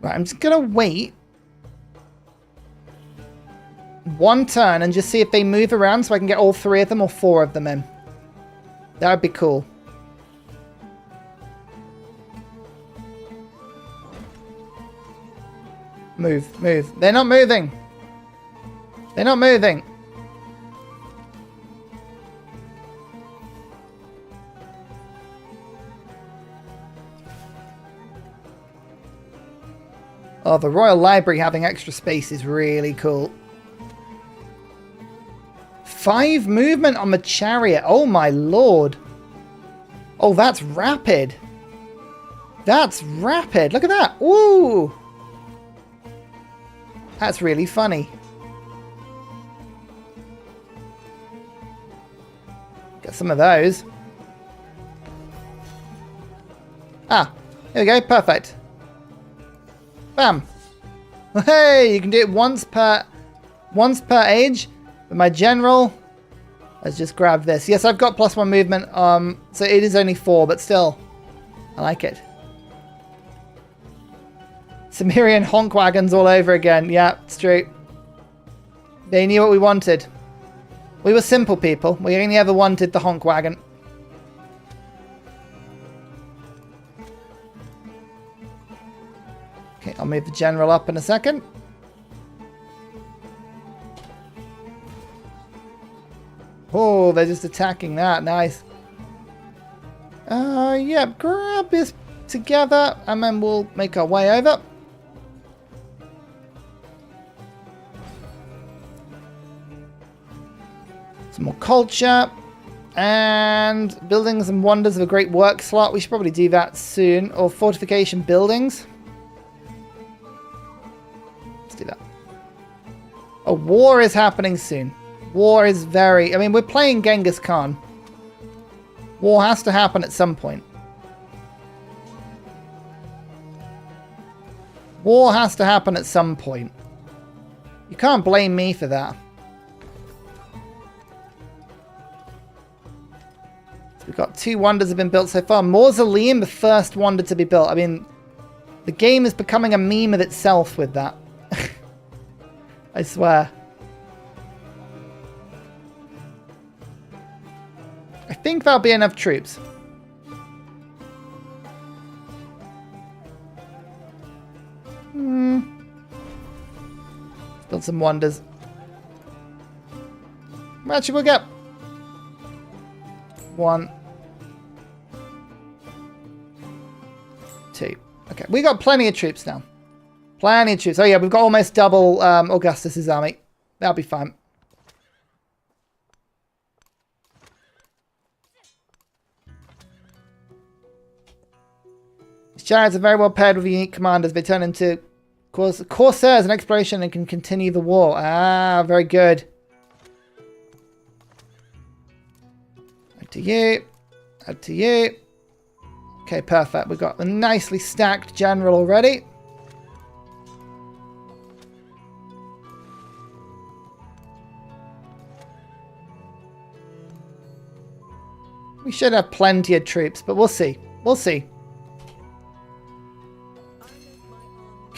Right, I'm just going to wait one turn and just see if they move around so I can get all 3 of them or 4 of them in. That would be cool. Move, move. They're not moving. They're not moving. Oh, the Royal Library having extra space is really cool. 5 movement on the chariot. Oh my lord. Oh, that's rapid. That's rapid. Look at that. Ooh. That's really funny. Get some of those. Ah, here we go. Perfect. Bam. Hey, you can do it once per age. But my general, let's just grab this. Yes, I've got +1 movement. So it is only 4, but still, I like it. Sumerian honk wagons all over again. Yeah, it's true. They knew what we wanted. We were simple people. We only ever wanted the honk wagon. Okay, I'll move the general up in a second. Oh, they're just attacking that. Nice. Yeah, grab this together and then we'll make our way over. Some more culture. And buildings and wonders of a great work slot. We should probably do that soon. Or fortification buildings. Let's do that. A war is happening soon. War is very... I mean, we're playing Genghis Khan. War has to happen at some point. War has to happen at some point. You can't blame me for that. So we've got 2 wonders have been built so far. Mausoleum, the first wonder to be built. I mean, the game is becoming a meme of itself with that. I swear. I think that'll be enough troops. Let's build some wonders. Actually, we'll get 1, 2. Okay, we got plenty of troops now. Plenty of troops. Oh yeah, we've got almost double Augustus's army. That'll be fine. Chariots are very well paired with unique commanders. They turn into corsairs and exploration and can continue the war. Ah, very good. Add to you. Add to you. Okay, perfect. We've got a nicely stacked general already. We should have plenty of troops, but we'll see. We'll see.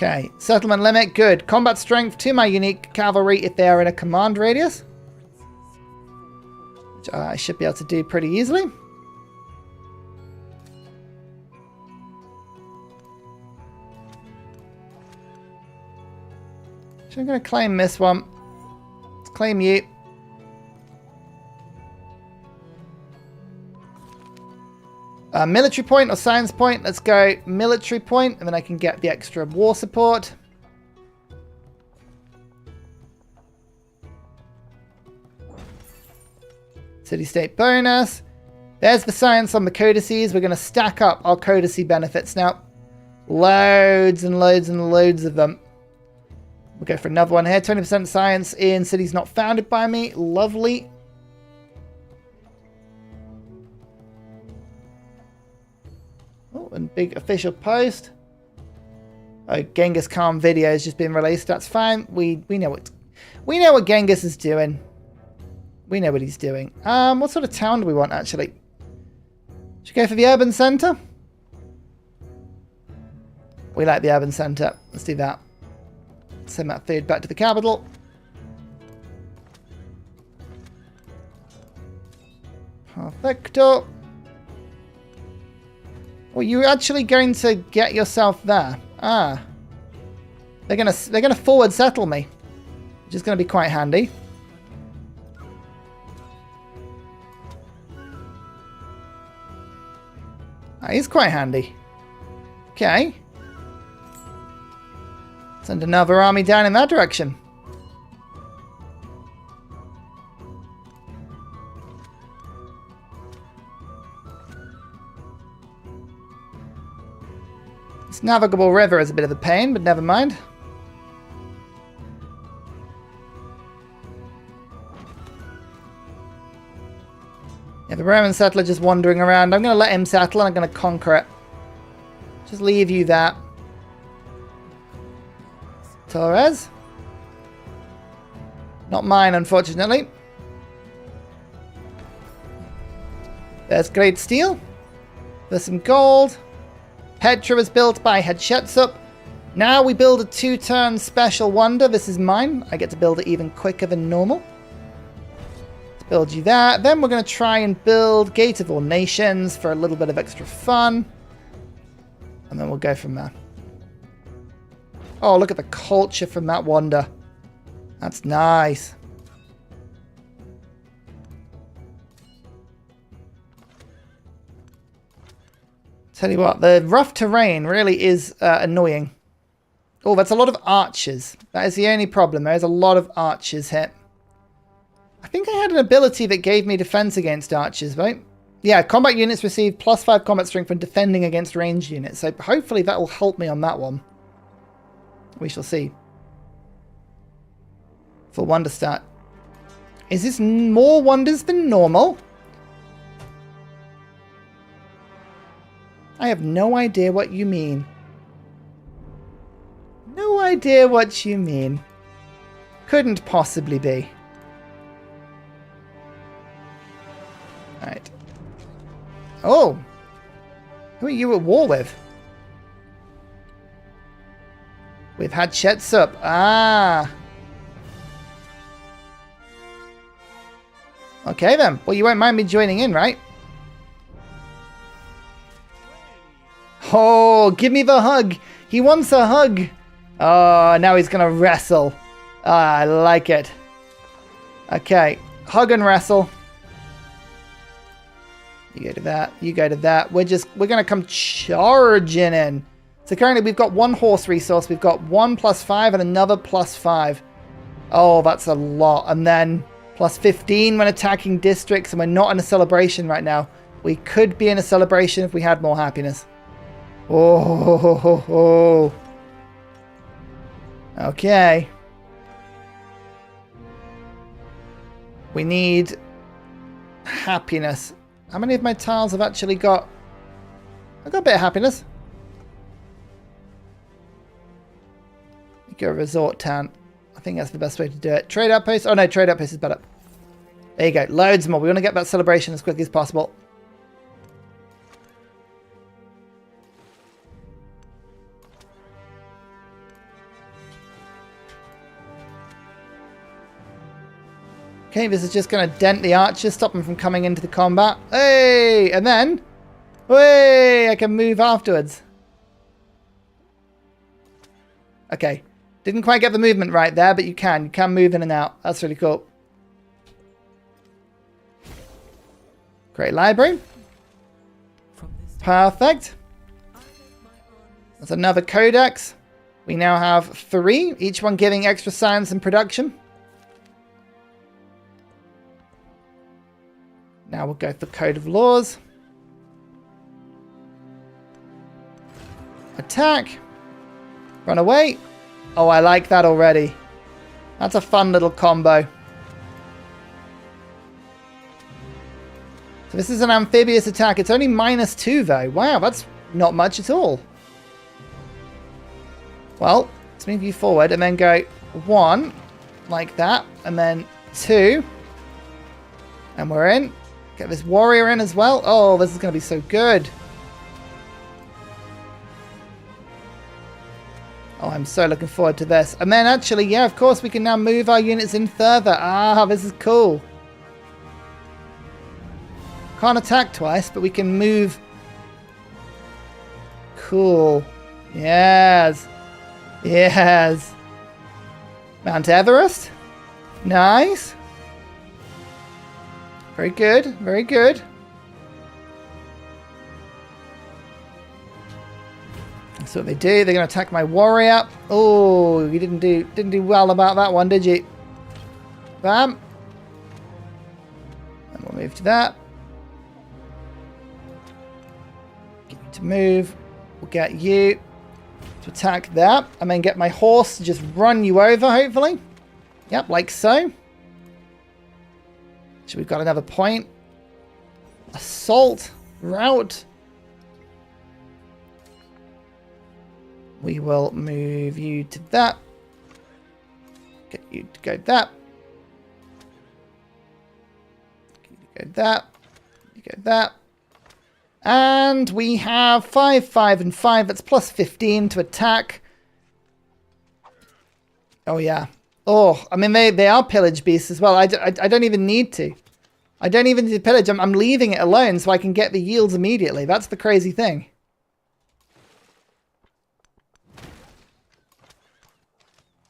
Okay, settlement limit, good. Combat strength to my unique cavalry if they are in a command radius. Which I should be able to do pretty easily. So I'm going to claim this one. Let's claim you. Military point or science point. Let's go military point, and then I can get the extra war support. City-state bonus. There's the science on the codices. We're going to stack up our codice benefits now. Loads and loads and loads of them. We'll go for another one here. 20% science in cities not founded by me. Lovely. Oh, and big official post. Oh, Genghis Khan video has just been released. That's fine. We know what Genghis is doing. We know what he's doing. What sort of town do we want actually? Should we go for the urban centre? We like the urban centre. Let's do that. Send that food back to the capital. Perfecto. Well, you're actually going to get yourself there. Ah. They're gonna forward settle me. Which is gonna be quite handy. That is quite handy. Okay. Send another army down in that direction. This navigable river is a bit of a pain, but never mind. Yeah, the Roman settler just wandering around. I'm going to let him settle and I'm going to conquer it. Just leave you that. Torres. Not mine, unfortunately. There's great steel. There's some gold. Petra was built by Hatshepsut. Now we build a 2-turn special wonder. This is mine. I get to build it even quicker than normal. Let's build you that. Then we're going to try and build Gate of All Nations for a little bit of extra fun. And then we'll go from there. Oh, look at the culture from that wonder. That's nice. Tell you what, the rough terrain really is annoying. Oh, that's a lot of archers. That is the only problem. There's a lot of archers here. I think I had an ability that gave me defense against archers, right? Yeah, combat units receive +5 combat strength when defending against ranged units. So hopefully that will help me on that one. We shall see. For wonder stat. Is this more wonders than normal? I have no idea what you mean. No idea what you mean. Couldn't possibly be. Alright. Oh! Who are you at war with? We've had Hatshepsut. Ah! Okay then. Well, you won't mind me joining in, right? Oh, give me the hug. He wants a hug. Oh, now he's going to wrestle. Ah, I like it. Okay. Hug and wrestle. You go to that. You go to that. We're going to come charging in. So currently we've got 1 horse resource. We've got 1 +5 and another +5. Oh, that's a lot. And then +15 when attacking districts. And we're not in a celebration right now. We could be in a celebration if we had more happiness. Oh, ho, ho, ho. Okay. We need happiness. How many of my tiles have actually got? I've got a bit of happiness. Go resort town. I think that's the best way to do it. Trade outpost. Oh no, trade outpost is better. There you go. Loads more. We want to get that celebration as quickly as possible. Okay, this is just going to dent the archers, stop them from coming into the combat. Hey! And then... Hey! I can move afterwards. Okay. Didn't quite get the movement right there, but you can. You can move in and out. That's really cool. Great library. Perfect. That's another codex. We now have 3, each one giving extra science and production. Now we'll go for Code of Laws. Attack. Run away. Oh, I like that already. That's a fun little combo. So this is an amphibious attack. It's only -2 though. Wow, that's not much at all. Well, let's move you forward and then go 1, like that, and then 2. And we're in. Get this warrior in as well. Oh, this is going to be so good. Oh, I'm so looking forward to this. And then actually, yeah, of course, we can now move our units in further. Ah, this is cool. Can't attack twice, but we can move. Cool. Yes. Yes. Mount Everest. Nice. Very good. Very good. So what they do, they're going to attack my warrior. Oh, you didn't do well about that one, did you? Bam. And we'll move to that. Get you to move. We'll get you to attack that. And then get my horse to just run you over, hopefully. Yep, like so. So we've got another point. Assault. Rout. We will move you to that. Get you to go that. Get you to go that. You go that. And we have 5, 5, and 5. That's plus 15 to attack. Oh, yeah. Oh, I mean, they are pillage beasts as well. I don't even need to. I don't even need to pillage. I'm leaving it alone so I can get the yields immediately. That's the crazy thing.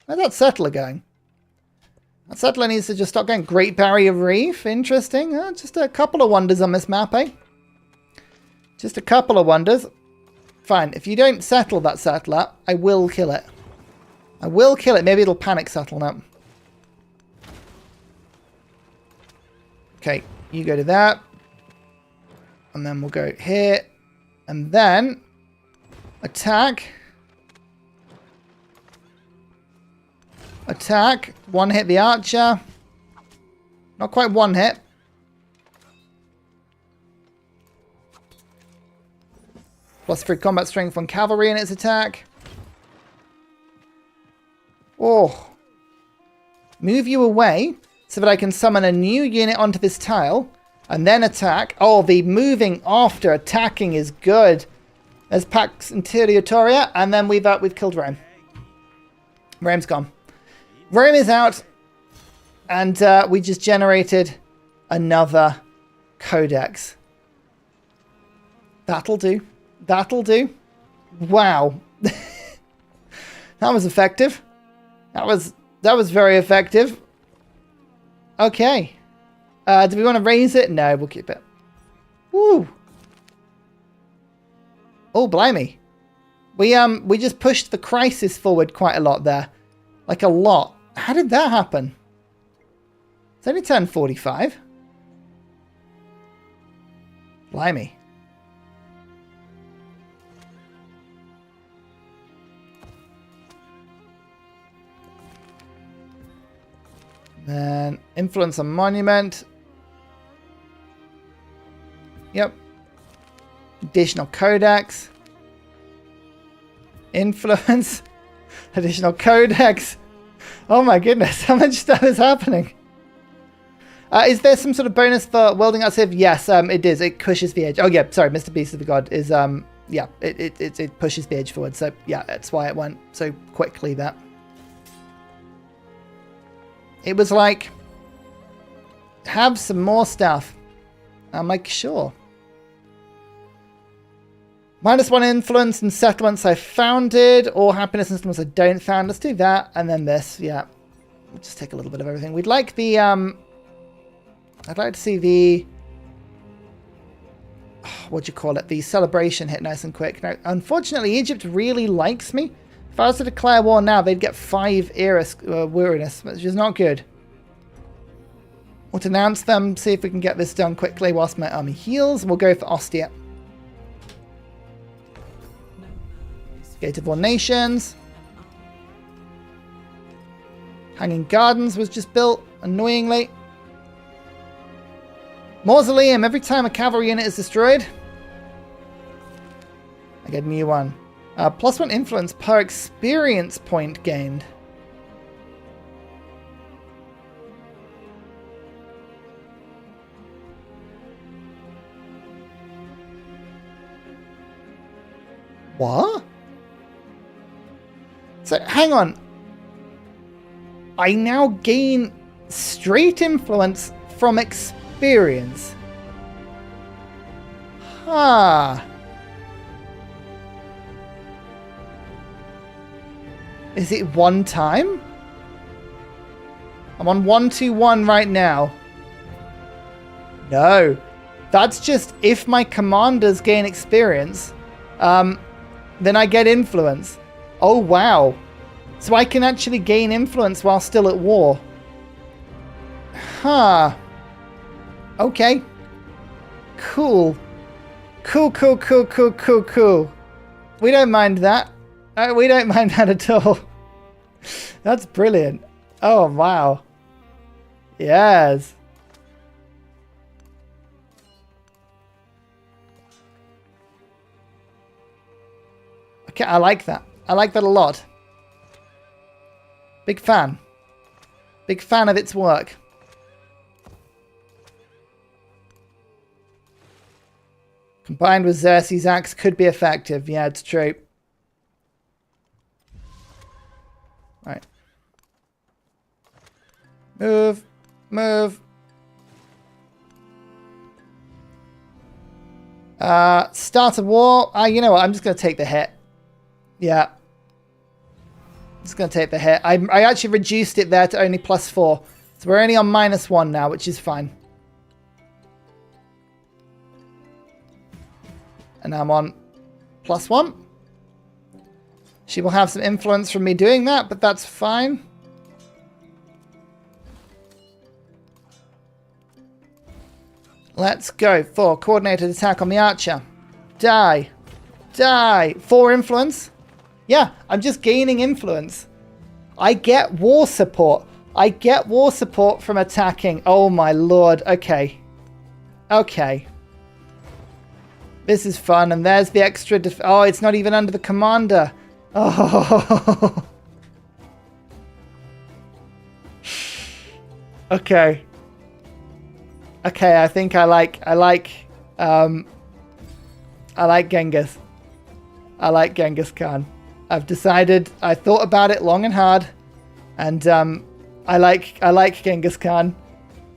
Where's that settler going? That settler needs to just stop going. Great Barrier Reef. Interesting. Just a couple of wonders on this map, eh? Just a couple of wonders. Fine. If you don't settle that settler, I will kill it. I will kill it. Maybe it'll panic settle now. Okay. You go to that. And then we'll go here. And then attack. Attack. One hit the archer. Not quite one hit. Plus 3 combat strength on cavalry in its attack. Oh. Move you away so that I can summon a new unit onto this tile and then attack. Oh, the moving after attacking is good. There's Pax Interioratoria, and then we've killed Rome. Rome's gone. Rome is out, and we just generated another codex. That'll do. That'll do. Wow. That was effective. That was very effective. Okay. Do we want to raise it? No, we'll keep it. Woo. Oh, blimey. We just pushed the crisis forward quite a lot there. Like a lot. How did that happen? It's only turned 45. Blimey. Then influence on monument. Yep. Additional codex. Influence. Additional codex. Oh my goodness, how much stuff is happening? Is there some sort of bonus for welding outside? Yes, it is. It pushes the edge. Oh yeah, sorry, Mr. Beast of the God is yeah, it pushes the edge forward. So yeah, that's why it went so quickly there. It was like, have some more stuff. I'm like, sure. -1 influence and settlements I founded, or happiness and settlements I don't found. Let's do that, and then this, yeah. We'll just take a little bit of everything. We'd like the, I'd like to see the, what do you call it? The celebration hit nice and quick. Now, unfortunately, Egypt really likes me. If I was to declare war now, they'd get 5 weariness, which is not good. We'll denounce them, see if we can get this done quickly whilst my army heals. We'll go for Ostia. Gate of All Nations. Hanging Gardens was just built, annoyingly. Mausoleum, every time a cavalry unit is destroyed, I get a new one. +1 influence per experience point gained. What? So, hang on. I now gain straight influence from experience. Huh. Is it one time? I'm on 121 right now. No. That's just if my commanders gain experience. then I get influence. Oh, wow. So I can actually gain influence while still at war. Huh. Okay. Cool. Cool, cool, cool, cool, cool, cool. We don't mind that. We don't mind that at all. That's brilliant. Oh, wow. Yes. Okay, I like that. I like that a lot. Big fan. Big fan of its work. Combined with Xerxes' axe could be effective. Yeah, it's true. Right. Move. Move. Start a war. You know what? I'm just going to take the hit. Yeah. Just going to take the hit. I actually reduced it there to only +4. So we're only on -1 now, which is fine. And I'm on +1. She will have some influence from me doing that, but that's fine. Let's go for coordinated attack on the archer. Die. Die. 4 influence. Yeah, I'm just gaining influence. I get war support. I get war support from attacking. Oh my lord. Okay. Okay. This is fun. And there's the extra... Oh, it's not even under the commander. Oh. Okay. Okay, I think I like Genghis. I like Genghis Khan. I've decided, I thought about it long and hard, and I like Genghis Khan.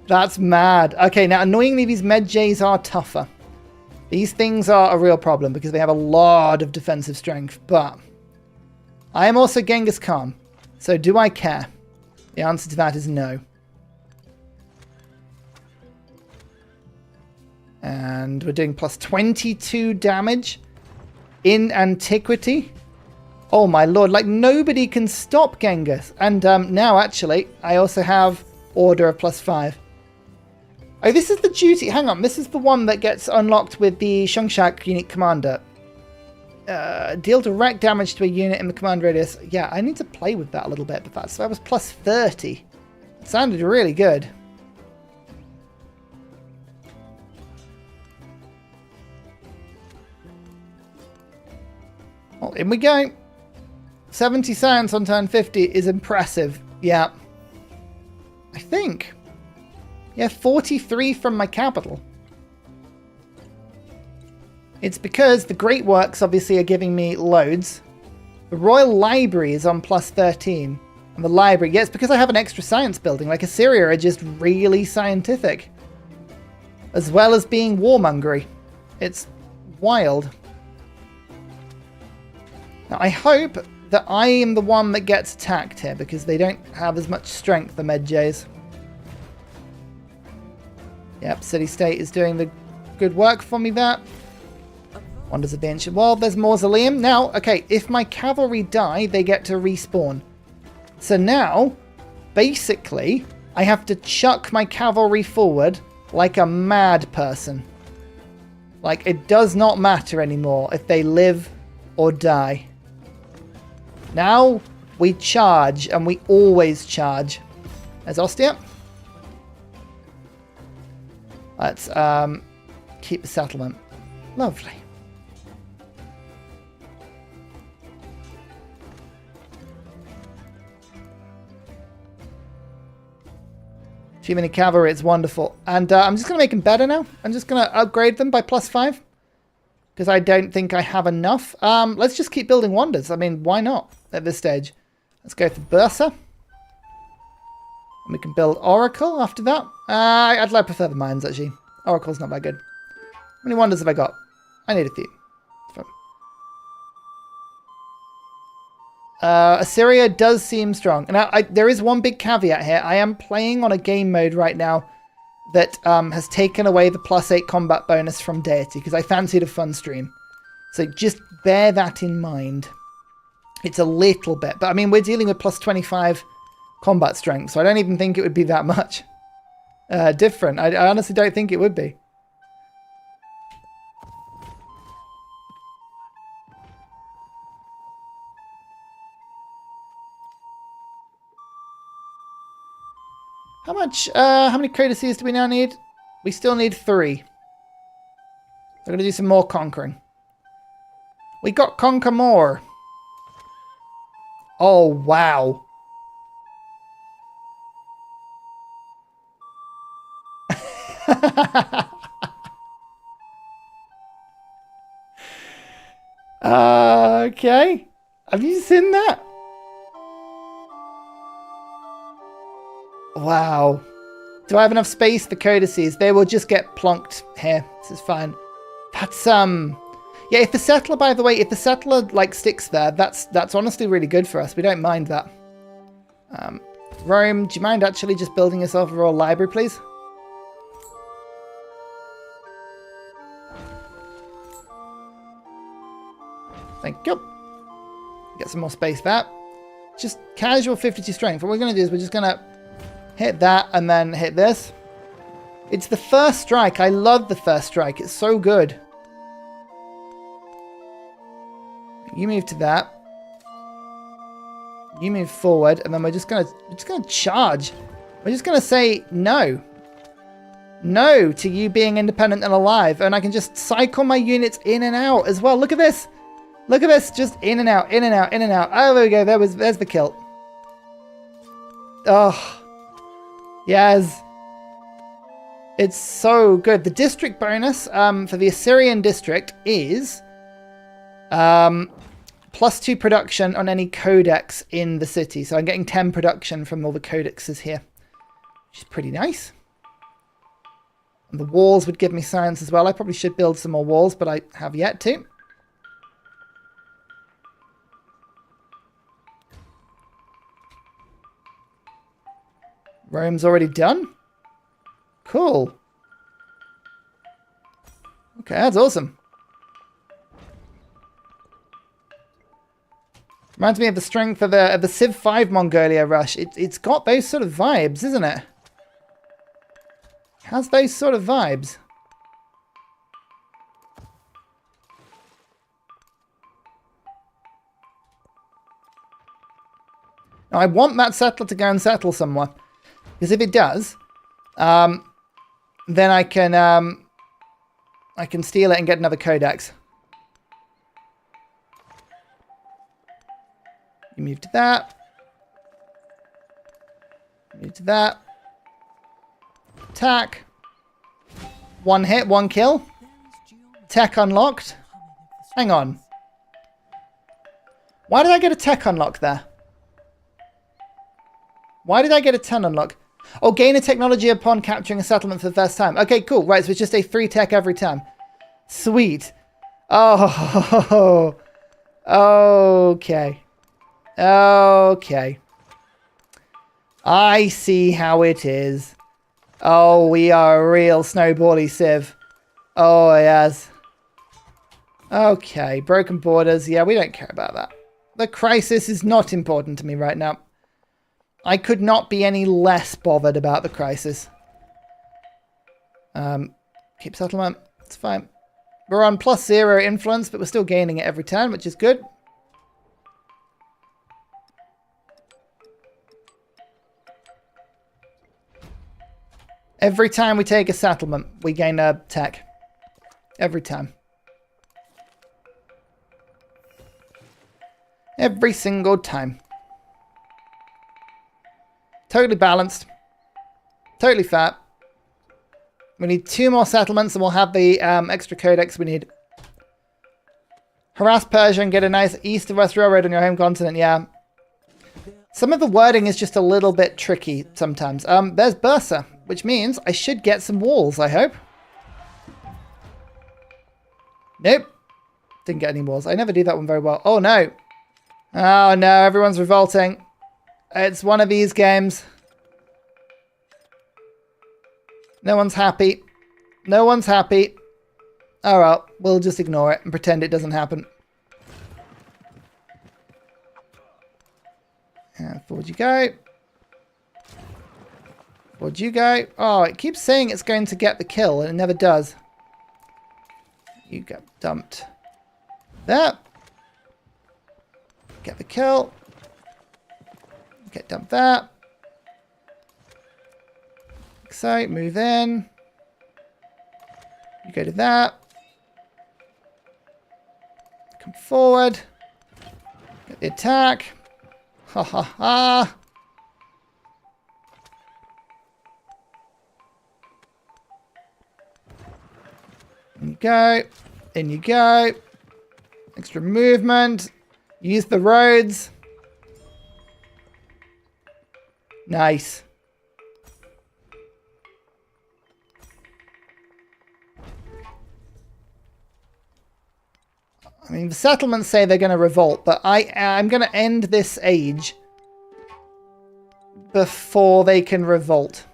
That's mad. Okay, now annoyingly these Medjays are tougher. These things are a real problem because they have a lot of defensive strength, but I am also Genghis Khan. So do I care? The answer to that is no. And we're doing +22 damage in antiquity. Oh my lord, like nobody can stop Genghis. And now actually, I also have order of +5. Oh, this is the duty. Hang on, this is the one that gets unlocked with the Shungshak unique commander. Deal direct damage to a unit in the command radius. Yeah, I need to play with that a little bit, but that was +30. It sounded really good. Well, in we go. 70 science on turn 50 is impressive. Yeah. I think. Yeah, 43 from my capital. It's because the Great Works obviously are giving me loads. The Royal Library is on +13. And the library, yeah, it's because I have an extra science building. Like Assyria are just really scientific. As well as being warmongery. It's wild. Now, I hope that I am the one that gets attacked here because they don't have as much strength, the Medjays. Yep, City State is doing the good work for me there. Wonders of the Ancient World, there's Mausoleum. Now, okay, if my cavalry die, they get to respawn. So now, basically, I have to chuck my cavalry forward like a mad person. Like, it does not matter anymore if they live or die. Now we charge, and we always charge. There's Ostia. Let's keep the settlement. Lovely. Too many cavalry, it's wonderful. And I'm just going to make them better now. I'm just going to upgrade them by +5. Because I don't think I have enough. Let's just keep building wonders. I mean, why not at this stage? Let's go for Ursa. And we can build Oracle after that. I'd like prefer the mines, actually. Oracle's not that good. How many wonders have I got? I need a few. Assyria does seem strong. Now, there is one big caveat here. I am playing on a game mode right now that has taken away the +8 combat bonus from Deity because I fancied a fun stream. So just bear that in mind. It's a little bit, but I mean, we're dealing with plus 25 combat strength, so I don't even think it would be that much different. I honestly don't think it would be. How many codices do we now need? We still need 3. We're going to do some more conquering. We got conquer more. Oh, wow. Okay. Have you seen that? Wow. Do I have enough space for codices? They will just get plonked here. This is fine. That's, yeah, if the settler, by the way, if the settler, like, sticks there, that's honestly really good for us. We don't mind that. Rome, do you mind actually just building yourself a royal library, please? Thank you. Get some more space back. Just casual 52 strength. What we're going to do is we're just going to hit that and then hit this. It's the first strike. I love the first strike. It's so good. You move to that. You move forward, and then we're just gonna charge. We're just gonna say no. No to you being independent and alive, and I can just cycle my units in and out as well. Look at this. Look at this. Just in and out, in and out, in and out. Oh, there we go. There's the kill. Oh, yes. It's so good. The district bonus for the Assyrian district is +2 production on any codex in the city. So I'm getting 10 production from all the codexes here, which is pretty nice. And the walls would give me science as well. I probably should build some more walls, but I have yet to. Rome's already done? Cool. Okay, that's awesome. Reminds me of the strength of the Civ 5 Mongolia rush. It's got those sort of vibes, isn't it? Has those sort of vibes. Now, I want that settler to go and settle somewhere. Because if it does, then I can steal it and get another codex. You move to that. Move to that. Attack. 1 hit, 1 kill. Tech unlocked. Hang on. Why did I get a tech unlock there? Why did I get a 10 unlock? Oh, gain a technology upon capturing a settlement for the first time. Okay, cool. Right, so it's just a 3 tech every time. Sweet. Oh. Okay. Okay. I see how it is. Oh, we are a real snowbally Civ. Oh, yes. Okay, broken borders. Yeah, we don't care about that. The crisis is not important to me right now. I could not be any less bothered about the crisis. Keep settlement. It's fine. We're on +0 influence, but we're still gaining it every turn, which is good. Every time we take a settlement, we gain a tech. Every time. Every single time. Totally balanced. Totally fat. We need 2 more settlements and we'll have the extra codex we need. Harass Persia and get a nice east to west railroad on your home continent, yeah. Some of the wording is just a little bit tricky sometimes. There's Ursa, which means I should get some walls, I hope. Nope. Didn't get any walls. I never do that one very well. Oh, no. Oh, no. Everyone's revolting. It's one of these games. No one's happy. No one's happy. Oh well, we'll just ignore it and pretend it doesn't happen. And forward you go. Forward you go. Oh, it keeps saying it's going to get the kill, and it never does. You get dumped. There. Get the kill. Get dumped there. Like so, move in. You go to that. Come forward. Get the attack. Ha ha ha. In you go. In you go. Extra movement. Use the roads. Nice. I mean, the settlements say they're going to revolt, but I'm going to end this age before they can revolt.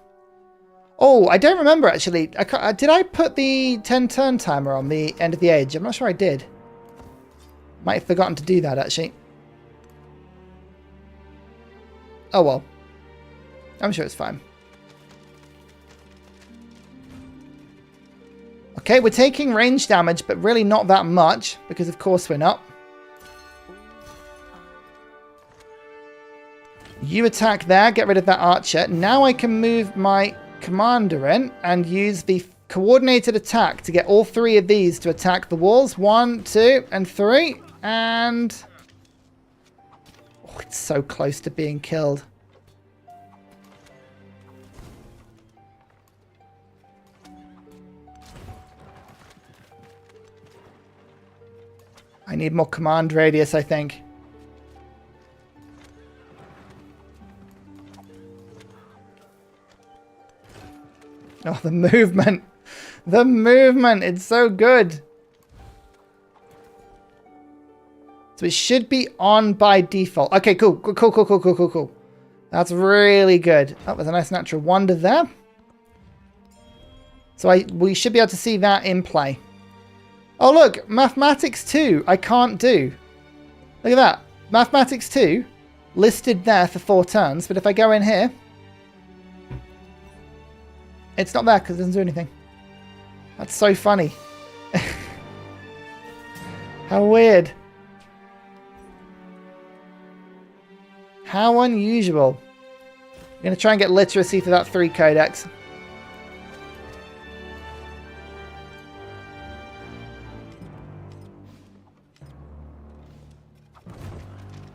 Oh, I don't remember, actually. Did I put the 10-turn timer on the end of the age? I'm not sure I did. Might have forgotten to do that, actually. Oh, well. I'm sure it's fine. Okay, we're taking range damage, but really not that much, because of course we're not. You attack there, get rid of that archer. Now I can move my commander in and use the coordinated attack to get all three of these to attack the walls. 1, 2, and 3. And... oh, it's so close to being killed. I need more command radius, I think. Oh, the movement. The movement. It's so good. So it should be on by default. Okay, cool. Cool. That's really good. Oh, there's a nice natural wonder there. So we should be able to see that in play. Oh, look. Mathematics 2. I can't do. Look at that. Mathematics 2 listed there for 4 turns. But if I go in here, it's not there because it doesn't do anything. That's so funny. How weird. How unusual. I'm going to try and get literacy for that 3 codex.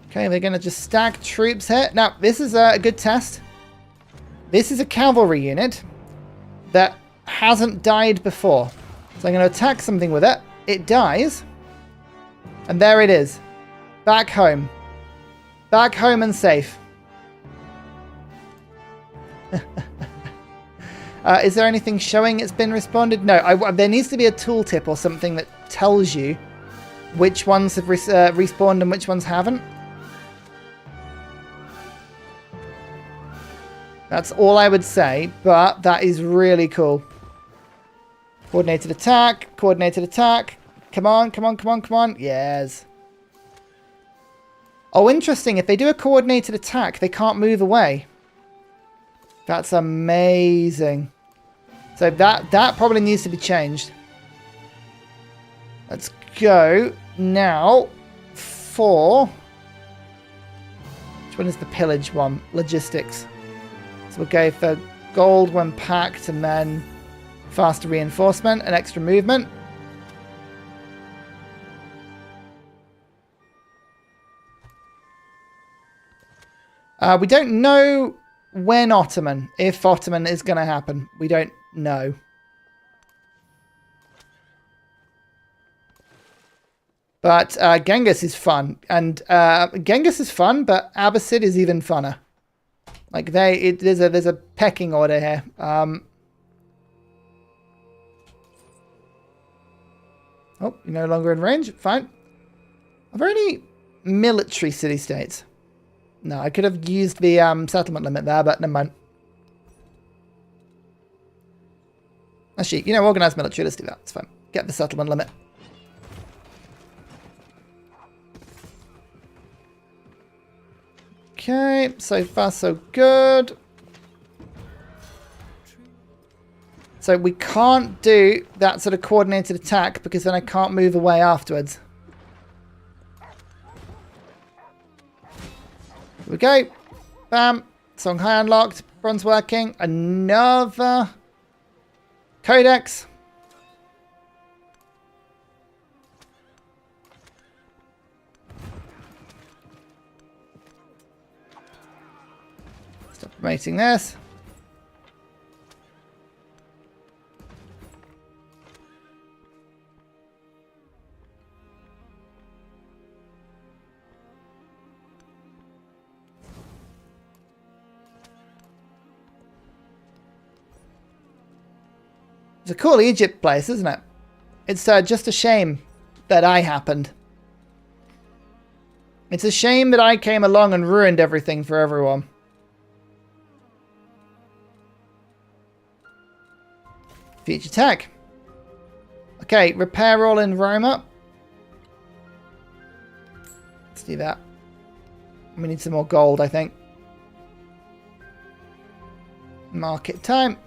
Okay, they're going to just stack troops here. Now, this is a good test. This is a cavalry unit that hasn't died before. So I'm going to attack something with it. It dies. And there it is. Back home. Back home and safe. Is there anything showing it's been responded? No. There needs to be a tooltip or something that tells you which ones have respawned and which ones haven't. That's all I would say, but that is really cool. Coordinated attack. Coordinated attack. Come on, come on, come on, come on. Yes. Oh, interesting. If they do a coordinated attack, they can't move away. That's amazing. So that probably needs to be changed. Let's go now for... which one is the pillage one? Logistics. So we'll go for gold when packed and then faster reinforcement and extra movement. We don't know when Ottoman, if Ottoman is going to happen. We don't know. But Genghis is fun. And Genghis is fun, but Abbasid is even funner. Like there's a pecking order here. Oh, you're no longer in range. Fine. Are there any military city-states? No, I could have used the settlement limit there, but never mind. Actually, organized military. Let's do that. It's fine. get the settlement limit. Okay, so far so good. So we can't do that sort of coordinated attack because then I can't move away afterwards. Here we go. Bam. Songhai unlocked. Bronze working. Another codex. Stop promoting this. It's a cool Egypt place, isn't it? It's just a shame that I happened. It's a shame that I came along and ruined everything for everyone. Future tech. Okay, repair all in Roma. Let's do that. We need some more gold, I think. Market time.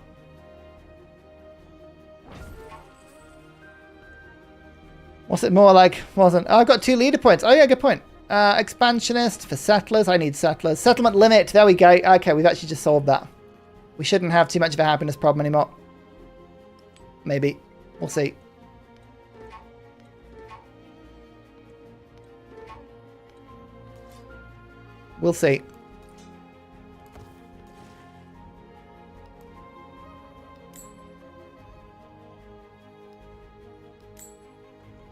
What's it more like? Wasn't. Oh, I got 2 leader points. Oh, yeah, good point. Expansionist for settlers. I need settlers. Settlement limit. There we go. Okay, we've actually just solved that. We shouldn't have too much of a happiness problem anymore. Maybe. We'll see. We'll see.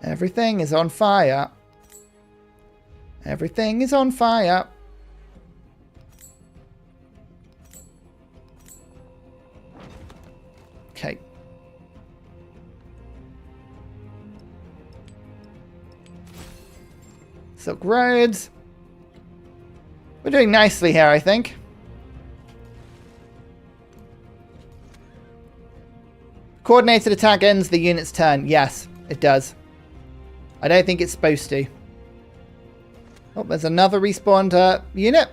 Everything is on fire. Everything is on fire. Okay. Silk roads. We're doing nicely here, I think. Coordinated attack ends the unit's turn. Yes, it does. I don't think it's supposed to. Oh, there's another respawned unit.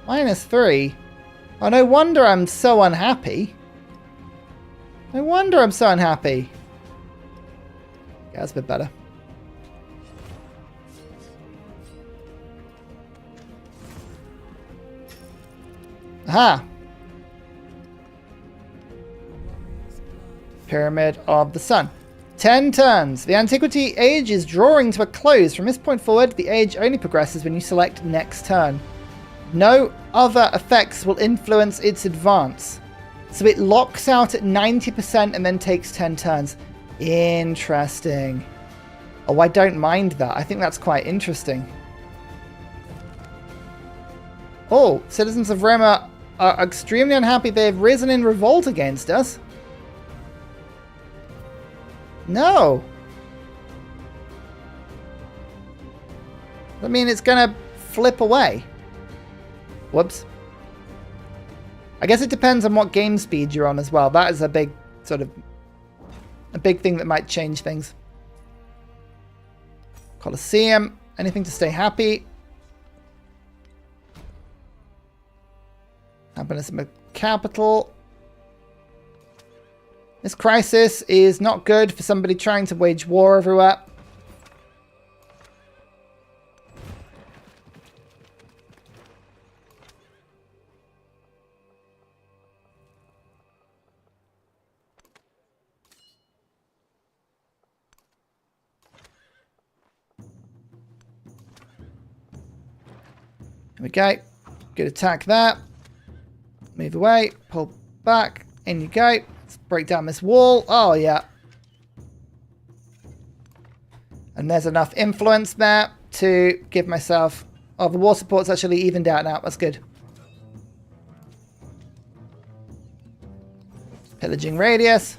-3. Oh, no wonder I'm so unhappy. No wonder I'm so unhappy. Yeah, that's a bit better. Aha! Pyramid of the Sun. 10 turns. The Antiquity age is drawing to a close. From this point forward, the age only progresses when you select next turn. No other effects will influence its advance. So it locks out at 90% and then takes 10 turns. Interesting. Oh, I don't mind that. I think that's quite interesting. Oh, citizens of Roma are extremely unhappy. They have risen in revolt against us. No. I mean, it's going to flip away. Whoops. I guess it depends on what game speed you're on as well. That is a big a big thing that might change things. Colosseum. Anything to stay happy. Happiness capital. This crisis is not good for somebody trying to wage war everywhere. Here we go. Good attack there. Move away. Pull back. In you go. Let's break down this wall. Oh, yeah. And there's enough influence there to give myself... Oh, the war support's actually evened out now. That's good. Pillaging radius.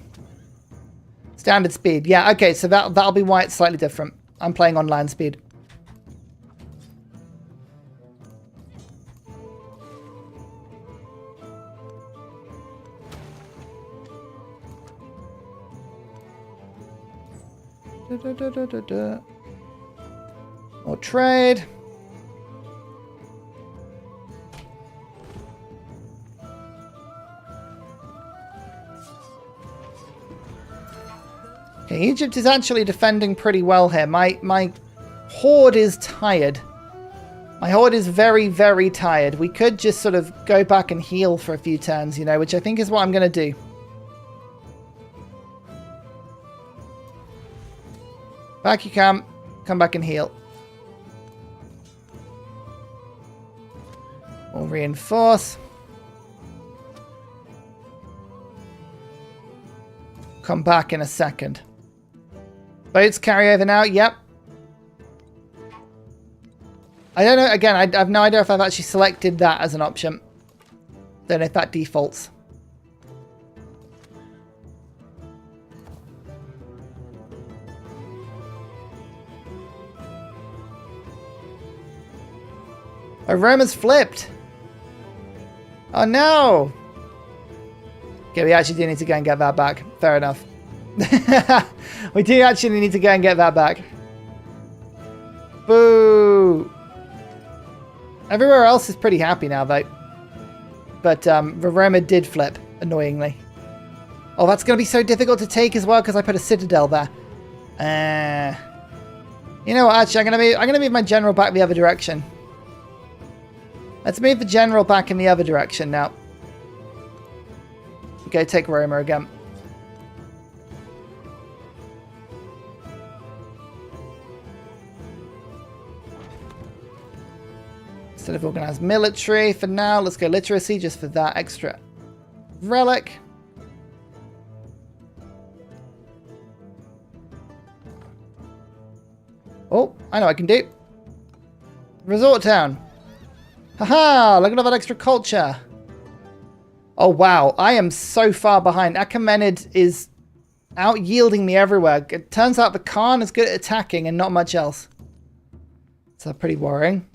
Standard speed. Yeah, okay. So that'll be why it's slightly different. I'm playing on land speed. More trade. Okay, Egypt is actually defending pretty well here. My horde is tired. My horde is very, very tired. We could just sort of go back and heal for a few turns, you know, which I think is what I'm going to do. Back you come. Come back and heal. We'll reinforce. Come back in a second. Boats carry over now. Yep. I don't know. Again, I have no idea if I've actually selected that as an option. Don't know if that defaults. Oh, Roma's flipped. Oh, no. Okay, we actually do need to go and get that back. Fair enough. We do actually need to go and get that back. Boo. Everywhere else is pretty happy now, though. But Roma did flip, annoyingly. Oh, that's going to be so difficult to take as well because I put a citadel there. You know what? Actually, I'm going to move my general back the other direction. Let's move the general back in the other direction now. Go take Roma again. Instead of organized military for now, let's go literacy just for that extra relic. Oh, I know what I can do. Resort town. Haha, look at all that extra culture. Oh wow, I am so far behind. Achaemenid is out yielding me everywhere. It turns out the Khan is good at attacking and not much else. So pretty worrying.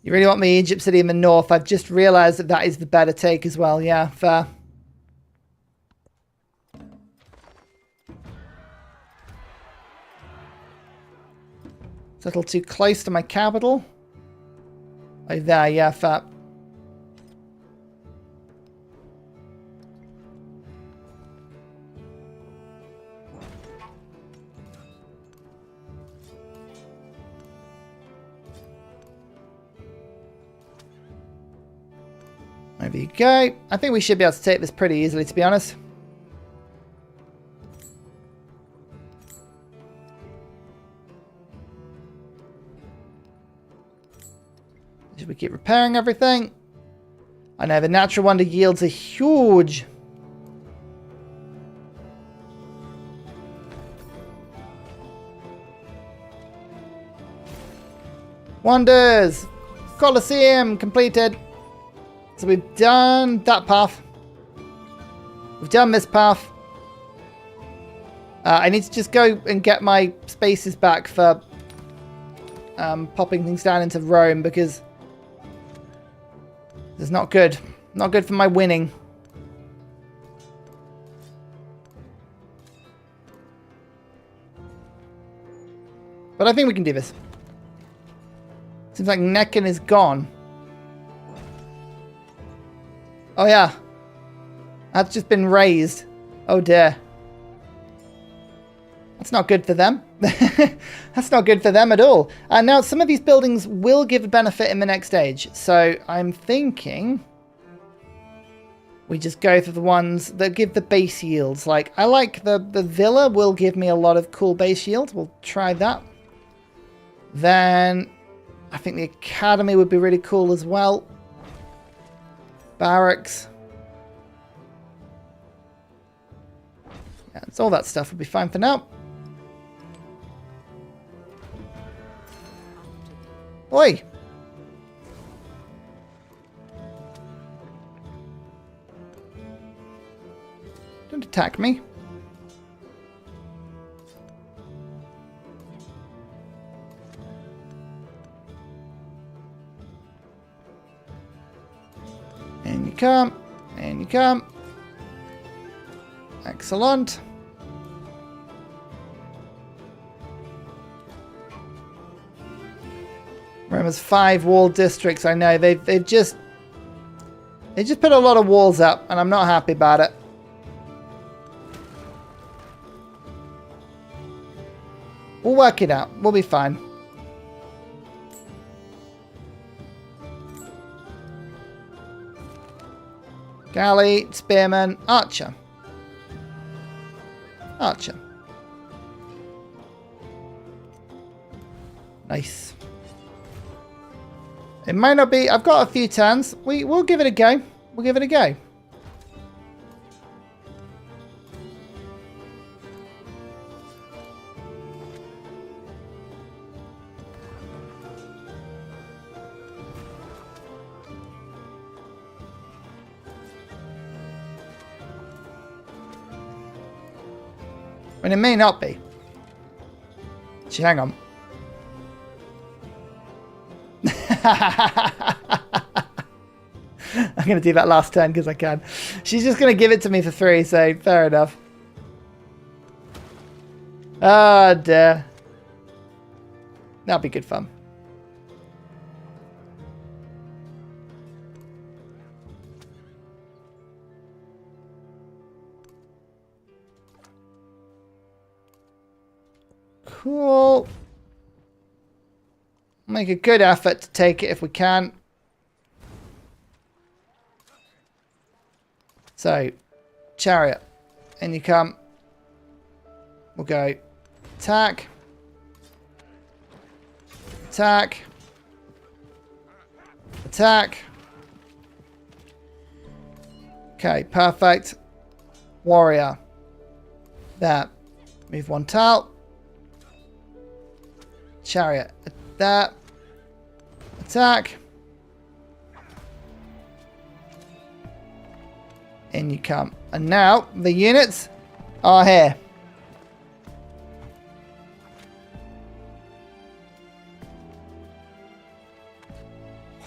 You really want me Egypt City in the north? I've just realized that that is the better take as well. Yeah, fair. It's a little too close to my capital. Oh, there, yeah, fair. There you go. I think we should be able to take this pretty easily, to be honest. Should we keep repairing everything? I know the natural wonder yields are huge. Wonders! Colosseum completed. So we've done that path. We've done this path. I need to just go and get my spaces back for popping things down into Rome because it's not good. Not good for my winning. But I think we can do this. Seems like Neckin is gone. Oh yeah. That's just been raised. Oh dear. That's not good for them. That's not good for them at all. Now, some of these buildings will give a benefit in the next stage. So I'm thinking we just go for the ones that give the base yields. Like, I like the villa will give me a lot of cool base yields. We'll try that. Then I think the academy would be really cool as well. Barracks. Yeah, so all that stuff will be fine for now. Oi! Don't attack me. And you come. And you come. Excellent. has 5 walled districts. I know they've just put a lot of walls up, and I'm not happy about it. We'll work it out. We'll be fine. Galley, spearman, archer. Archer. Nice. It might not be... I've got a few turns. We'll give it a go. We'll give it a go. And it may not be. Actually, hang on. I'm going to do that last turn because I can. She's just going to give it to me for free, so fair enough. Oh, dear. That'll be good fun. Cool. Make a good effort to take it if we can. So, chariot. In you come. We'll go attack. Attack. Attack. Okay, perfect. Warrior. There. Move 1 tile. Chariot. That. Attack. In you come. And now the units are here.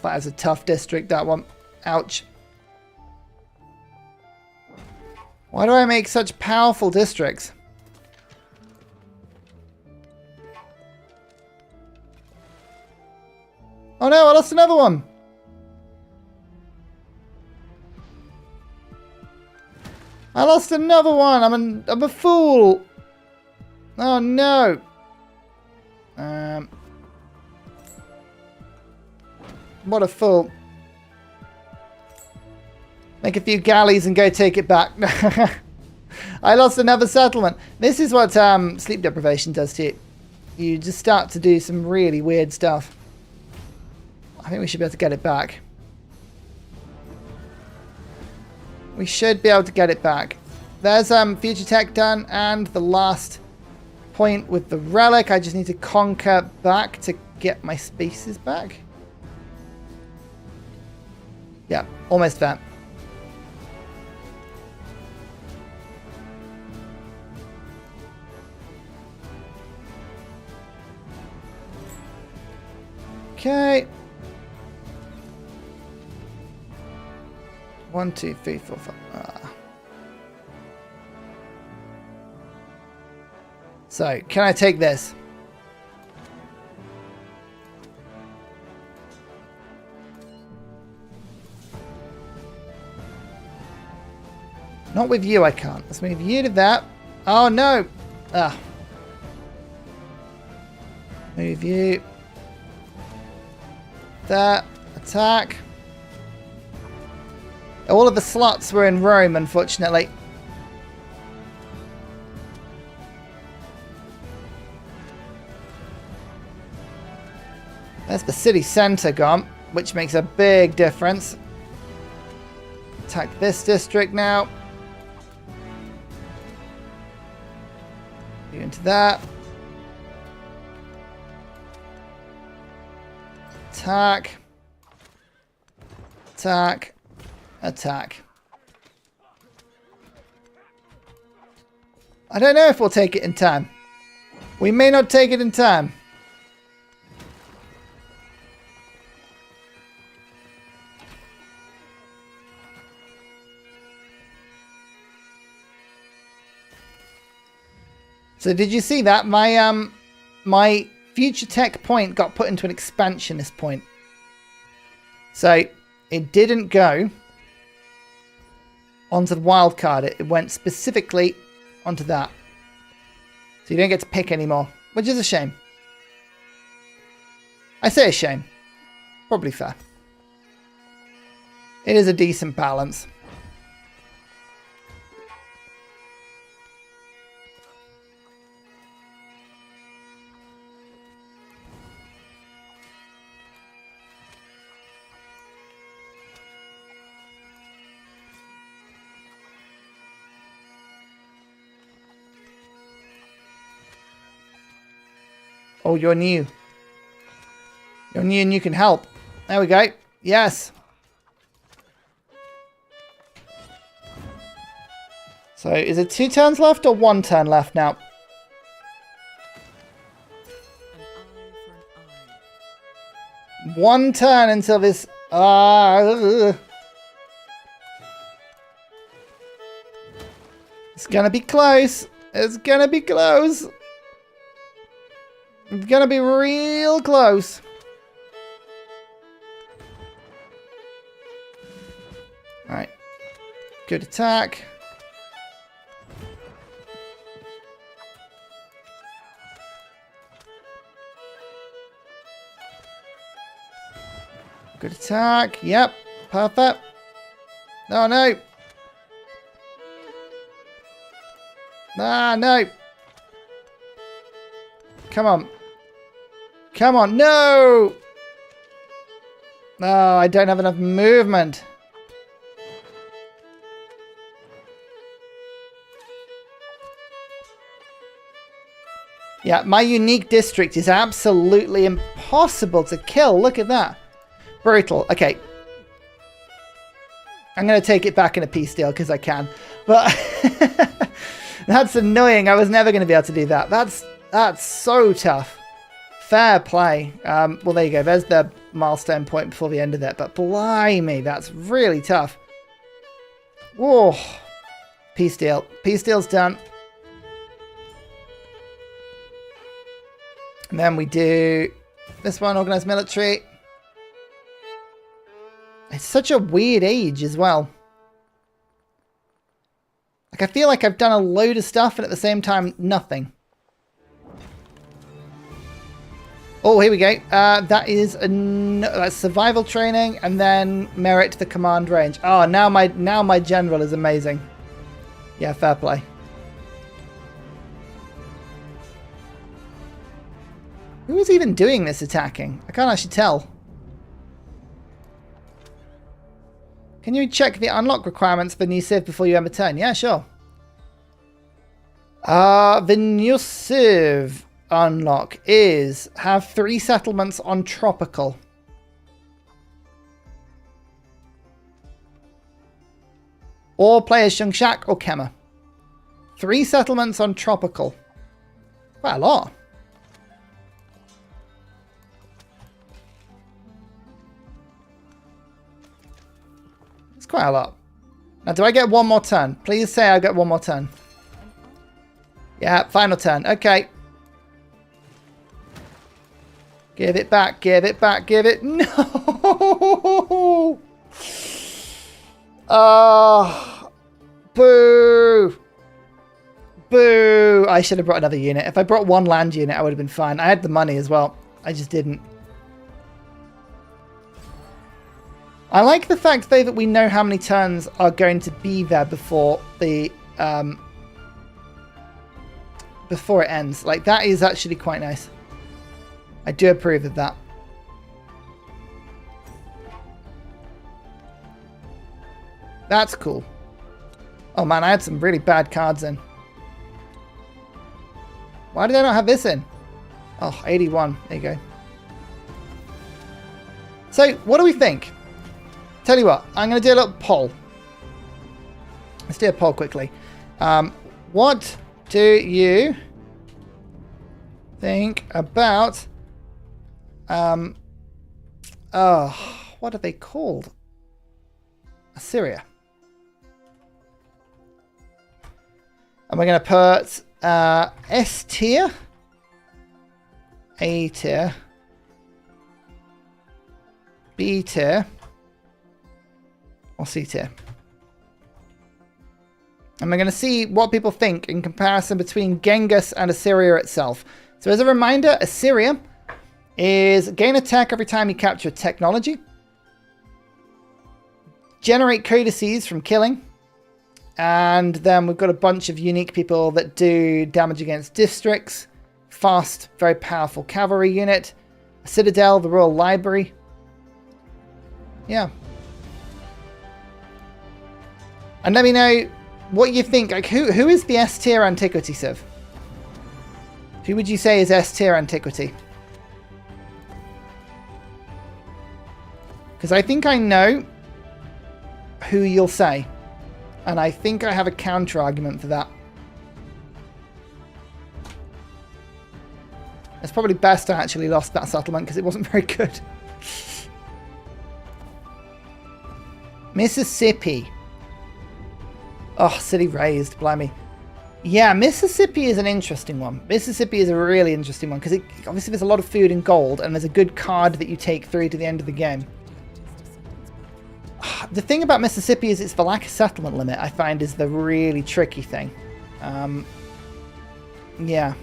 That is a tough district, that one. Ouch. Why do I make such powerful districts? Oh no, I lost another one. I lost another one. I'm a fool. Oh no. What a fool. Make a few galleys and go take it back. I lost another settlement. This is what sleep deprivation does to you. You just start to do some really weird stuff. I think we should be able to get it back. We should be able to get it back. There's future tech done, and the last point with the relic. I just need to conquer back to get my spaces back. Yeah, almost there. Okay. 1, 2, 3, 4, 5. So, can I take this? Not with you, I can't. Let's move you to that. Oh, no. Ah. Move you. That. Attack. All of the slots were in Rome, unfortunately. There's the city centre gone, which makes a big difference. Attack this district now. You into that. Attack. Attack. Attack. I don't know if we'll take it in time. We may not take it in time. So did you see that? My future tech point got put into an expansionist point. So it didn't go onto the wild card. It went specifically onto that. So you don't get to pick anymore, which is a shame. I say a shame. Probably fair. It is a decent balance. Oh, you're new. You're new and you can help. There we go. Yes. So, is it 2 turns left or 1 turn left now? One turn until this... It's gonna be close. It's gonna be close. It's gonna be real close. Alright. Good attack. Good attack. Yep. Perfect. Oh, no. Ah, no. Come on. Come on. No! Oh, I don't have enough movement. Yeah, my unique district is absolutely impossible to kill. Look at that. Brutal. Okay. I'm going to take it back in a peace deal because I can. But that's annoying. I was never going to be able to do that. That's so tough. Fair play. Well, there you go. There's the milestone point before the end of it. But blimey, that's really tough. Whoa. Peace deal. Peace deal's done. And then we do this one, organized military. It's such a weird age as well. Like, I feel like I've done a load of stuff and at the same time, nothing. Oh, here we go. That is that's survival training and then merit to the command range. Oh, now my general is amazing. Yeah, fair play. Who is even doing this attacking? I can't actually tell. Can you check the unlock requirements for new civ before you end a turn? Yeah, sure. The new civ unlock is have 3 settlements on tropical. Or play as Shungshak or Kema. 3 settlements on tropical. Quite a lot. Quite a lot. Now, do I get one more turn? Please say I get one more turn. Yeah, final turn. Okay. Give it back. Give it back. Give it. No. Oh. Boo. Boo. I should have brought another unit. If I brought 1 land unit, I would have been fine. I had the money as well. I just didn't. I like the fact, though, that we know how many turns are going to be there before the before it ends. Like, that is actually quite nice. I do approve of that. That's cool. Oh man, I had some really bad cards in. Why did I not have this in? Oh, 81. There you go. So, what do we think? Tell you what, I'm going to do a little poll. Let's do a poll quickly. What do you think about... what are they called? Assyria. And we're going to put S tier. A tier, B tier, or C tier. And we're going to see what people think in comparison between Genghis and Assyria itself. So as a reminder, Assyria is gain attack every time you capture technology, generate codices from killing, and then we've got a bunch of unique people that do damage against districts, fast, very powerful cavalry unit, a citadel, the royal library. Yeah. And let me know what you think. Like, who is the S tier antiquity, Civ? Who would you say is S tier antiquity? Because I think I know who you'll say. And I think I have a counter argument for that. It's probably best I actually lost that settlement because it wasn't very good. Mississippi. Oh, city raised, blimey. Yeah, Mississippi is an interesting one. Mississippi is a really interesting one because obviously there's a lot of food and gold and there's a good card that you take through to the end of the game. The thing about Mississippi is it's the lack of settlement limit, I find, is the really tricky thing. Yeah.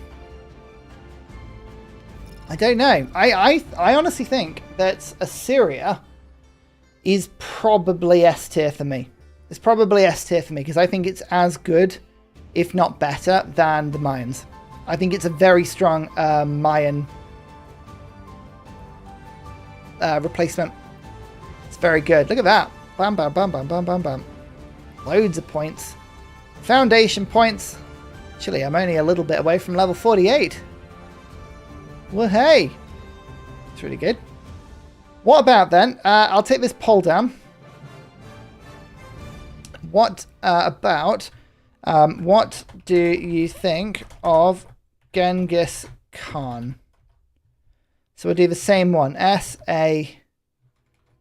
I don't know. I honestly think that Assyria is probably S tier for me. It's probably S tier for me because I think it's as good, if not better, than the Mayans. I think it's a very strong Mayan replacement. It's very good. Look at that. Bam, bam, bam, bam, bam, bam, bam. Loads of points. Foundation points. Actually, I'm only a little bit away from level 48. Well, hey. It's really good. What about then? I'll take this poll down. What about... what do you think of Genghis Khan? So we'll do the same one. S, A,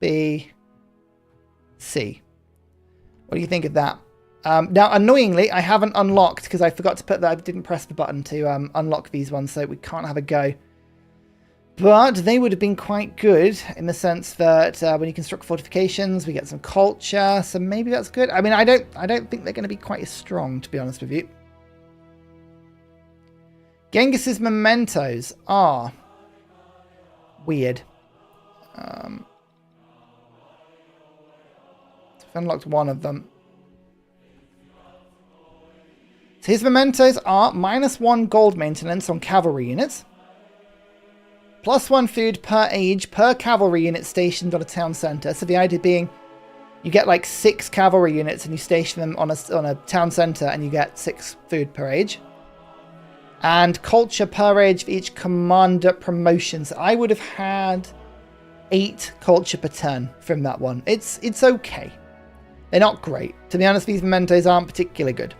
B, C. What do you think of that? Now, annoyingly, I haven't unlocked because I forgot to put that. I didn't press the button to unlock these ones, so we can't have a go. But they would have been quite good in the sense that when you construct fortifications, we get some culture. So maybe that's good. I mean, I don't think they're going to be quite as strong, to be honest with you. Genghis's mementos are weird. I've unlocked one of them. So his mementos are -1 gold maintenance on cavalry units. +1 food per age per cavalry unit stationed on a town centre. So the idea being you get like 6 cavalry units and you station them on a town centre and you get 6 food per age. And culture per age for each commander promotions. I would have had 8 culture per turn from that one. It's okay. They're not great. To be honest, these mementos aren't particularly good.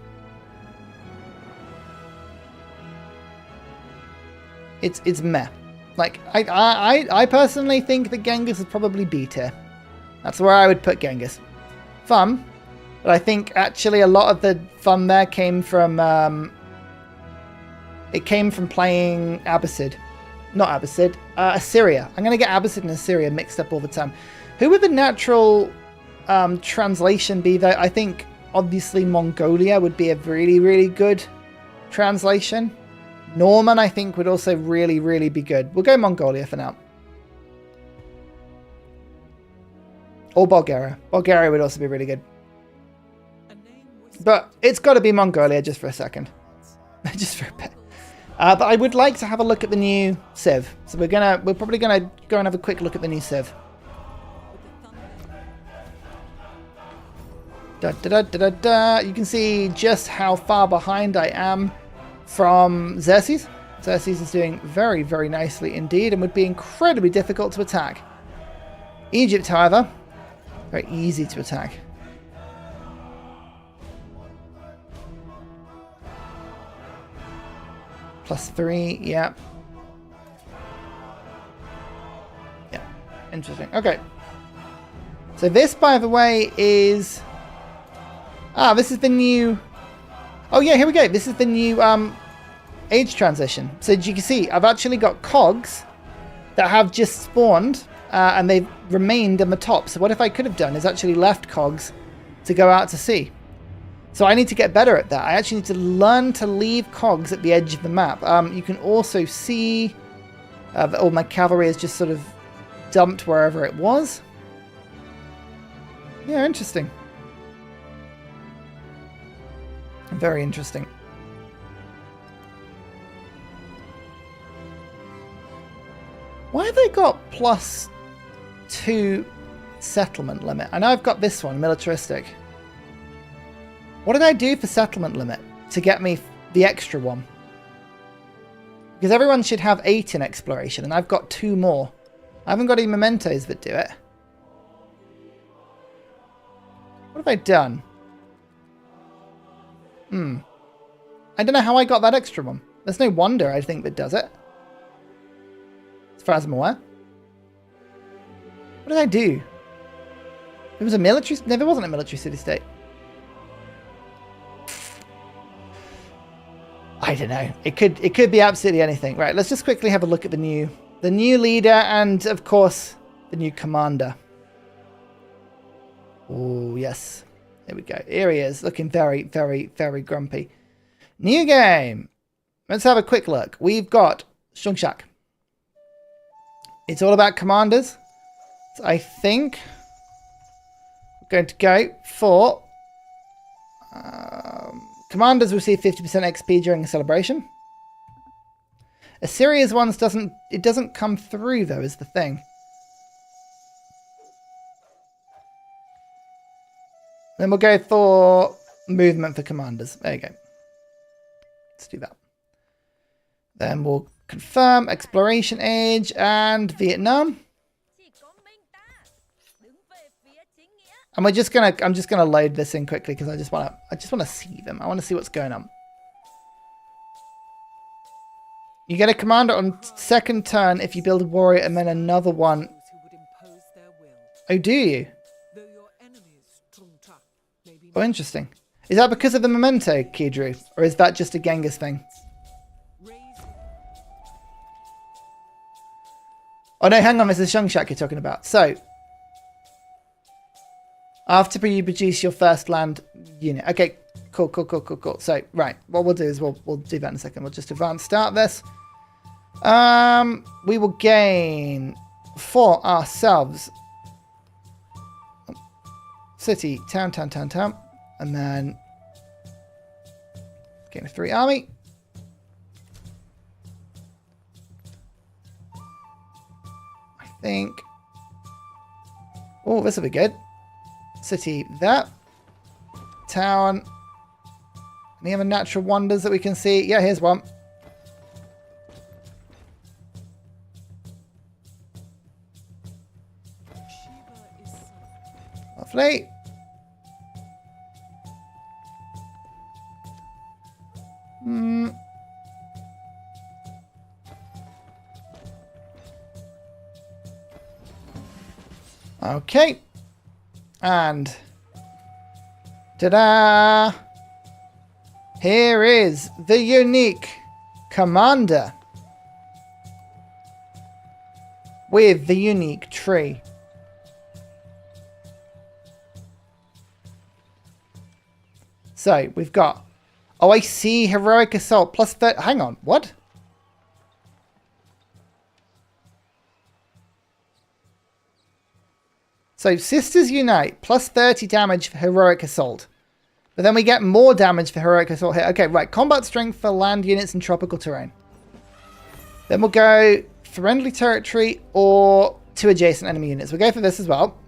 It's meh. Like, I personally think that Genghis is probably B tier. That's where I would put Genghis. Fun. But I think actually a lot of the fun there came from... it came from playing Abbasid. Not Abbasid. Assyria. I'm going to get Abbasid and Assyria mixed up all the time. Who would the natural translation be, though? I think, obviously, Mongolia would be a really, really good translation. Norman, I think, would also really, really be good. We'll go Mongolia for now. Or Bulgaria. Bulgaria would also be really good. But it's got to be Mongolia just for a second. Just for a bit. But I would like to have a look at the new Civ. So we're probably gonna go and have a quick look at the new Civ. Da, da, da, da, da, da. You can see just how far behind I am from Xerxes. Xerxes is doing very, very nicely indeed and would be incredibly difficult to attack. Egypt, however, very easy to attack. +3, yeah. Yeah, interesting. Okay. So this, by the way, is... this is the new... Oh, yeah, here we go. This is the new age transition. So as you can see, I've actually got cogs that have just spawned and they've remained on the top. So what if I could have done is actually left cogs to go out to sea. So I need to get better at that. I actually need to learn to leave cogs at the edge of the map. You can also see that all my cavalry is just sort of dumped wherever it was. Yeah, interesting. Very interesting. Why have they got +2 settlement limit? I know I've got this one, militaristic. What did I do for settlement limit to get me the extra one? Because everyone should have 8 in exploration, and I've got 2 more. I haven't got any mementos that do it. What have I done? I don't know how I got that extra one. There's no wonder, I think, that does it. As far as I'm aware. What did I do? It was a military... No, there wasn't a military city-state. I don't know. It could be absolutely anything. Right, let's just quickly have a look at the new leader and, of course, the new commander. Oh, yes. There we go. Here he is, looking very, very, very grumpy. New game. Let's have a quick look. We've got Shungshak. It's all about commanders. So I think we're going to go for commanders receive 50% XP during a celebration. Assyria's ones doesn't come through though, is the thing. Then we'll go for movement for commanders. There you go. Let's do that. Then we'll confirm exploration age and Vietnam. And I'm just gonna load this in quickly because I just wanna see them. I wanna see what's going on. You get a commander on second turn if you build a warrior and then another one. Oh, do you? Oh, interesting. Is that because of the memento, Kidru? Or is that just a Genghis thing? Oh no, hang on, this is Shungshak you're talking about. So, after you produce your first land unit. Okay, cool. So, right, what we'll do is we'll do that in a second. We'll just advance start this. We will gain for ourselves city, town. And then gain a 3 army. I think. Oh, this will be good. City there. Town. Any other natural wonders that we can see? Yeah, here's one. Lovely. Okay. And ta-da! Here is the unique commander with the unique tree. So we've got, oh, I see, heroic assault plus 30. Hang on, what? So Sisters Unite, plus 30 damage for heroic assault. But then we get more damage for heroic assault here. Okay, right, combat strength for land units and tropical terrain. Then we'll go friendly territory or 2 adjacent enemy units. We'll go for this as well.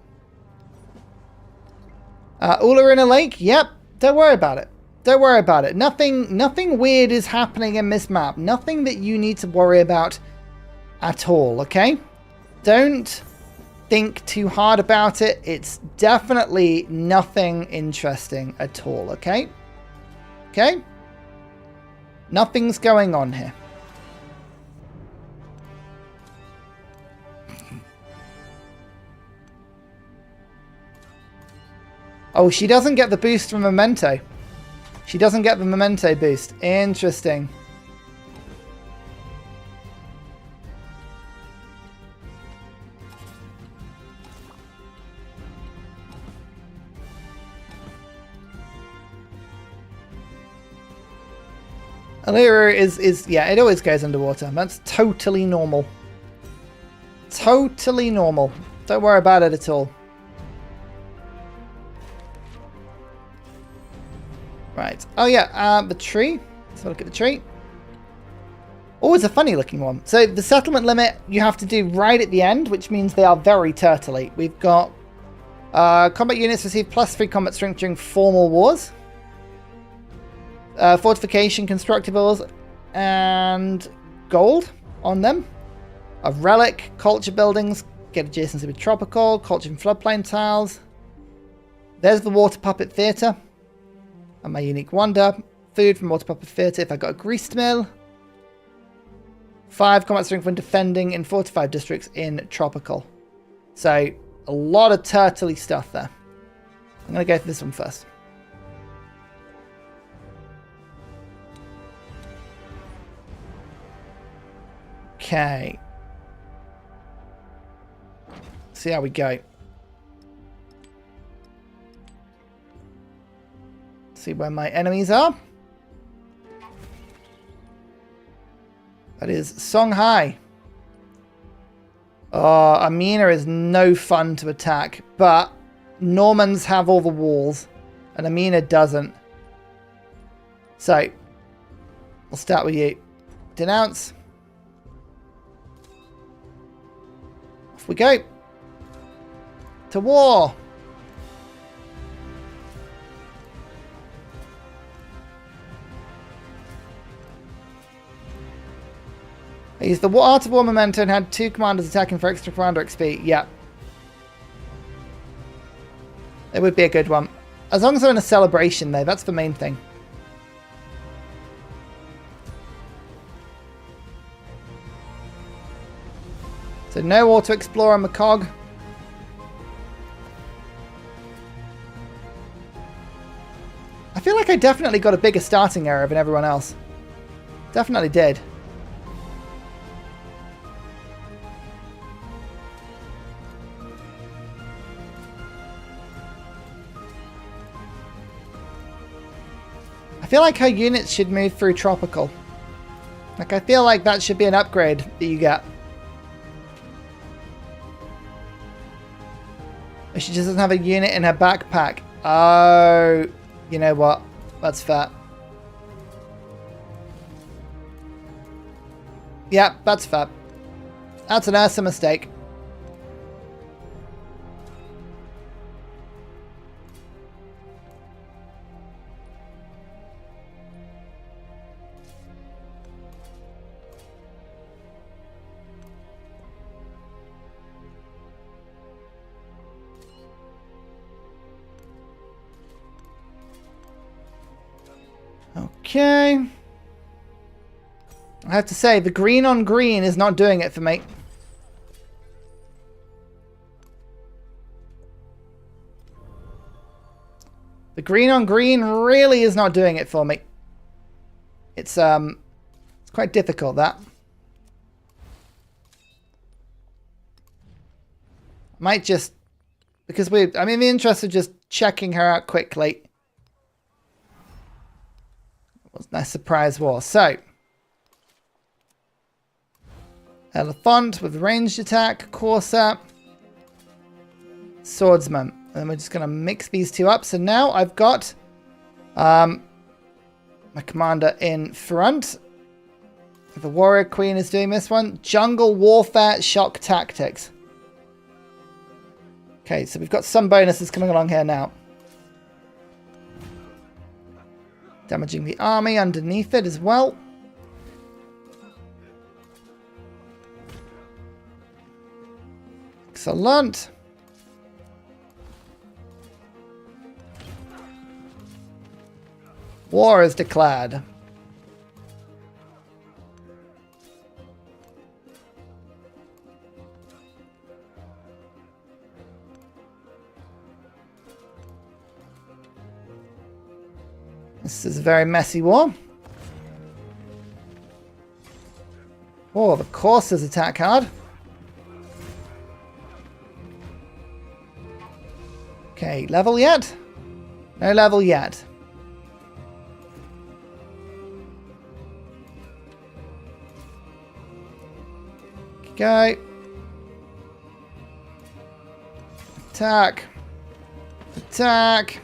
All are in a lake? Yep, don't worry about it. Don't worry about it. Nothing weird is happening in this map. Nothing that you need to worry about at all, okay? Don't think too hard about it. It's definitely nothing interesting at all, okay? Okay? Nothing's going on here. Oh, she doesn't get the boost from Memento. She doesn't get the Memento boost. Interesting. Assyria is yeah, it always goes underwater. That's totally normal. Totally normal. Don't worry about it at all. Right. Oh yeah, the tree. Let's have a look at the tree. Oh, it's a funny looking one. So the settlement limit you have to do right at the end, which means they are very turtly. We've got combat units receive +3 combat strength during formal wars. Fortification, constructibles, and gold on them. A relic, culture buildings, get adjacency with tropical, culture and floodplain tiles. There's the water puppet theatre. And my unique wonder. Food from water puppet theatre if I got a greased mill. 5 combat strength when defending in fortified districts in tropical. So a lot of turtly stuff there. I'm going to go for this one first. Okay. See how we go. See where my enemies are. That is Songhai. Oh, Amina is no fun to attack, but Normans have all the walls, and Amina doesn't. So, we'll start with you. Denounce. Off we go. To war. I used the Art of War Memento and had 2 commanders attacking for extra commander XP. Yeah. It would be a good one. As long as they're in a celebration, though. That's the main thing. So no auto explorer on the cog. I feel like I definitely got a bigger starting area than everyone else. Definitely did. I feel like her units should move through tropical. Like, I feel like that should be an upgrade that you get. She just doesn't have a unit in her backpack. Oh, you know what? That's fair. Yeah, that's fair. That's an Ursa mistake. Okay. I have to say, the green on green is not doing it for me. The green on green really is not doing it for me. It's quite difficult, that. Might just, because I'm in the interest of just checking her out quickly. Wasn't that surprise war? So, Elephant with ranged attack, Corsair, Swordsman. And we're just going to mix these two up. So now I've got my commander in front. The Warrior Queen is doing this one. Jungle Warfare Shock Tactics. Okay, so we've got some bonuses coming along here now. Damaging the army underneath it as well. Excellent. War is declared. This is a very messy war. Oh, the Corsairs attack hard. Okay, level yet? No level yet. Go. Attack. Attack.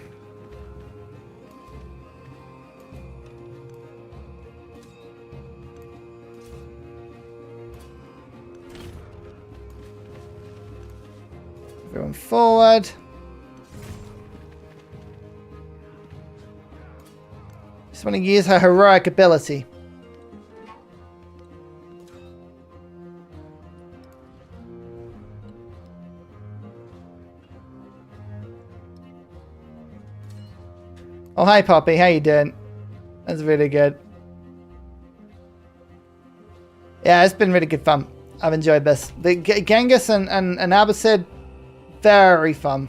Everyone forward. Just want to use her heroic ability. Oh, hi, Poppy. How you doing? That's really good. Yeah, it's been really good fun. I've enjoyed this. The Genghis and Abbasid, very fun.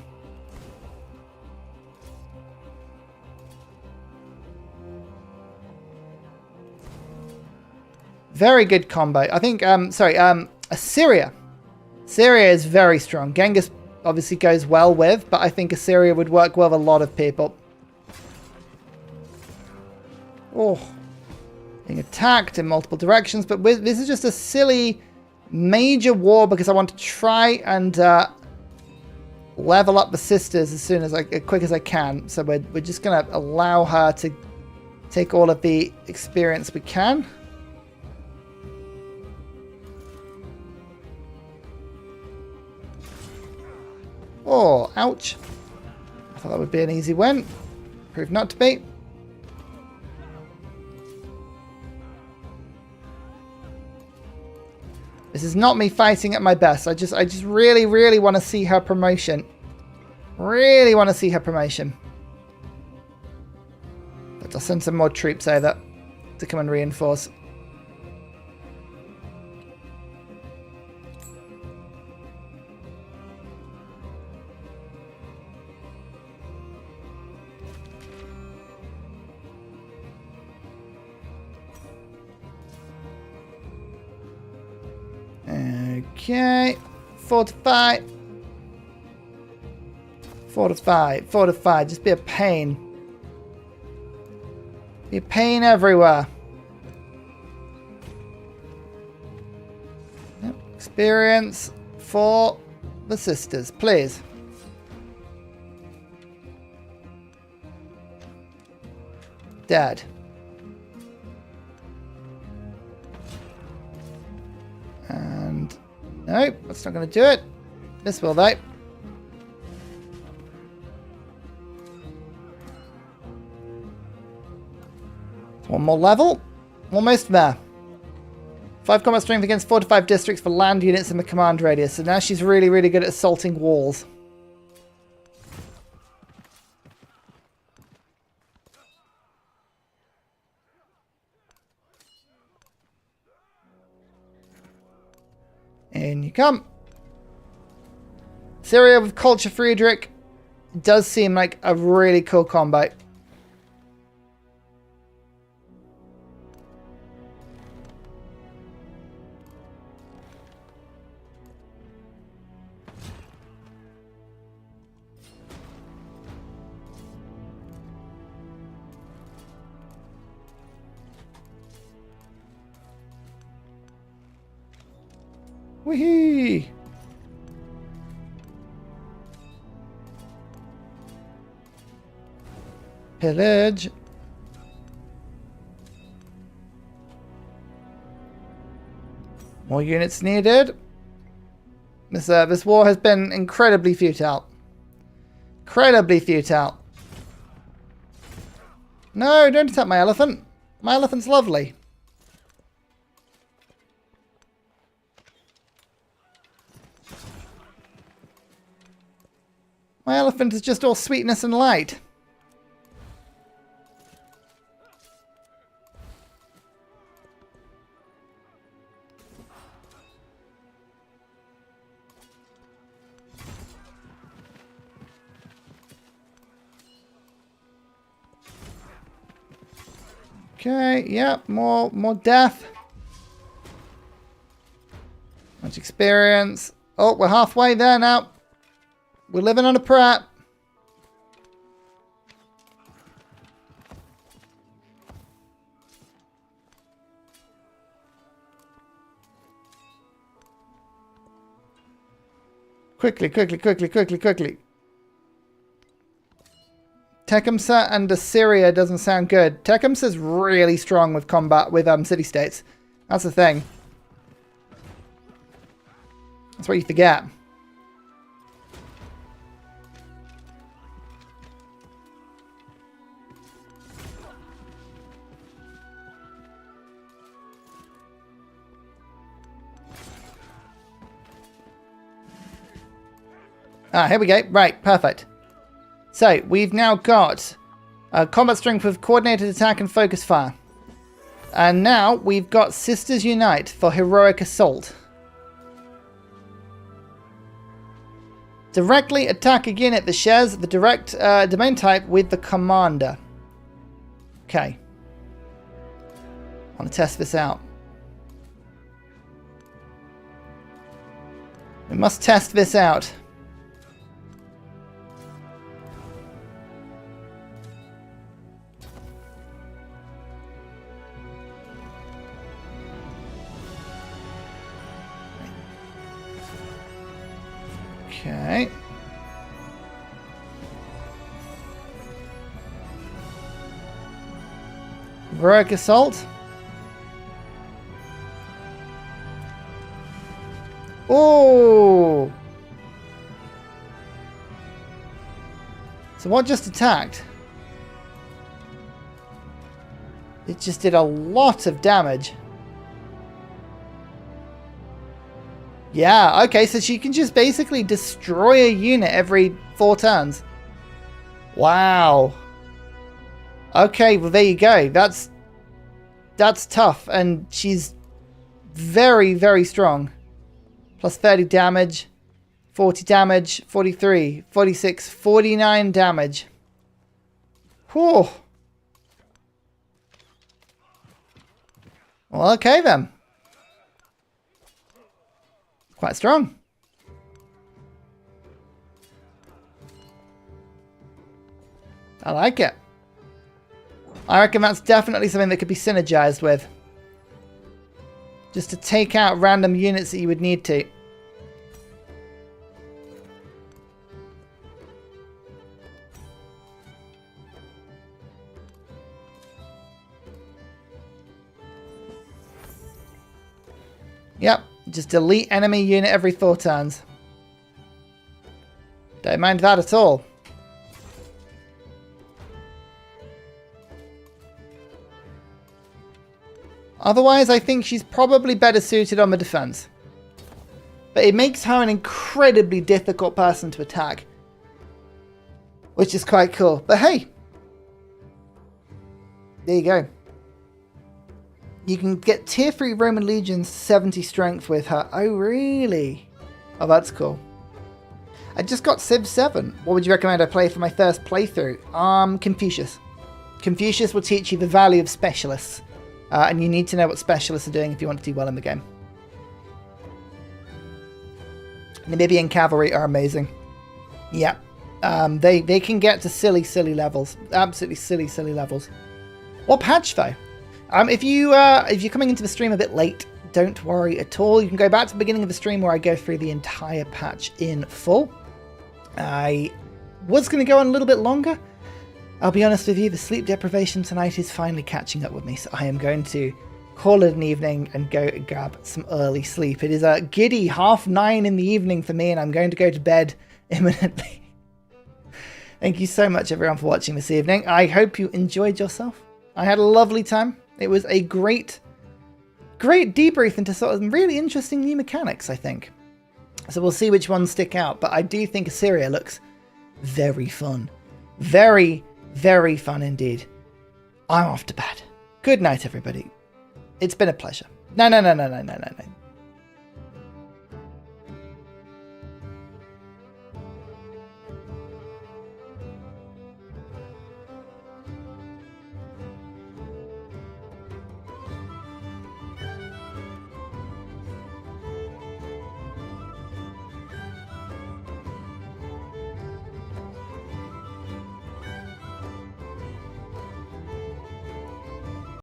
Very good combo. I think, Assyria. Assyria is very strong. Genghis obviously goes well with, but I think Assyria would work well with a lot of people. Oh, being attacked in multiple directions, but this is just a silly major war because I want to try and level up the sisters as quick as I can. So we're just gonna allow her to take all of the experience we can. Oh, ouch! I thought that would be an easy win. Proved not to be. This is not me fighting at my best. I just really, really want to see her promotion. Really want to see her promotion. But I'll send some more troops over to come and reinforce. Okay, fortify. Fortify, fortify, just be a pain. Be a pain everywhere. Yep. Experience for the sisters, please. Dead. And nope, that's not going to do it. This will though. One more level. Almost there. 5 combat strength against 4 to 5 districts for land units in the command radius. So now she's really, really good at assaulting walls. In you come. Syria with Culture Friedrich does seem like a really cool combo. Whee! Pillage. More units needed. This war has been incredibly futile. Incredibly futile. No, don't attack my elephant. My elephant's lovely. My elephant is just all sweetness and light. Okay, yeah, more death. Much experience. Oh, we're halfway there now. We're living on a prayer. Quickly, quickly, quickly, quickly, quickly. Tecumseh and Assyria doesn't sound good. Tecumseh's really strong with combat with city-states. That's the thing. That's what you forget. Ah, here we go. Right, perfect. So, we've now got combat strength with coordinated attack and focus fire. And now we've got Sisters Unite for heroic assault. Directly attack a unit that shares the direct domain type with the commander. Okay. I want to test this out. We must test this out. Okay. Heroic assault. Oh. So what just attacked? It just did a lot of damage. Yeah, okay, so she can just basically destroy a unit every 4 turns. Wow. Okay, well there you go. That's tough, and she's very, very strong. Plus 30 damage, 40 damage, 43, 46, 49 damage. Whew. Well, okay then. Quite strong. I like it. I reckon that's definitely something that could be synergized with. Just to take out random units that you would need to. Yep. Just delete enemy unit every 4 turns. Don't mind that at all. Otherwise, I think she's probably better suited on the defense. But it makes her an incredibly difficult person to attack. Which is quite cool. But hey. There you go. You can get tier 3 Roman legions 70 strength with her. Oh, really? Oh, that's cool. I just got Civ 7. What would you recommend I play for my first playthrough? Confucius. Confucius will teach you the value of specialists. And you need to know what specialists are doing if you want to do well in the game. Namibian cavalry are amazing. Yeah. They can get to silly, silly levels. Absolutely silly, silly levels. What patch, though? If you're coming into the stream a bit late, don't worry at all. You can go back to the beginning of the stream where I go through the entire patch in full. I was going to go on a little bit longer. I'll be honest with you, the sleep deprivation tonight is finally catching up with me, so I am going to call it an evening and go grab some early sleep. It is a giddy 9:30 in the evening for me, and I'm going to go to bed imminently. Thank you so much, everyone, for watching this evening. I hope you enjoyed yourself. I had a lovely time. It was a great debrief into sort of really interesting new mechanics, I think. So we'll see which ones stick out. But I do think Assyria looks very fun. Very, very fun indeed. I'm off to bed. Good night, everybody. It's been a pleasure. No.